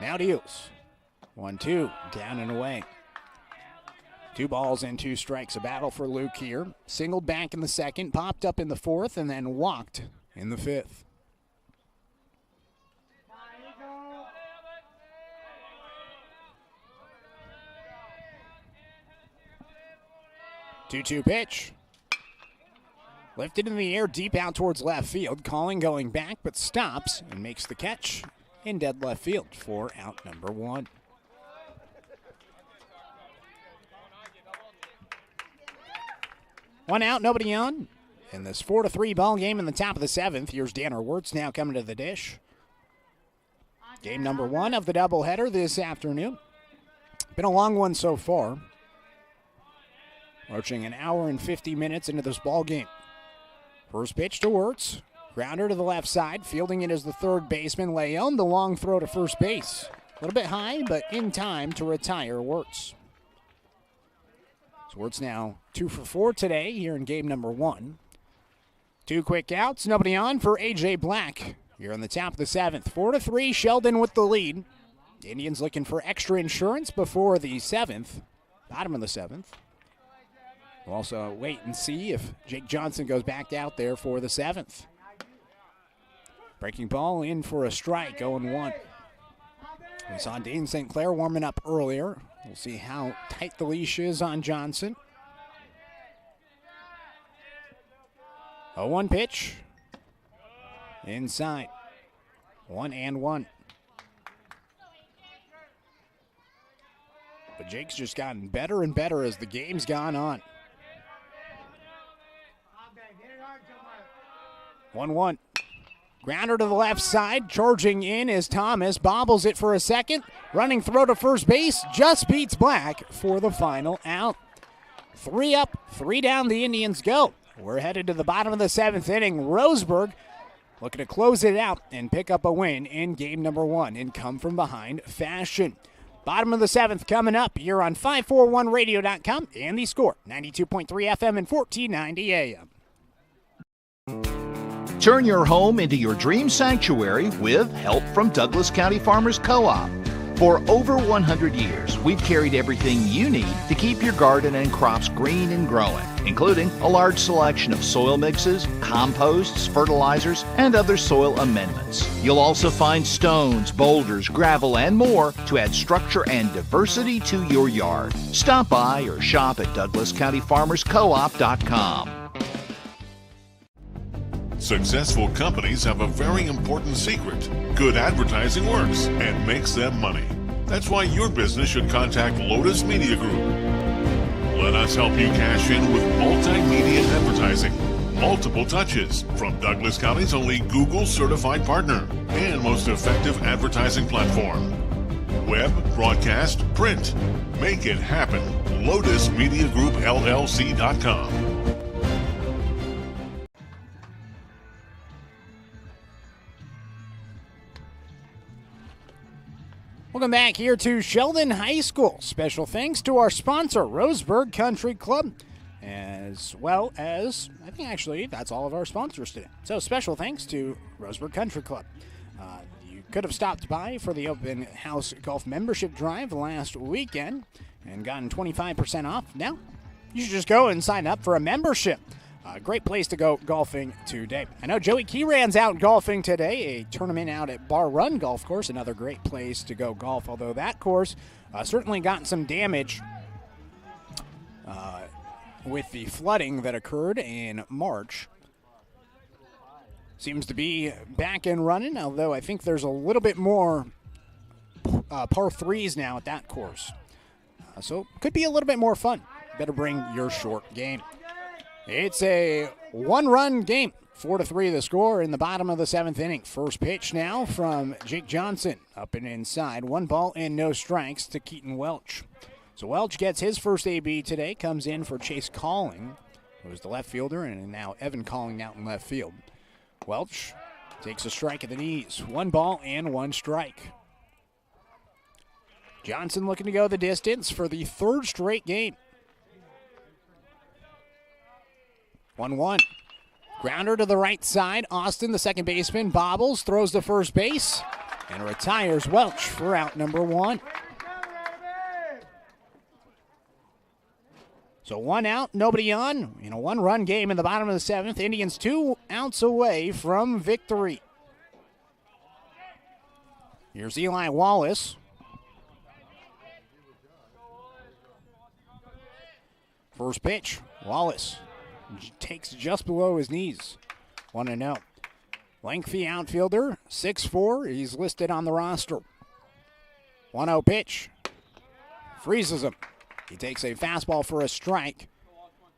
Now deals. 1-2, down and away. 2 balls and 2 strikes. A battle for Luke here. Singled back in the 2nd, popped up in the 4th, and then walked in the 5th. Two-two pitch. Lifted in the air deep out towards left field. Calling going back, but stops and makes the catch in dead left field for out number 1. One out, nobody on. In this 4-3 ball game in the top of the 7th, here's Danner Wirtz now coming to the dish. Game number 1 of the doubleheader this afternoon. Been a long one so far. Approaching an hour and 50 minutes into this ball game. First pitch to Wirtz. Grounder to the left side. Fielding it is the third baseman, Leon. The long throw to first base. A little bit high, but in time to retire Wirtz. So Wirtz now 2 for 4 today here in game number 1. 2 quick outs, nobody on for A.J. Black. Here in the top of the 7th. 4-3, Sheldon with the lead. The Indians looking for extra insurance before the 7th. Bottom of the 7th. We'll also wait and see if Jake Johnson goes back out there for the 7th. Breaking ball in for a strike, 0-1. We saw Dane St. Clair warming up earlier. We'll see how tight the leash is on Johnson. 0-1 pitch. Inside. 1-1. But Jake's just gotten better and better as the game's gone on. 1-1. Grounder to the left side. Charging in is Thomas. Bobbles it for a second. Running throw to first base. Just beats Black for the final out. 3 up, 3 down, the Indians go. We're headed to the bottom of the 7th inning. Roseburg looking to close it out and pick up a win in game number 1 in come-from-behind fashion. Bottom of the 7th coming up. You're on 541radio.com and the score, 92.3 FM and 1490 AM. Turn your home into your dream sanctuary with help from Douglas County Farmers Co-op. For over 100 years, we've carried everything you need to keep your garden and crops green and growing, including a large selection of soil mixes, composts, fertilizers, and other soil amendments. You'll also find stones, boulders, gravel, and more to add structure and diversity to your yard. Stop by or shop at DouglasCountyFarmersCoop.com. Successful companies have a very important secret. Good advertising works and makes them money. That's why your business should contact Lotus Media Group. Let us help you cash in with multimedia advertising. Multiple touches from Douglas County's only Google certified partner and most effective advertising platform. Web, broadcast, print. Make it happen. LotusMediaGroupLLC.com. Welcome back here to Sheldon High School. Special thanks to our sponsor, Roseburg Country Club, as well as, I think actually that's all of our sponsors today. So special thanks to Roseburg Country Club. You could have stopped by for the open house golf membership drive last weekend and gotten 25% off. Now you should just go and sign up for a membership. Great place to go golfing today. I know Joey Keyran's out golfing today, a tournament out at Bar Run Golf Course, another great place to go golf, although that course certainly got some damage with the flooding that occurred in March. Seems to be back and running, although I think there's a little bit more par threes now at that course. So could be a little bit more fun. Better bring your short game. It's a one-run game. 4-3 the score in the bottom of the 7th inning. First pitch now from Jake Johnson. Up and inside. 1 ball and no strikes to Keaton Welch. So Welch gets his first AB today. Comes in for Chase Calling, who is the left fielder, and now Evan Calling out in left field. Welch takes a strike at the knees. 1 ball and 1 strike. Johnson looking to go the distance for the 3rd straight game. 1-1. Grounder to the right side. Austin, the second baseman, bobbles, throws to first base, and retires Welch for out number 1. So 1 out, nobody on in a 1-run game in the bottom of the 7th. Indians 2 outs away from victory. Here's Eli Wallace. First pitch, Wallace takes just below his knees. 1-0. Lengthy outfielder, 6'4". He's listed on the roster. 1-0 pitch. Freezes him. He takes a fastball for a strike.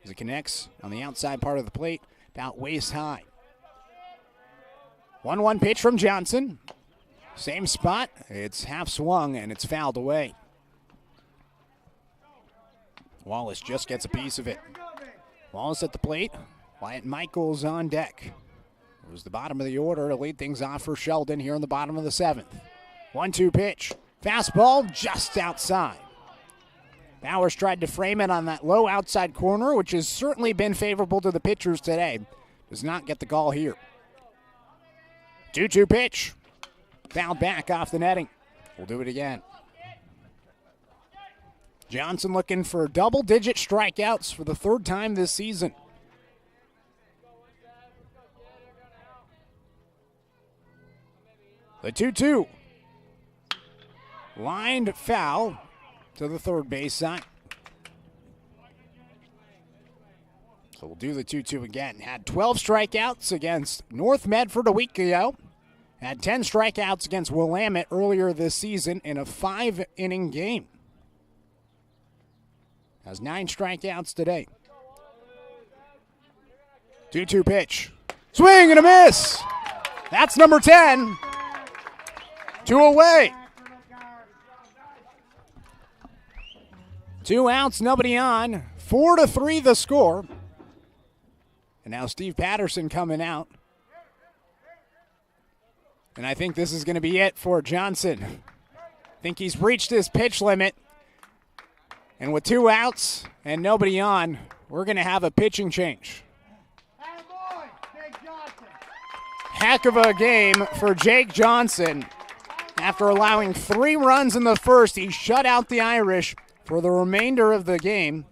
as it connects on the outside part of the plate, about waist high. 1-1 pitch from Johnson. Same spot. It's half swung and it's fouled away. Wallace just gets a piece of it. Wallace at the plate. Wyatt Michaels on deck. It was the bottom of the order to lead things off for Sheldon here in the bottom of the 7th. 1-2 pitch. Fastball just outside. Bowers tried to frame it on that low outside corner, which has certainly been favorable to the pitchers today. Does not get the call here. 2-2 pitch. Fouled back off the netting. We'll do it again. Johnson looking for double-digit strikeouts for the 3rd time this season. The 2-2. Lined foul to the 3rd base side. So we'll do the 2-2 again. Had 12 strikeouts against North Medford a week ago. Had 10 strikeouts against Willamette earlier this season in a 5-inning game. Has 9 strikeouts today. 2-2 pitch. Swing and a miss. That's number 10. 2 away. 2 outs, nobody on. 4-3 the score. And now Steve Patterson coming out. And I think this is going to be it for Johnson. I think he's reached his pitch limit. And with 2 outs and nobody on, we're going to have a pitching change. Heck of a game for Jake Johnson. After allowing 3 runs in the first, he shut out the Irish for the remainder of the game.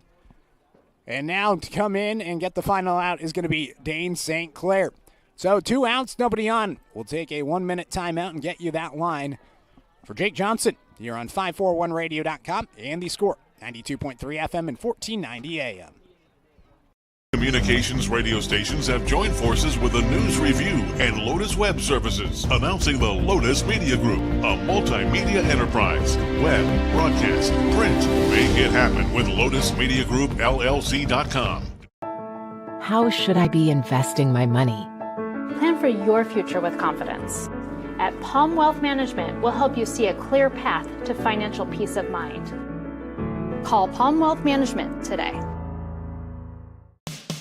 And now to come in and get the final out is going to be Dane St. Clair. So 2 outs, nobody on. We'll take a 1-minute timeout and get you that line for Jake Johnson here on 541radio.com and the Score, 92.3 FM and 1490 AM. Communications radio stations have joined forces with the News Review and Lotus Web Services, announcing the Lotus Media Group, a multimedia enterprise. Web, broadcast, print. Make it happen with LotusMediaGroupLLC.com. How should I be investing my money? Plan for your future with confidence. At Palm Wealth Management, we'll help you see a clear path to financial peace of mind. Call Palm Wealth Management today.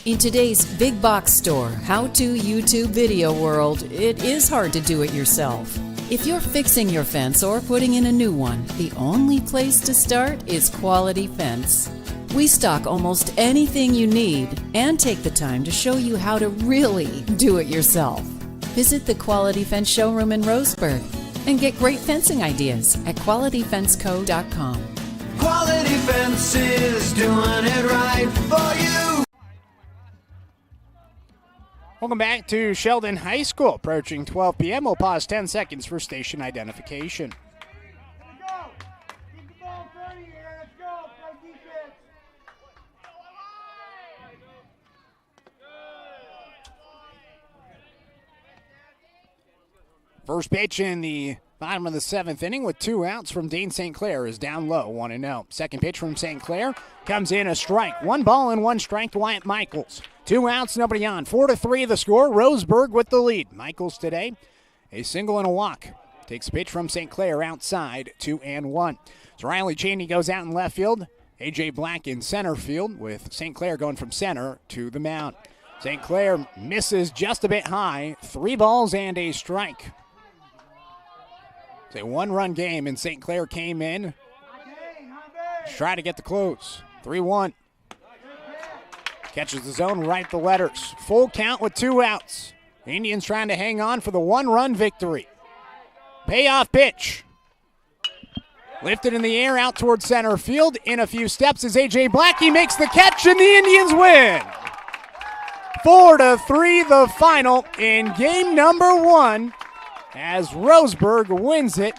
In today's big box store, how-to YouTube video world, it is hard to do it yourself. If you're fixing your fence or putting in a new one, the only place to start is Quality Fence. We stock almost anything you need and take the time to show you how to really do it yourself. Visit the Quality Fence showroom in Roseburg and get great fencing ideas at QualityFenceCo.com. Quality Fences, doing it right for you. Welcome back to Sheldon High School. Approaching 12 p.m. We'll pause 10 seconds for station identification. First pitch in the bottom of the 7th inning with 2 outs from Dane St. Clair is down low, 1-0. Second pitch from St. Clair comes in a strike. 1 ball and 1 strike to Wyatt Michaels. 2 outs, nobody on. 4-3 the score. Roseburg with the lead. Michaels today, a single and a walk. Takes a pitch from St. Clair outside, 2-1. So Riley Cheney goes out in left field. A.J. Black in center field with St. Clair going from center to the mound. St. Clair misses just a bit high. 3 balls and a strike. It's a 1-run game, and St. Clair came in to try to get the close. 3-1. Catches the zone right the letters. Full count with 2 outs. The Indians trying to hang on for the 1-run victory. Payoff pitch. Lifted in the air out towards center field. In a few steps is A.J. Black. He makes the catch, and the Indians win. 4-3 the final in game number 1. As Roseburg wins it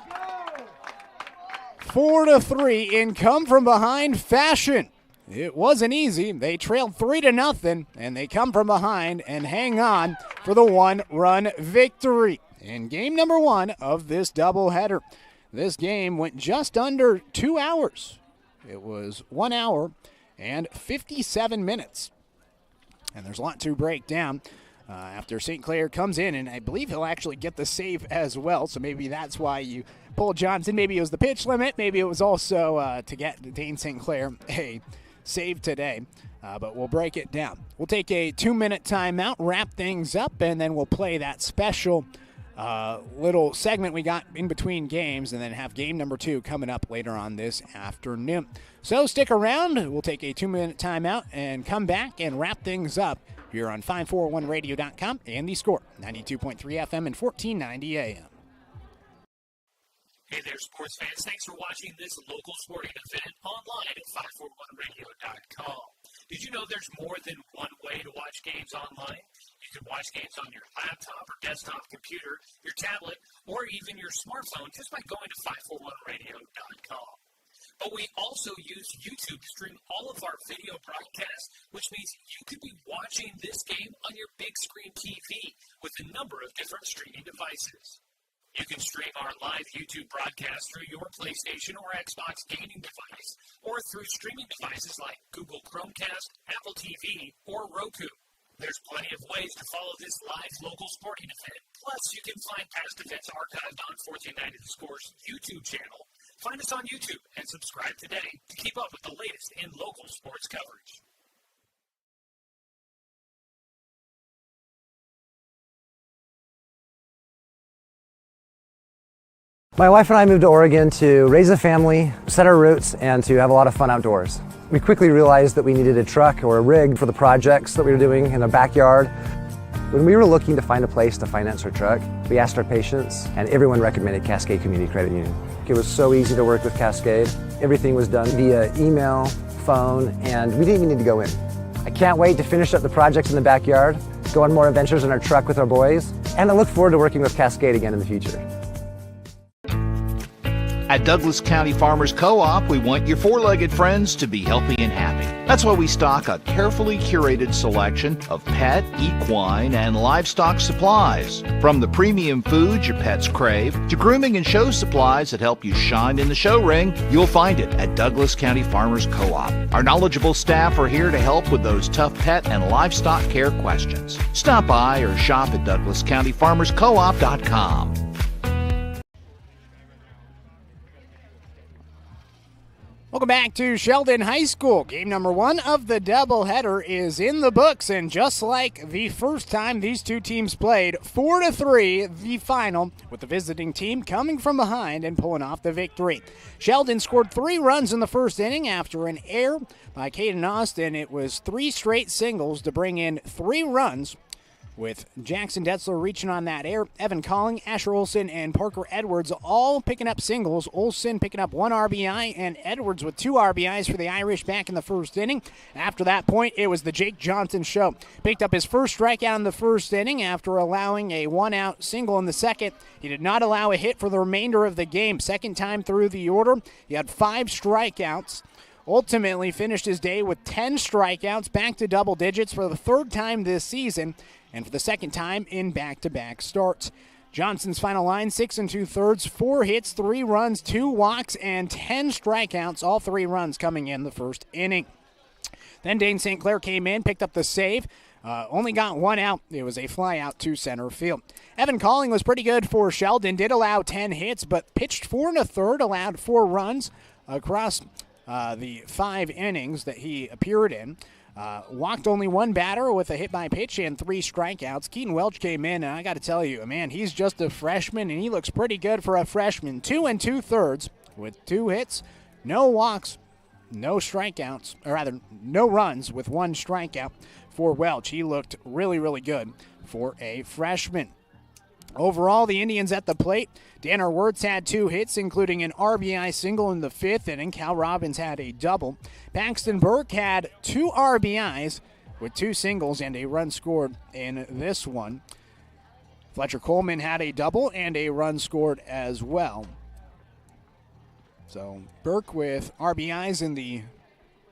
4-3 in come-from-behind fashion. It wasn't easy. They trailed 3-0, and they come from behind and hang on for the 1-run victory in game number 1 of this doubleheader. This game went just under 2 hours. It was 1 hour and 57 minutes. And there's a lot to break down after St. Clair comes in, and I believe he'll actually get the save as well, so maybe that's why you pulled Johnson. Maybe it was the pitch limit. Maybe it was also to get Dane St. Clair a save today, but we'll break it down. We'll take a 2-minute timeout, wrap things up, and then we'll play that special little segment we got in between games, and then have game number 2 coming up later on this afternoon. So stick around. We'll take a 2-minute timeout and come back and wrap things up here on 541radio.com and the Score, 92.3 FM and 1490 AM. Hey there, sports fans. Thanks for watching this local sporting event online at 541radio.com. Did you know there's more than one way to watch games online? You can watch games on your laptop or desktop computer, your tablet, or even your smartphone just by going to 541radio.com. But we also use YouTube to stream all of our video broadcasts, which means you could be watching this game on your big screen TV with a number of different streaming devices. You can stream our live YouTube broadcast through your PlayStation or Xbox gaming device, or through streaming devices like Google Chromecast, Apple TV, or Roku. There's plenty of ways to follow this live local sporting event. Plus, you can find past events archived on 1490 The Score's YouTube channel. Find us on YouTube and subscribe today to keep up with the latest in local sports coverage. My wife and I moved to Oregon to raise a family, set our roots, and to have a lot of fun outdoors. We quickly realized that we needed a truck or a rig for the projects that we were doing in the backyard. When we were looking to find a place to finance our truck, we asked our patients, and everyone recommended Cascade Community Credit Union. It was so easy to work with Cascade. Everything was done via email, phone, and we didn't even need to go in. I can't wait to finish up the projects in the backyard, go on more adventures in our truck with our boys, and I look forward to working with Cascade again in the future. At Douglas County Farmers Co-op, we want your four-legged friends to be healthy and happy. That's why we stock a carefully curated selection of pet, equine, and livestock supplies. From the premium foods your pets crave to grooming and show supplies that help you shine in the show ring, you'll find it at Douglas County Farmers Co-op. Our knowledgeable staff are here to help with those tough pet and livestock care questions. Stop by or shop at DouglasCountyFarmersCoop.com. Welcome back to Sheldon High School. Game number 1 of the doubleheader is in the books, and just like the first time these two teams played, 4-3 the final, with the visiting team coming from behind and pulling off the victory. Sheldon scored 3 runs in the first inning after an error by Caden Austin. It was 3 straight singles to bring in 3 runs, with Jackson Detzler reaching on that error. Evan Calling, Asher Olson, and Parker Edwards all picking up singles. Olson picking up 1 RBI, and Edwards with 2 RBIs for the Irish back in the first inning. After that point, it was the Jake Johnson show. Picked up his first strikeout in the first inning after allowing a 1-out single in the second. He did not allow a hit for the remainder of the game. Second time through the order, he had 5 strikeouts. Ultimately finished his day with 10 strikeouts, back to double digits for the 3rd time this season, and for the 2nd time in back-to-back starts. Johnson's final line, 6 2/3, 4 hits, 3 runs, 2 walks, and 10 strikeouts, all 3 runs coming in the first inning. Then Dane St. Clair came in, picked up the save, only got 1 out. It was a fly out to center field. Evan Calling was pretty good for Sheldon, did allow 10 hits, but pitched 4 1/3, allowed 4 runs across the 5 innings that he appeared in. Walked only 1 batter with a hit by pitch and 3 strikeouts. Keaton Welch came in, and I got to tell you, man, he's just a freshman, and he looks pretty good for a freshman. 2 2/3 with 2 hits, no walks, no strikeouts, or rather, no runs with 1 strikeout for Welch. He looked really, really good for a freshman. Overall, the Indians at the plate, Danner Wirtz had 2 hits, including an RBI single in the 5th inning. Cal Robbins had a double. Paxton Burke had 2 RBIs with 2 singles and a run scored in this one. Fletcher Coleman had a double and a run scored as well. So Burke with RBIs in the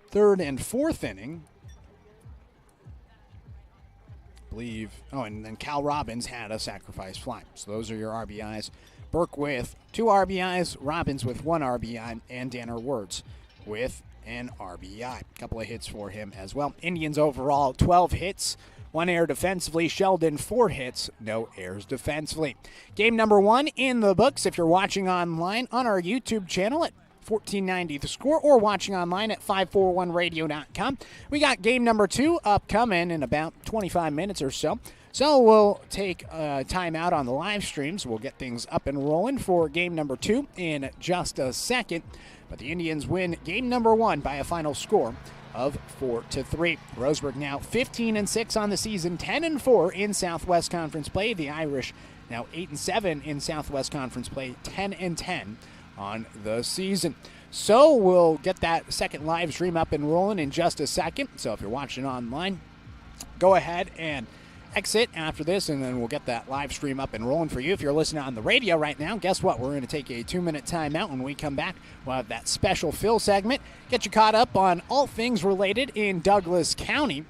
3rd and 4th inning. And then Cal Robbins had a sacrifice fly. So those are your RBIs. Burke with 2 RBIs, Robbins with 1 RBI, and Danner Wirtz with an RBI. A couple of hits for him as well. Indians overall, 12 hits, 1 error defensively. Sheldon, 4 hits, no errors defensively. Game number 1 in the books if you're watching online on our YouTube channel at 1490 The Score, or watching online at 541radio.com. We got game number 2 upcoming in about 25 minutes or so. So we'll take time out on the live streams. We'll get things up and rolling for game number 2 in just a second. But the Indians win game number 1 by a final score of 4-3. Roseburg now 15-6 on the season, 10-4 in Southwest Conference play. The Irish now 8-7 in Southwest Conference play, 10-10 on the season. So we'll get that second live stream up and rolling in just a second. So if you're watching online, go ahead and exit after this, and then we'll get that live stream up and rolling for you. If you're listening on the radio right now, guess what? We're going to take a 2-minute timeout. When we come back, we'll have that special Phil segment, get you caught up on all things related in Douglas County,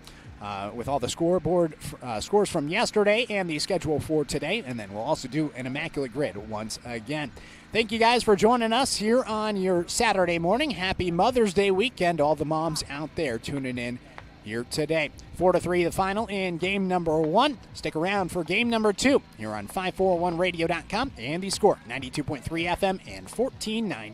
with all the scoreboard scores from yesterday and the schedule for today, and then we'll also do an Immaculate Grid once again. Thank you guys for joining us here on your Saturday morning. Happy Mother's Day weekend, all the moms out there tuning in here today. 4-3 the final in game number 1. Stick around for game number 2 here on 541radio.com and The Score, 92.3 FM and 1490.